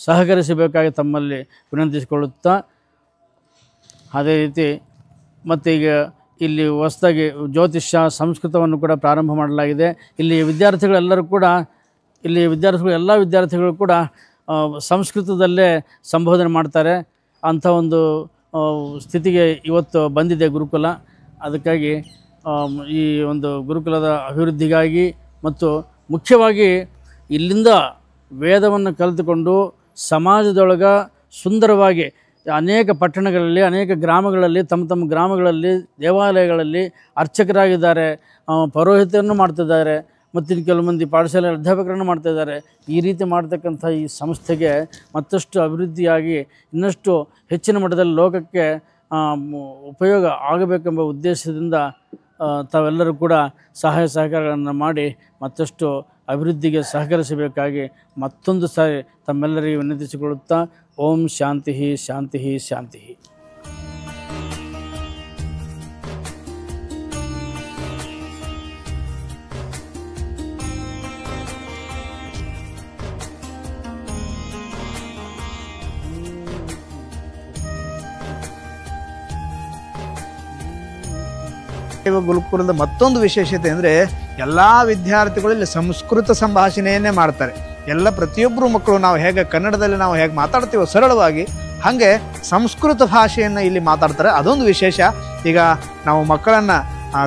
ಸಹಕರಿಸಬೇಕಾಗಿ ತಮ್ಮಲ್ಲಿ ವಿನಂತಿಸಿಕೊಳ್ಳುತ್ತಾ, ಅದೇ ರೀತಿ ಮತ್ತೀಗ ಇಲ್ಲಿ ಹೊಸದಾಗಿ ಜ್ಯೋತಿಷ್ಯ ಸಂಸ್ಕೃತವನ್ನು ಕೂಡ ಪ್ರಾರಂಭ ಮಾಡಲಾಗಿದೆ. ಇಲ್ಲಿ ವಿದ್ಯಾರ್ಥಿಗಳೆಲ್ಲರೂ ಕೂಡ ಎಲ್ಲ ವಿದ್ಯಾರ್ಥಿಗಳು ಕೂಡ ಸಂಸ್ಕೃತದಲ್ಲೇ ಸಂಬೋಧನೆ ಮಾಡ್ತಾರೆ. ಅಂಥ ಒಂದು ಸ್ಥಿತಿಗೆ ಇವತ್ತು ಬಂದಿದೆ ಗುರುಕುಲ. ಅದಕ್ಕಾಗಿ ಈ ಒಂದು ಗುರುಕುಲದ ಅಭಿವೃದ್ಧಿಗಾಗಿ ಮತ್ತು ಮುಖ್ಯವಾಗಿ ಇಲ್ಲಿಂದ ವೇದವನ್ನು ಕಲಿತುಕೊಂಡು ಸಮಾಜದೊಳಗೆ ಸುಂದರವಾಗಿ ಅನೇಕ ಪಟ್ಟಣಗಳಲ್ಲಿ ಅನೇಕ ಗ್ರಾಮಗಳಲ್ಲಿ ತಮ್ಮ ಗ್ರಾಮಗಳಲ್ಲಿ ದೇವಾಲಯಗಳಲ್ಲಿ ಅರ್ಚಕರಾಗಿದ್ದಾರೆ, ಪೌರೋಹಿತ್ಯವನ್ನು ಮಾಡ್ತಿದ್ದಾರೆ, ಮತ್ತು ಕೆಲವು ಮಂದಿ ಪಾಠಶಾಲೆ ಅಧ್ಯಾಪಕರನ್ನು ಮಾಡ್ತಾಯಿದ್ದಾರೆ. ಈ ರೀತಿ ಮಾಡ್ತಕ್ಕಂಥ ಈ ಸಂಸ್ಥೆಗೆ ಮತ್ತಷ್ಟು ಅಭಿವೃದ್ಧಿಯಾಗಿ ಇನ್ನಷ್ಟು ಹೆಚ್ಚಿನ ಮಟ್ಟದಲ್ಲಿ ಲೋಕಕ್ಕೆ ಉಪಯೋಗ ಆಗಬೇಕೆಂಬ ಉದ್ದೇಶದಿಂದ ತಾವೆಲ್ಲರೂ ಕೂಡ ಸಹಾಯ ಸಹಕಾರಗಳನ್ನು ಮಾಡಿ ಮತ್ತಷ್ಟು ಅಭಿವೃದ್ಧಿಗೆ ಸಹಕರಿಸಬೇಕಾಗಿ ಮತ್ತೊಂದು ಸಾರಿ ತಮ್ಮೆಲ್ಲರಿಗೂ ವಿನಂತಿಸಿಕೊಳ್ಳುತ್ತಾ, ಓಂ ಶಾಂತಿ ಶಾಂತಿ ಶಾಂತಿ. ಗುರುಕುಲದ ಮತ್ತೊಂದು ವಿಶೇಷತೆ ಅಂದರೆ ಎಲ್ಲ ವಿದ್ಯಾರ್ಥಿಗಳು ಇಲ್ಲಿ ಸಂಸ್ಕೃತ ಸಂಭಾಷಣೆಯನ್ನೇ ಮಾಡ್ತಾರೆ. ಪ್ರತಿಯೊಬ್ಬರು ಮಕ್ಕಳು ನಾವು ಹೇಗೆ ಕನ್ನಡದಲ್ಲಿ ನಾವು ಹೇಗೆ ಮಾತಾಡ್ತೀವೋ ಸರಳವಾಗಿ ಹಾಗೆ ಸಂಸ್ಕೃತ ಭಾಷೆಯನ್ನು ಇಲ್ಲಿ ಮಾತಾಡ್ತಾರೆ. ಅದೊಂದು ವಿಶೇಷ. ಈಗ ನಾವು ಮಕ್ಕಳನ್ನು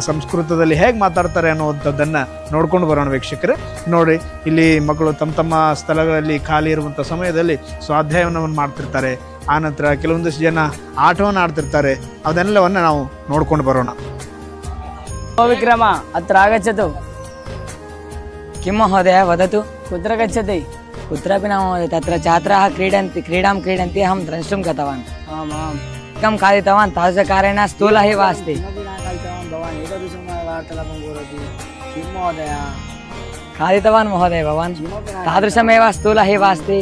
ಸಂಸ್ಕೃತದಲ್ಲಿ ಹೇಗೆ ಮಾತಾಡ್ತಾರೆ ಅನ್ನುವಂಥದ್ದನ್ನು ನೋಡ್ಕೊಂಡು ಬರೋಣ ವೀಕ್ಷಕರೇ. ನೋಡಿ, ಇಲ್ಲಿ ಮಕ್ಕಳು ತಮ್ಮ ಸ್ಥಳಗಳಲ್ಲಿ ಖಾಲಿ ಇರುವಂಥ ಸಮಯದಲ್ಲಿ ಸ್ವಾಧ್ಯಾಯವನ್ನು ಮಾಡ್ತಿರ್ತಾರೆ. ಆನಂತರ ಕೆಲವೊಂದಿಷ್ಟು ಜನ ಆಟವನ್ನು ಆಡ್ತಿರ್ತಾರೆ. ಅದೆಲ್ಲವನ್ನು ನಾವು ನೋಡ್ಕೊಂಡು ಬರೋಣ. विक्रम अत्र आगच्छतु. किं महोदय वदतु. कुत्र गच्छति? कुत्रापि न महोदय, तत्र छात्राः क्रीडां क्रीडन्ति अहं द्रष्टुं गतवान्. आम् आम्. एकं खादितवान्, तादृशकारेण स्थूलः एव अस्ति. भवान् एतादृशं वार्तालापं करोति किं महोदय? खादितवान् महोदय भवान्, तादृशमेव स्थूलः एव अस्ति.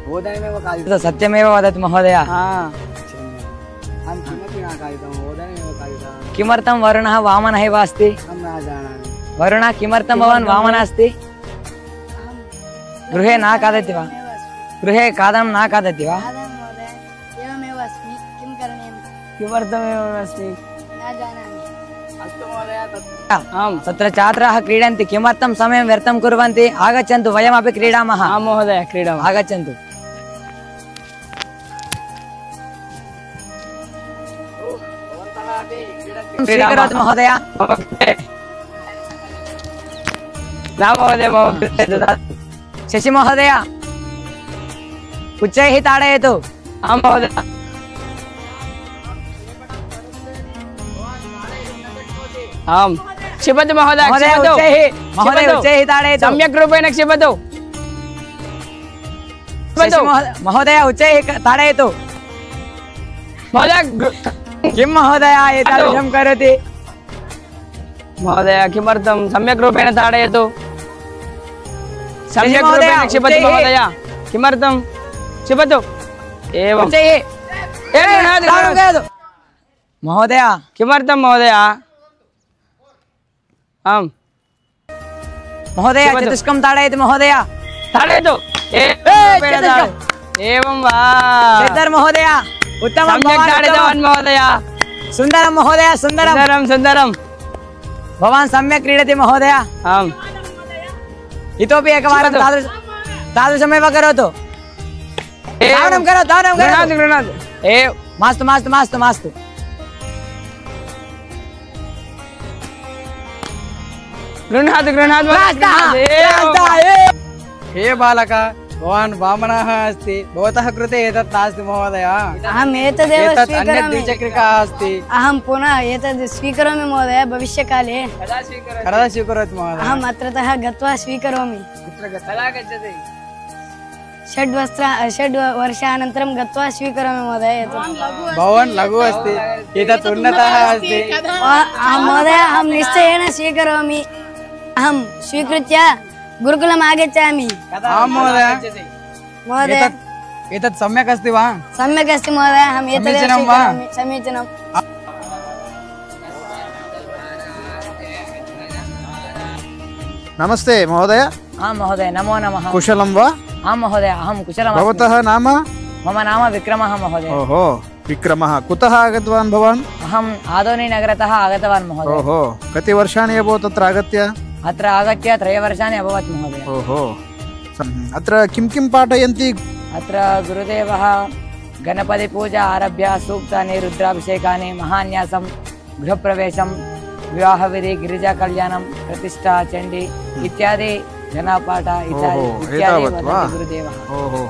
ओदनमेव खादितं. सत्यमेव वदतु महोदय. अहं किमपि न खादितं, ओदनमेव खादितं. किमर्थं वरुणः वामनः एव अस्ति? अहं न जानामि. वरुणः किमर्थं भवान् वामनः अस्ति? गृहे न खादति वा? गृहे खादनं न खादति वा? एवमेव अस्मि, किं करणीयं? किमर्थमेवम् अस्मि? न जानामि. अस्तु महोदय. आम्, तत्र छात्राः क्रीडन्ति, किमर्थं समयं व्यर्थं कुर्वन्ति? आगच्छन्तु, वयमपि क्रीडामः. आम् महोदय, क्रीडामः. आगच्छन्तु. स्वीकरोतु महोदय. न महोदय, शशि महोदय, उच्चैः ताडयतु. आम् महोदय. आम्, क्षिपतु महोदय, क्षिपतु. महोदय उच्चैः ताडयतु. सम्यक् रूपेण क्षिपतु. महोदय उच्चैः ताडयतु. महोदय किं महोदय एतादृशं करोति? महोदय किमर्थं? सम्यक् रूपेण ताडयतु. सम्यक् रूपेण क्षिपतु महोदय. किमर्थं? शिबतु एवं महोदय किमर्थं महोदय आम् महोदय चतुष्कं ताडयतु महोदय ताडयतु एवं वा श्रीधर महोदय उत्तमं सम्यक् ताडितवान् महोदय सुन्दरं महोदय सुन्दरं सुन्दरं सुन्दरं भवान् सम्यक् क्रीडति महोदय आम् इतोपि एकवारं तादृशमेव करोतु धावनं करोतु गृह्णातु गृह्णातु मास्तु मास्तु मास्तु मास्तु गृह्णातु गृह्णातु हे बालक भवान् वामनः अस्ति भवतः कृते एतत् नास्ति महोदय अहम् एतदेव एतत् अन्यत् स्वीकरोमि द्विचक्रिका अस्ति अहं पुनः एतद् स्वीकरोमि महोदय भविष्यकाले कदा स्वीकरोतु महोदय अहम् अत्रतः गत्वा स्वीकरोमि कदा गच्छति 6 वर्षानन्तरं गत्वा स्वीकरोमि महोदय भवान् लघु अस्ति एतत् उन्नतः अस्ति महोदय अहं निश्चयेन स्वीकरोमि अहं स्वीकृत्य गुरुकुलम् आगच्छामि आं महोदय महोदय एतत् सम्यक् अस्ति वा सम्यक् अस्ति महोदय अहम् एतदेव समीचीनं वा? स्वीकरोमि समीचीनं नमस्ते महोदय आं महोदय नमो नमः कुशलं वा आं महोदय अहं कुशलम् भवतः नाम मम नाम विक्रमः महोदय ओहो विक्रमः कुतः आगतवान् भवान् अहम् आदोनीनगरतः आगतवान् महोदय ओहो कति वर्षाणि अभवत् अत्र आगत्य अत्र आगत्य 3 वर्षाणि अभवत् महोदय ओहो अत्र किं किं पाठयन्ति अत्र गुरुदेवः गणपतिपूजा आरभ्य सूक्तानि रुद्राभिषेकानि महान्यासं गृहप्रवेशं विवाहविधि गिरिजाकल्याणं प्रतिष्ठा चण्डी इत्यादि जनापाठ इत्यादि एतावत् वा? वदति गुरुदेवः ओहो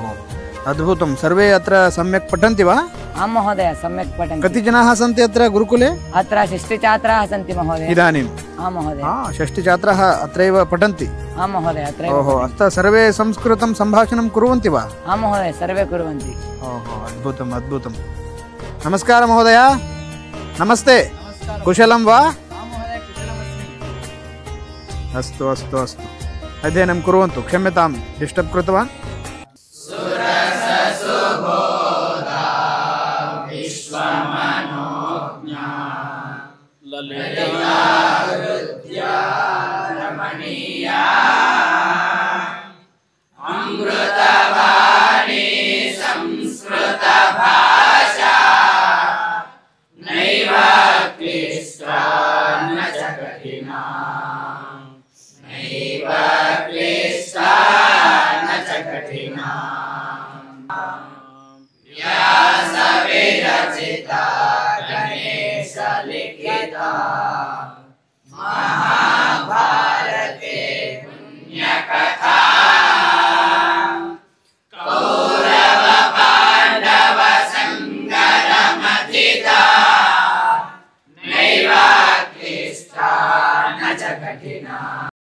अद्भुतं सर्वे अत्र सम्यक् पठन्ति वा आं महोदय सम्यक् पठन्ति कति जनाः सन्ति अत्र गुरुकुले अत्र 6 छात्राः सन्ति महोदय इदानीम् आं महोदय 6 छात्राः अत्रैव पठन्ति आं महोदय अत्र ओहो अत्र सर्वे संस्कृतं सम्भाषणं कुर्वन्ति वा आं महोदय सर्वे कुर्वन्ति ओहो अद्भुतम् अद्भुतं नमस्कारः महोदय नमस्ते कुशलं वा अस्तु अस्तु अस्तु अध्ययनं कुर्वन्तु क्षम्यतां डिस्टर्ब् कृतवान्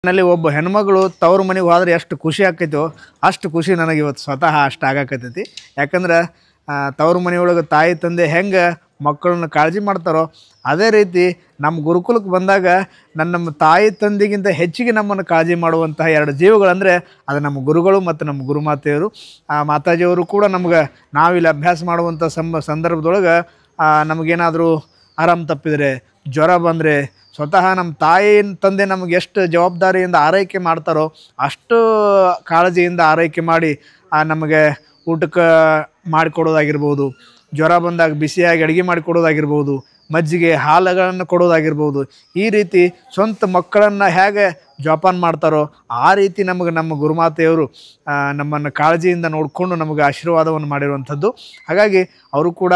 ನಲ್ಲಿ ಒಬ್ಬ ಹೆಣ್ಮಗಳು ತವ್ರ ಮನೆಗೆ ಹೋದ್ರೆ ಎಷ್ಟು ಖುಷಿ ಆಕೈತೋ ಅಷ್ಟು ಖುಷಿ ನನಗೆ ಇವತ್ತು ಸ್ವತಃ ಅಷ್ಟು ಆಗಾಕತ್ತೈತಿ ಯಾಕಂದ್ರೆ ತವ್ರ ಮನೆಯೊಳಗೆ ತಾಯಿ ತಂದೆ ಹೆಂಗೆ ಮಕ್ಕಳನ್ನ ಕಾಳಜಿ ಮಾಡ್ತಾರೋ ಅದೇ ರೀತಿ ನಮ್ಮ ಗುರುಕುಲಕ್ಕೆ ಬಂದಾಗ ನಮ್ಮ ತಾಯಿ ತಂದೆಗಿಂತ ಹೆಚ್ಚಿಗೆ ನಮ್ಮನ್ನು ಕಾಳಜಿ ಮಾಡುವಂತಹ 2 ಜೀವಗಳಂದರೆ ಅದು ನಮ್ಮ ಗುರುಗಳು ಮತ್ತು ನಮ್ಮ ಗುರುಮಾತೆಯರು ಮಾತಾಜಿಯವರು ಕೂಡ ನಮ್ಗೆ ನಾವಿಲ್ಲಿ ಅಭ್ಯಾಸ ಮಾಡುವಂಥ ಸಂದರ್ಭದೊಳಗೆ ನಮಗೇನಾದರೂ ಆರಾಮ ತಪ್ಪಿದರೆ ಜ್ವರ ಬಂದರೆ ಸ್ವತಃ ನಮ್ಮ ತಾಯಿ ತಂದೆ ನಮಗೆ ಎಷ್ಟು ಜವಾಬ್ದಾರಿಯಿಂದ ಆರೈಕೆ ಮಾಡ್ತಾರೋ ಅಷ್ಟು ಕಾಳಜಿಯಿಂದ ಆರೈಕೆ ಮಾಡಿ ನಮಗೆ ಊಟಕ್ಕೆ ಮಾಡಿಕೊಡೋದಾಗಿರ್ಬೋದು, ಜ್ವರ ಬಂದಾಗ ಬಿಸಿಯಾಗಿ ಅಡುಗೆ ಮಾಡಿಕೊಡೋದಾಗಿರ್ಬೋದು, ಮಜ್ಜಿಗೆ ಹಾಲುಗಳನ್ನು ಕೊಡೋದಾಗಿರ್ಬೋದು. ಈ ರೀತಿ ಸ್ವಂತ ಮಕ್ಕಳನ್ನು ಹೇಗೆ ಜೋಪಾನ ಮಾಡ್ತಾರೋ ಆ ರೀತಿ ನಮಗೆ ನಮ್ಮ ಗುರುಮಾತೆಯವರು ನಮ್ಮನ್ನು ಕಾಳಜಿಯಿಂದ ನೋಡಿಕೊಂಡು ನಮಗೆ ಆಶೀರ್ವಾದವನ್ನು ಮಾಡಿರುವಂಥದ್ದು. ಹಾಗಾಗಿ ಅವರು ಕೂಡ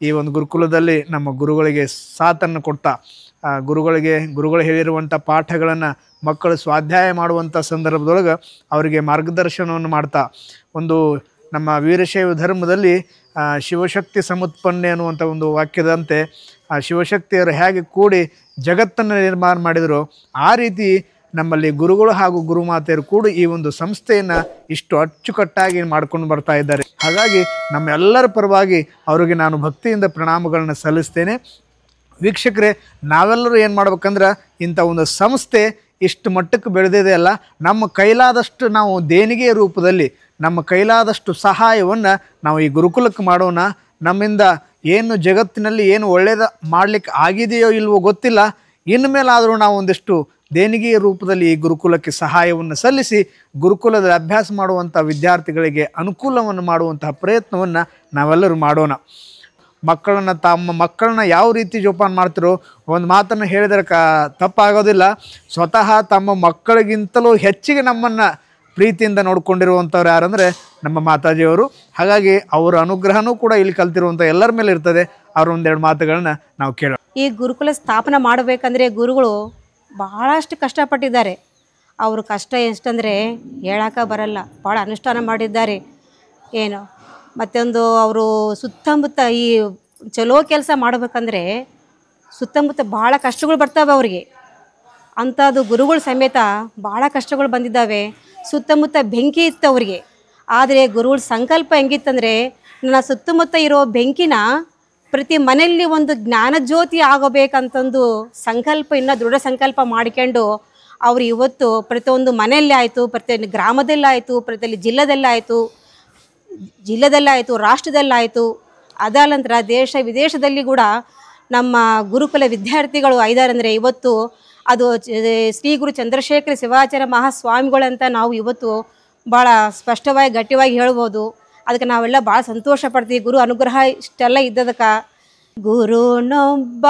ಈ ಒಂದು ಗುರುಕುಲದಲ್ಲಿ ನಮ್ಮ ಗುರುಗಳಿಗೆ ಸಾಥನ್ನು ಕೊಡ್ತಾ ಗುರುಗಳು ಹೇಳಿರುವಂಥ ಪಾಠಗಳನ್ನು ಮಕ್ಕಳು ಸ್ವಾಧ್ಯಾಯ ಮಾಡುವಂಥ ಸಂದರ್ಭದೊಳಗೆ ಅವರಿಗೆ ಮಾರ್ಗದರ್ಶನವನ್ನು ಮಾಡ್ತಾ ಒಂದು ನಮ್ಮ ವೀರಶೈವ ಧರ್ಮದಲ್ಲಿ ಶಿವಶಕ್ತಿ ಸಮುತ್ಪನ್ನೆ ಅನ್ನುವಂಥ ಒಂದು ವಾಕ್ಯದಂತೆ ಶಿವಶಕ್ತಿಯರು ಹೇಗೆ ಕೂಡಿ ಜಗತ್ತನ್ನು ನಿರ್ಮಾಣ ಮಾಡಿದರೋ ಆ ರೀತಿ ನಮ್ಮಲ್ಲಿ ಗುರುಗಳು ಹಾಗೂ ಗುರುಮಾತೆಯರು ಕೂಡ ಈ ಒಂದು ಸಂಸ್ಥೆಯನ್ನು ಇಷ್ಟು ಅಚ್ಚುಕಟ್ಟಾಗಿ ಮಾಡ್ಕೊಂಡು ಬರ್ತಾ ಇದ್ದಾರೆ. ಹಾಗಾಗಿ ನಮ್ಮೆಲ್ಲರ ಪರವಾಗಿ ಅವರಿಗೆ ನಾನು ಭಕ್ತಿಯಿಂದ ಪ್ರಣಾಮಗಳನ್ನು ಸಲ್ಲಿಸ್ತೇನೆ. ವೀಕ್ಷಕರೇ, ನಾವೆಲ್ಲರೂ ಏನು ಮಾಡ್ಬೇಕಂದ್ರೆ ಇಂಥ ಒಂದು ಸಂಸ್ಥೆ ಇಷ್ಟು ಮಟ್ಟಕ್ಕೆ ಬೆಳೆದಿದೆ ಅಲ್ಲ, ನಮ್ಮ ಕೈಲಾದಷ್ಟು ನಾವು ದೇಣಿಗೆ ರೂಪದಲ್ಲಿ ನಮ್ಮ ಕೈಲಾದಷ್ಟು ಸಹಾಯವನ್ನು ನಾವು ಈ ಗುರುಕುಲಕ್ಕೆ ಮಾಡೋಣ. ನಮ್ಮಿಂದ ಏನು ಜಗತ್ತಿನಲ್ಲಿ ಏನು ಒಳ್ಳೆಯದು ಮಾಡಲಿಕ್ಕೆ ಆಗಿದೆಯೋ ಇಲ್ವೋ ಗೊತ್ತಿಲ್ಲ, ಇನ್ಮೇಲಾದರೂ ನಾವು ಒಂದಿಷ್ಟು ದೇಣಿಗೆಯ ರೂಪದಲ್ಲಿ ಈ ಗುರುಕುಲಕ್ಕೆ ಸಹಾಯವನ್ನು ಸಲ್ಲಿಸಿ ಗುರುಕುಲದಲ್ಲಿ ಅಭ್ಯಾಸ ಮಾಡುವಂಥ ವಿದ್ಯಾರ್ಥಿಗಳಿಗೆ ಅನುಕೂಲವನ್ನು ಮಾಡುವಂತಹ ಪ್ರಯತ್ನವನ್ನು ನಾವೆಲ್ಲರೂ ಮಾಡೋಣ. ತಮ್ಮ ಮಕ್ಕಳನ್ನ ಯಾವ ರೀತಿ ಜೋಪಾನ ಮಾಡ್ತಿರೋ ಒಂದು ಮಾತನ್ನು ಹೇಳಿದರೆ ತಪ್ಪಾಗೋದಿಲ್ಲ. ಸ್ವತಃ ತಮ್ಮ ಮಕ್ಕಳಿಗಿಂತಲೂ ಹೆಚ್ಚಿಗೆ ನಮ್ಮನ್ನು ಪ್ರೀತಿಯಿಂದ ನೋಡ್ಕೊಂಡಿರುವಂಥವ್ರು ಯಾರಂದರೆ ನಮ್ಮ ಮಾತಾಜಿಯವರು. ಹಾಗಾಗಿ ಅವರ ಅನುಗ್ರಹನೂ ಕೂಡ ಇಲ್ಲಿ ಕಲ್ತಿರುವಂಥ ಎಲ್ಲರ ಮೇಲೆ ಇರ್ತದೆ. ಅವ್ರ ಒಂದೆರಡು ಮಾತುಗಳನ್ನ ನಾವು ಕೇಳೋಣ. ಈ ಗುರುಕುಲ ಸ್ಥಾಪನೆ ಮಾಡಬೇಕಂದ್ರೆ ಗುರುಗಳು ಬಹಳಷ್ಟು ಕಷ್ಟಪಟ್ಟಿದ್ದಾರೆ. ಅವರು ಕಷ್ಟ ಎಷ್ಟಂದರೆ ಹೇಳೋಕೆ ಬರಲ್ಲ, ಭಾಳ ಅನುಷ್ಠಾನ ಮಾಡಿದ್ದಾರೆ. ಏನು ಮತ್ತೊಂದು ಅವರು ಸುತ್ತಮುತ್ತ ಈ ಚಲೋ ಕೆಲಸ ಮಾಡಬೇಕಂದ್ರೆ ಸುತ್ತಮುತ್ತ ಭಾಳ ಕಷ್ಟಗಳು ಬರ್ತವೆ ಅವರಿಗೆ. ಅಂಥದ್ದು ಗುರುಗಳು ಸಮೇತ ಭಾಳ ಕಷ್ಟಗಳು ಬಂದಿದ್ದಾವೆ. ಸುತ್ತಮುತ್ತ ಬೆಂಕಿ ಇತ್ತು ಅವರಿಗೆ. ಆದರೆ ಗುರುಗಳ ಸಂಕಲ್ಪ ಹೆಂಗಿತ್ತಂದರೆ, ನನ್ನ ಸುತ್ತಮುತ್ತ ಇರೋ ಬೆಂಕಿನ ಪ್ರತಿ ಮನೆಯಲ್ಲಿ ಒಂದು ಜ್ಞಾನಜ್ಯೋತಿ ಆಗಬೇಕಂತಂದು ಸಂಕಲ್ಪ, ಇನ್ನೂ ದೃಢ ಸಂಕಲ್ಪ ಮಾಡಿಕೊಂಡು ಅವರು ಇವತ್ತು ಪ್ರತಿಯೊಂದು ಮನೆಯಲ್ಲಿ ಆಯಿತು, ಪ್ರತಿಯೊಂದು ಗ್ರಾಮದಲ್ಲಾಯಿತು, ಪ್ರತಿಯೊಂದು ಜಿಲ್ಲೆದಲ್ಲಾಯಿತು, ರಾಷ್ಟ್ರದಲ್ಲಾಯಿತು, ಅದಾದ ನಂತರ ದೇಶ ವಿದೇಶದಲ್ಲಿ ಕೂಡ ನಮ್ಮ ಗುರುಕುಲ ವಿದ್ಯಾರ್ಥಿಗಳು ಇದ್ದಾರಂದರೆ ಇವತ್ತು ಅದು ಶ್ರೀ ಗುರು ಚಂದ್ರಶೇಖರ ಶಿವಾಚಾರ್ಯ ಮಹಾಸ್ವಾಮಿಗಳಂತ ನಾವು ಇವತ್ತು ಭಾಳ ಸ್ಪಷ್ಟವಾಗಿ ಗಟ್ಟಿಯಾಗಿ ಹೇಳ್ಬೋದು. ಅದಕ್ಕೆ ನಾವೆಲ್ಲ ಭಾಳ ಸಂತೋಷ ಪಡ್ತೀವಿ. ಗುರು ಅನುಗ್ರಹ ಇಷ್ಟೆಲ್ಲ ಇದ್ದದಕ್ಕೆ. ಗುರುನೊಬ್ಬ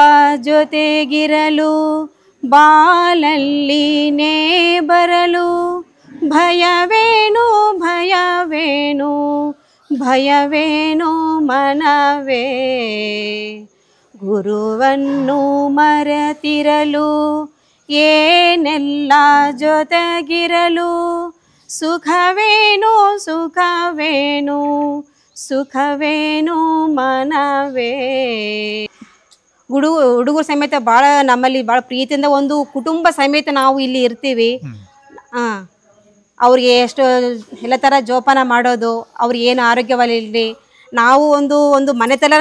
ಜೊತೆಗಿರಲು ಬಾಳಲ್ಲಿನೇ ಬರಲು ಭಯವೇನು ಭಯವೇನು ಭಯವೇನು ಮನವೇ ಗುರುವನ್ನು ಮರೆತಿರಲು ಏನೆಲ್ಲ ಜೊತೆಗಿರಲು ಸುಖವೇನು ಸುಖವೇನು ಸುಖವೇನು ಮನವೇ. ಹುಡುಗರು ಸಮೇತ ಭಾಳ ನಮ್ಮಲ್ಲಿ ಭಾಳ ಪ್ರೀತಿಯಿಂದ ಒಂದು ಕುಟುಂಬ ಸಮೇತ ನಾವು ಇಲ್ಲಿ ಇರ್ತೀವಿ. ಅವ್ರಿಗೆ ಎಷ್ಟು ಎಲ್ಲ ಥರ ಜೋಪಾನ ಮಾಡೋದು, ಅವ್ರಿಗೆ ಏನು ಆರೋಗ್ಯವಾಗಿರಲಿ, ನಾವು ಒಂದು ಮನೆತನ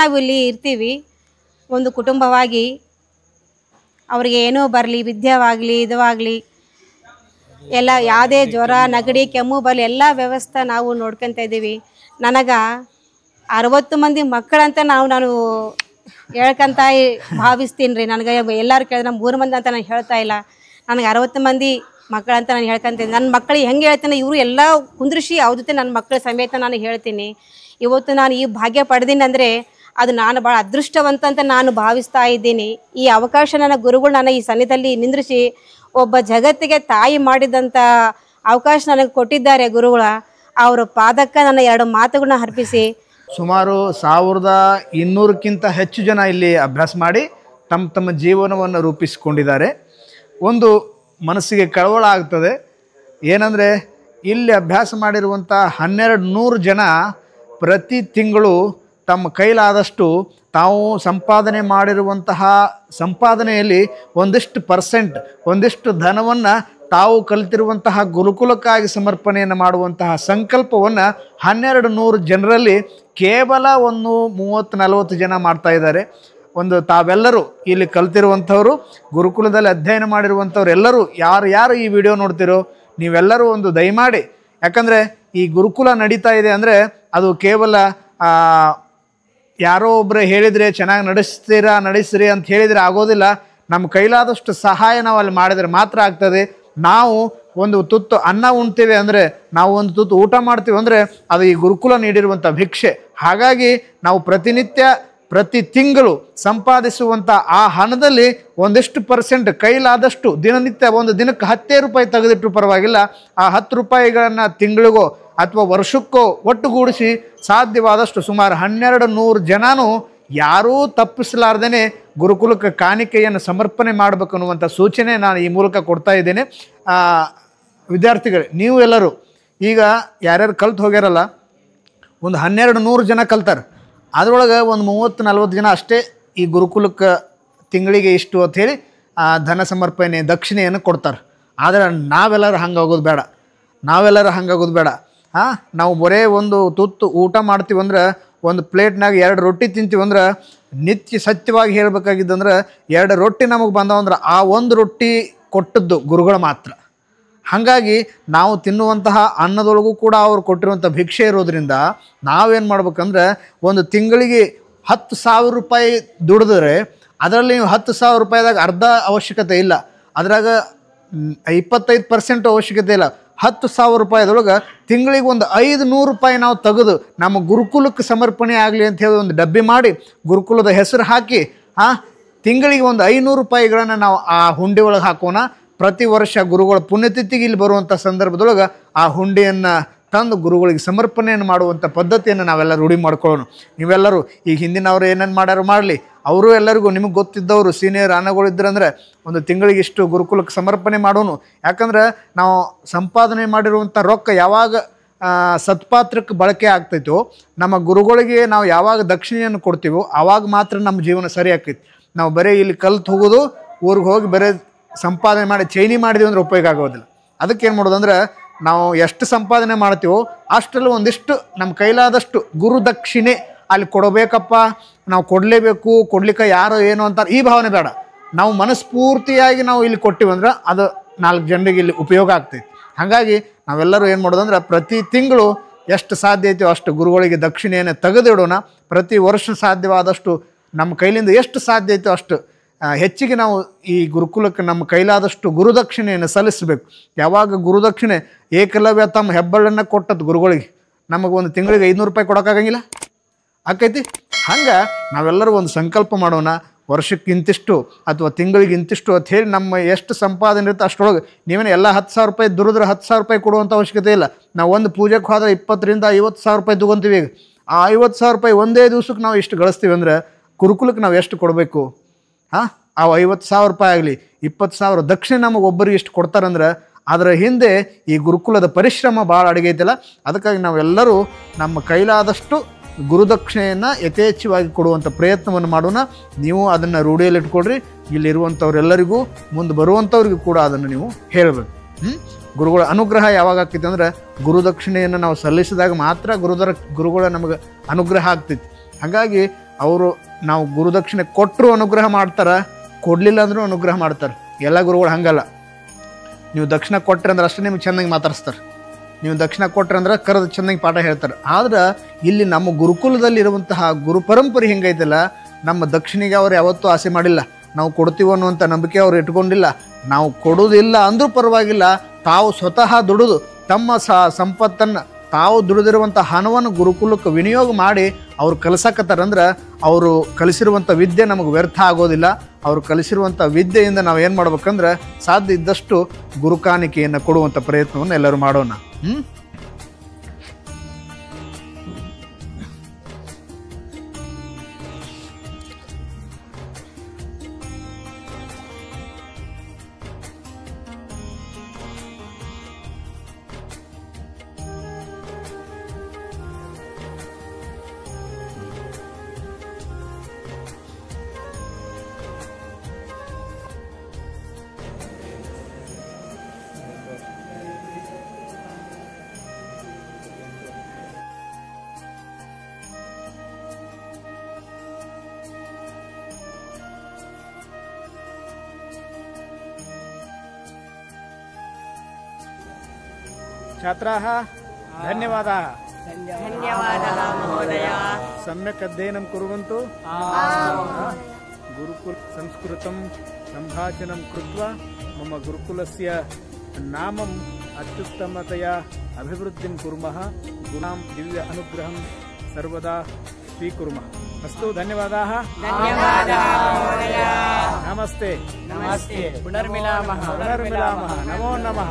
ನಾವು ಇಲ್ಲಿ ಇರ್ತೀವಿ, ಒಂದು ಕುಟುಂಬವಾಗಿ. ಅವ್ರಿಗೆ ಏನೂ ಬರಲಿ, ವಿದ್ಯಾವಾಗಲಿ ಇದವಾಗಲಿ ಎಲ್ಲ ಯಾವುದೇ ಜ್ವರ ನೆಗಡಿ ಕೆಮ್ಮು ಬರಲಿ ಎಲ್ಲ ವ್ಯವಸ್ಥೆ ನಾವು ನೋಡ್ಕೊತ ಇದ್ದೀವಿ. ನನಗೆ 60 ಮಂದಿ ಮಕ್ಕಳಂತ ನಾನು ಹೇಳ್ಕೊಂತ ಭಾವಿಸ್ತೀನಿ ರೀ. ನನಗೆ ಎಲ್ಲರೂ ಕೇಳಿದ್ರೆ 3 ಮಂದಿ ಅಂತ ನಾನು ಹೇಳ್ತಾ ಇಲ್ಲ. ನನಗೆ 60 ಮಂದಿ ಮಕ್ಕಳಂತ ನಾನು ಹೇಳ್ಕೊಂತೀನಿ. ನನ್ನ ಮಕ್ಕಳಿಗೆ ಹೆಂಗೆ ಹೇಳ್ತೇನೆ, ಇವರು ಎಲ್ಲ ಕುಂದ್ರಿಸಿ ಅವ್ರ ಜೊತೆ ನನ್ನ ಮಕ್ಕಳ ಸಮೇತ ನಾನು ಹೇಳ್ತೀನಿ. ಇವತ್ತು ನಾನು ಈ ಭಾಗ್ಯ ಪಡೆದೀನಿ ಅಂದರೆ ಅದು ನಾನು ಭಾಳ ಅದೃಷ್ಟವಂತ ಅಂತ ನಾನು ಭಾವಿಸ್ತಾ ಇದ್ದೀನಿ. ಈ ಅವಕಾಶ ನನ್ನ ಗುರುಗಳು ನನ್ನ ಈ ಸನ್ನಿಧಿಯಲ್ಲಿ ನಿಂದ್ರಿಸಿ ಒಬ್ಬ ಜಗತ್ತಿಗೆ ತಾಯಿ ಮಾಡಿದಂಥ ಅವಕಾಶ ನನಗೆ ಕೊಟ್ಟಿದ್ದಾರೆ ಗುರುಗಳ. ಅವರ ಪಾದಕ್ಕೆ ನನ್ನ 2 ಮಾತುಗಳನ್ನ ಅರ್ಪಿಸಿ ಸುಮಾರು 1200ಕ್ಕಿಂತ ಹೆಚ್ಚು ಜನ ಇಲ್ಲಿ ಅಭ್ಯಾಸ ಮಾಡಿ ತಮ್ಮ ಜೀವನವನ್ನು ರೂಪಿಸಿಕೊಂಡಿದ್ದಾರೆ. ಒಂದು ಮನಸ್ಸಿಗೆ ಕಳವಳ ಆಗ್ತದೆ. ಏನಂದರೆ ಇಲ್ಲಿ ಅಭ್ಯಾಸ ಮಾಡಿರುವಂಥ 1200 ಜನ ಪ್ರತಿ ತಿಂಗಳು ತಮ್ಮ ಕೈಲಾದಷ್ಟು ತಾವು ಸಂಪಾದನೆ ಮಾಡಿರುವಂತಹ ಸಂಪಾದನೆಯಲ್ಲಿ ಒಂದಿಷ್ಟು ಧನವನ್ನು ತಾವು ಕಲಿತಿರುವಂತಹ ಗುರುಕುಲಕ್ಕಾಗಿ ಸಮರ್ಪಣೆಯನ್ನು ಮಾಡುವಂತಹ ಸಂಕಲ್ಪವನ್ನು 1200 ಜನರಲ್ಲಿ ಕೇವಲ ಒಂದು 30-40 ಜನ ಮಾಡ್ತಾ ಇದ್ದಾರೆ. ತಾವೆಲ್ಲರೂ ಇಲ್ಲಿ ಕಲ್ತಿರುವಂಥವರು, ಗುರುಕುಲದಲ್ಲಿ ಅಧ್ಯಯನ ಮಾಡಿರುವಂಥವ್ರು ಎಲ್ಲರೂ ಯಾರು ಈ ವಿಡಿಯೋ ನೋಡ್ತಿರೋ ನೀವೆಲ್ಲರೂ ದಯಮಾಡಿ, ಯಾಕಂದರೆ ಈ ಗುರುಕುಲ ನಡೀತಾ ಇದೆ ಅಂದರೆ ಅದು ಕೇವಲ ಯಾರೋ ಒಬ್ಬರೇ ಹೇಳಿದರೆ ಚೆನ್ನಾಗಿ ನಡೆಸ್ರಿ ಅಂತ ಹೇಳಿದರೆ ಆಗೋದಿಲ್ಲ. ನಮ್ಮ ಕೈಲಾದಷ್ಟು ಸಹಾಯ ನಾವು ಅಲ್ಲಿ ಮಾಡಿದರೆ ಮಾತ್ರ ಆಗ್ತದೆ. ನಾವು ಒಂದು ತುತ್ತು ಅನ್ನ ಉಣ್ತೀವಿ ಅಂದರೆ, ನಾವು ಒಂದು ತುತ್ತು ಊಟ ಮಾಡ್ತೀವಿ ಅಂದರೆ ಅದು ಈ ಗುರುಕುಲ ನೀಡಿರುವಂಥ ಭಿಕ್ಷೆ. ಹಾಗಾಗಿ ನಾವು ಪ್ರತಿ ತಿಂಗಳು ಸಂಪಾದಿಸುವಂಥ ಆ ಹಣದಲ್ಲಿ ಒಂದಿಷ್ಟು % ಕೈಲಾದಷ್ಟು ದಿನನಿತ್ಯ ಒಂದು ದಿನಕ್ಕೆ 10 ರೂಪಾಯಿ ತೆಗೆದಿಟ್ಟರು ಪರವಾಗಿಲ್ಲ, ಆ 10 ರೂಪಾಯಿಗಳನ್ನು ತಿಂಗಳಿಗೋ ಅಥವಾ ವರ್ಷಕ್ಕೋ ಒಟ್ಟುಗೂಡಿಸಿ ಸಾಧ್ಯವಾದಷ್ಟು ಸುಮಾರು 1200 ಜನನೂ ಯಾರೂ ತಪ್ಪಿಸಲಾರ್ದೇ ಗುರುಕುಲಕ್ಕೆ ಕಾಣಿಕೆಯನ್ನು ಸಮರ್ಪಣೆ ಮಾಡಬೇಕು ಅನ್ನುವಂಥ ಸೂಚನೆ ನಾನು ಈ ಮೂಲಕ ಕೊಡ್ತಾ ಇದ್ದೇನೆ. ವಿದ್ಯಾರ್ಥಿಗಳೇ, ನೀವು ಎಲ್ಲರೂ ಈಗ ಯಾರ್ಯಾರು ಕಲ್ತು ಹೋಗ್ಯಾರಲ್ಲ, ಒಂದು 1200 ಜನ ಕಲ್ತಾರೆ. ಅದರೊಳಗೆ ಒಂದು 30-40 ಜನ ಅಷ್ಟೇ ಈ ಗುರುಕುಲಕ್ಕೆ ತಿಂಗಳಿಗೆ ಇಷ್ಟು ಅಂಥೇಳಿ ಧನ ಸಮರ್ಪಣೆ ದಕ್ಷಿಣೆಯನ್ನು ಕೊಡ್ತಾರೆ. ಆದರೆ ನಾವೆಲ್ಲರೂ ಹಂಗಾಗೋದು ಬೇಡ. ನಾವು ಬರೇ ಒಂದು ತುತ್ತು ಊಟ ಮಾಡ್ತೀವಿ ಅಂದ್ರೆ, ಒಂದು ಪ್ಲೇಟ್ನಾಗ 2 ರೊಟ್ಟಿ ತಿಂತೀವಿ ಅಂದ್ರೆ, ನಿತ್ಯ ಸತ್ಯವಾಗಿ ಹೇಳಬೇಕಾಗಿದ್ದಂದ್ರೆ 2 ರೊಟ್ಟಿ ನಮಗೆ ಬಂದವಂದ್ರೆ ಆ ಒಂದು ರೊಟ್ಟಿ ಕೊಟ್ಟದ್ದು ಗುರುಗಳು ಮಾತ್ರ. ಹಾಗಾಗಿ ನಾವು ತಿನ್ನುವಂತಹ ಅನ್ನದೊಳಗೂ ಕೂಡ ಅವರು ಕೊಟ್ಟಿರುವಂಥ ಭಿಕ್ಷೆ ಇರೋದ್ರಿಂದ ನಾವೇನು ಮಾಡ್ಬೇಕಂದ್ರೆ ಒಂದು ತಿಂಗಳಿಗೆ 10,000 ರೂಪಾಯಿ ದುಡಿದ್ರೆ ಅದರಲ್ಲಿ ನೀವು 10,000 ರೂಪಾಯಿದಾಗ ಅರ್ಧ ಅವಶ್ಯಕತೆ ಇಲ್ಲ, ಅದ್ರಾಗ 25% ಅವಶ್ಯಕತೆ ಇಲ್ಲ. 10,000 ರೂಪಾಯಿದೊಳಗೆ ತಿಂಗಳಿಗೆ ಒಂದು 500 ರೂಪಾಯಿ ನಾವು ತೆಗೆದು ನಮ್ಮ ಗುರುಕುಲಕ್ಕೆ ಸಮರ್ಪಣೆ ಆಗಲಿ ಅಂತ ಹೇಳಿ ಒಂದು ಡಬ್ಬಿ ಮಾಡಿ ಗುರುಕುಲದ ಹೆಸರು ಹಾಕಿ ತಿಂಗಳಿಗೆ ಒಂದು 500 ರೂಪಾಯಿಗಳನ್ನು ನಾವು ಆ ಹುಂಡಿ ಒಳಗೆ ಹಾಕೋಣ. ಪ್ರತಿ ವರ್ಷ ಗುರುಗಳ ಪುಣ್ಯತಿಥಿಗೆ ಇಲ್ಲಿ ಬರುವಂಥ ಸಂದರ್ಭದೊಳಗೆ ಆ ಹುಂಡಿಯನ್ನು ತಂದು ಗುರುಗಳಿಗೆ ಸಮರ್ಪಣೆಯನ್ನು ಮಾಡುವಂಥ ಪದ್ಧತಿಯನ್ನು ನಾವೆಲ್ಲ ರೂಢಿ ಮಾಡ್ಕೊಳ್ಳೋಣ. ನೀವೆಲ್ಲರೂ ಈಗ ಹಿಂದಿನವರು ಏನೇನು ಮಾಡ್ಯಾರು ಮಾಡಲಿ, ಅವರು ಎಲ್ಲರಿಗೂ ನಿಮಗೆ ಗೊತ್ತಿದ್ದವರು ಸೀನಿಯರ್ ಅನ್ನಗಳಿದ್ರಂದ್ರೆ ಒಂದು ತಿಂಗಳಿಗೆ ಇಷ್ಟು ಗುರುಕುಲಕ್ಕೆ ಸಮರ್ಪಣೆ ಮಾಡೋನು. ಯಾಕಂದ್ರೆ ನಾವು ಸಂಪಾದನೆ ಮಾಡಿರುವಂಥ ರೊಕ್ಕ ಯಾವಾಗ ಸತ್ಪಾತ್ರಕ್ಕೆ ಬಳಕೆ ಆಗ್ತೈತೋ, ನಮ್ಮ ಗುರುಗಳಿಗೆ ನಾವು ಯಾವಾಗ ದಕ್ಷಿಣೆಯನ್ನು ಕೊಡ್ತೀವೋ ಆವಾಗ ಮಾತ್ರ ನಮ್ಮ ಜೀವನ ಸರಿ ಆಕೈತಿ. ನಾವು ಬರೀ ಇಲ್ಲಿ ಕಲ್ತು ಹೋಗೋದು, ಊರಿಗೆ ಹೋಗಿ ಬರೀ ಸಂಪಾದನೆ ಮಾಡಿ ಚೈನಿ ಮಾಡಿದೀವಿ ಅಂದ್ರೆ ಉಪಯೋಗ ಆಗೋದಿಲ್ಲ. ಅದಕ್ಕೆ ಏನು ಮಾಡೋದಂದ್ರೆ ನಾವು ಎಷ್ಟು ಸಂಪಾದನೆ ಮಾಡ್ತೀವೋ ಅಷ್ಟರಲ್ಲಿ ಒಂದಿಷ್ಟು ನಮ್ಮ ಕೈಲಾದಷ್ಟು ಗುರುದಕ್ಷಿಣೆ ಅಲ್ಲಿ ಕೊಡಬೇಕಪ್ಪ, ನಾವು ಕೊಡಲೇಬೇಕು, ಕೊಡ್ಲಿಕ್ಕೆ ಯಾರೋ ಏನೋ ಅಂತಾರೆ ಈ ಭಾವನೆ ಬೇಡ. ನಾವು ಮನಸ್ಫೂರ್ತಿಯಾಗಿ ನಾವು ಇಲ್ಲಿ ಕೊಟ್ಟಿವಂದ್ರೆ ಅದು 4 ಜನರಿಗೆ ಇಲ್ಲಿ ಉಪಯೋಗ ಆಗ್ತೈತಿ. ಹಾಗಾಗಿ ನಾವೆಲ್ಲರೂ ಏನು ಮಾಡೋದಂದ್ರೆ ಪ್ರತಿ ತಿಂಗಳು ಎಷ್ಟು ಸಾಧ್ಯ ಐತೋ ಅಷ್ಟು ಗುರುಗಳಿಗೆ ದಕ್ಷಿಣೆಯನ್ನು ತೆಗೆದಿಡೋಣ. ಪ್ರತಿ ವರ್ಷ ಸಾಧ್ಯವಾದಷ್ಟು ನಮ್ಮ ಕೈಲಿಂದ ಎಷ್ಟು ಸಾಧ್ಯ ಐತೋ ಅಷ್ಟು ಹೆಚ್ಚಿಗೆ ನಾವು ಈ ಗುರುಕುಲಕ್ಕೆ ನಮ್ಮ ಕೈಲಾದಷ್ಟು ಗುರುದಕ್ಷಿಣೆಯನ್ನು ಸಲ್ಲಿಸಬೇಕು. ಯಾವಾಗ ಗುರುದಕ್ಷಿಣೆ ಏಕಲವ್ಯ ತಮ್ಮ ಹೆಬ್ಬಳ್ಳನ್ನು ಕೊಟ್ಟದ್ದು ಗುರುಗಳಿಗೆ ನಮಗೆ ಒಂದು ತಿಂಗಳಿಗೆ 500 ರೂಪಾಯಿ ಕೊಡೋಕ್ಕಾಗಂಗಿಲ್ಲ, ಆಕೈತಿ. ಹಂಗೆ ನಾವೆಲ್ಲರೂ ಒಂದು ಸಂಕಲ್ಪ ಮಾಡೋಣ, ವರ್ಷಕ್ಕೆ ಇಂತಿಷ್ಟು ಅಥವಾ ತಿಂಗಳಿಗೆ ಇಂತಿಷ್ಟು ಅಂತ ಹೇಳಿ ನಮ್ಮ ಎಷ್ಟು ಸಂಪಾದನೆ ಇರುತ್ತೆ ಅಷ್ಟರೊಳಗೆ. ನೀವೇನು ಎಲ್ಲ 10,000 ರೂಪಾಯಿ ದುಡಿದ್ರೆ 10,000 ರೂಪಾಯಿ ಕೊಡುವಂಥ ಅವಶ್ಯಕತೆ ಇಲ್ಲ. ನಾವು ಒಂದು ಪೂಜೆಗೆ ಹೋದ್ರೆ 20,000 ರಿಂದ 50,000 ರೂಪಾಯಿ ತೊಗೊತೀವಿ. ಈಗ ಆ 50,000 ರೂಪಾಯಿ ಒಂದೇ ದಿವ್ಸಕ್ಕೆ ನಾವು ಇಷ್ಟು ಗಳಿಸ್ತೀವಿ ಅಂದರೆ ಗುರುಕುಲಕ್ಕೆ ನಾವು ಎಷ್ಟು ಕೊಡಬೇಕು? ಆ 50,000 ರೂಪಾಯಿ ಆಗಲಿ 20,000 ದಕ್ಷಿಣೆ ನಮಗೆ ಒಬ್ಬರಿಗೆ ಇಷ್ಟು ಕೊಡ್ತಾರಂದ್ರೆ ಅದರ ಹಿಂದೆ ಈ ಗುರುಕುಲದ ಪರಿಶ್ರಮ ಭಾಳ ಅಡಗೈತಿಲ್ಲ. ಅದಕ್ಕಾಗಿ ನಾವೆಲ್ಲರೂ ನಮ್ಮ ಕೈಲಾದಷ್ಟು ಗುರುದಕ್ಷಿಣೆಯನ್ನು ಯಥೇಚ್ಛವಾಗಿ ಕೊಡುವಂಥ ಪ್ರಯತ್ನವನ್ನು ಮಾಡೋಣ. ನೀವು ಅದನ್ನು ರೂಢಿಯಲ್ಲಿ ಇಟ್ಕೊಳ್ರಿ. ಇಲ್ಲಿರುವಂಥವ್ರೆಲ್ಲರಿಗೂ ಮುಂದೆ ಬರುವಂಥವ್ರಿಗೂ ಕೂಡ ಅದನ್ನು ನೀವು ಹೇಳಬೇಕು. ಗುರುಗಳ ಅನುಗ್ರಹ ಯಾವಾಗ ಆಗ್ತೈತೆ ಅಂದ್ರೆ ಗುರುದಕ್ಷಿಣೆಯನ್ನು ನಾವು ಸಲ್ಲಿಸಿದಾಗ ಮಾತ್ರ ಗುರುಗಳ ನಮಗೆ ಅನುಗ್ರಹ ಆಗ್ತೈತಿ. ಹಾಗಾಗಿ ಅವರು ನಾವು ಗುರುದಕ್ಷಿಣೆ ಕೊಟ್ಟರು ಅನುಗ್ರಹ ಮಾಡ್ತಾರೆ, ಕೊಡಲಿಲ್ಲ ಅಂದರೂ ಅನುಗ್ರಹ ಮಾಡ್ತಾರೆ. ಎಲ್ಲ ಗುರುಗಳು ಹಂಗಲ್ಲ. ನೀವು ದಕ್ಷಿಣ ಕೊಟ್ಟರೆ ಅಂದ್ರೆ ಅಷ್ಟೇ ನಿಮ್ಗೆ ಚೆನ್ನಾಗಿ ಮಾತಾಡಿಸ್ತಾರೆ, ನೀವು ದಕ್ಷಿಣ ಕೊಟ್ಟರೆ ಅಂದ್ರೆ ಕರೆದು ಚೆನ್ನಾಗಿ ಪಾಠ ಹೇಳ್ತಾರೆ. ಆದ್ರೆ ಇಲ್ಲಿ ನಮ್ಮ ಗುರುಕುಲದಲ್ಲಿರುವಂತಹ ಗುರು ಪರಂಪರೆ ಹೆಂಗೈತಲ್ಲ, ನಮ್ಮ ದಕ್ಷಿಣೆಗೆ ಅವ್ರು ಯಾವತ್ತೂ ಆಸೆ ಮಾಡಿಲ್ಲ. ನಾವು ಕೊಡ್ತೀವಿ ಅನ್ನುವಂಥ ನಂಬಿಕೆ ಅವ್ರು ಇಟ್ಕೊಂಡಿಲ್ಲ. ನಾವು ಕೊಡೋದಿಲ್ಲ ಅಂದರೂ ಪರವಾಗಿಲ್ಲ, ತಾವು ಸ್ವತಃ ದುಡಿದು ತಮ್ಮ ಸಂಪತ್ತನ್ನು ತಾವು ದುಡಿದಿರುವಂಥ ಹಣವನ್ನು ಗುರುಕುಲಕ್ಕೆ ವಿನಿಯೋಗ ಮಾಡಿ ಅವ್ರು ಕಲಿಸಕತ್ತಾರಂದ್ರೆ ಅವರು ಕಲಿಸಿರುವಂಥ ವಿದ್ಯೆ ನಮಗೆ ವ್ಯರ್ಥ ಆಗೋದಿಲ್ಲ. ಅವರು ಕಲಿಸಿರುವಂಥ ವಿದ್ಯೆಯಿಂದ ನಾವು ಏನು ಮಾಡ್ಬೇಕಂದ್ರೆ ಸಾಧ್ಯ ಇದ್ದಷ್ಟು ಗುರುಕಾಣಿಕೆಯನ್ನು ಕೊಡುವಂಥ ಪ್ರಯತ್ನವನ್ನು ಎಲ್ಲರೂ ಮಾಡೋಣ. छात्राः धन्यवादाः. सम्यक् अध्ययनं कुर्वन्तु. गुरुकुल संस्कृतं सम्भाषणं कृत्वा मम गुरुकुलस्य नामम् अत्युत्तमतया अभिवृद्धिं कुर्मः. गुणां दिव्य अनुग्रहं सर्वदा स्वीकुर्मः. अस्तु, धन्यवादाः. नमस्ते. नमस्ते. पुनर्मिलामः. नमो नमः.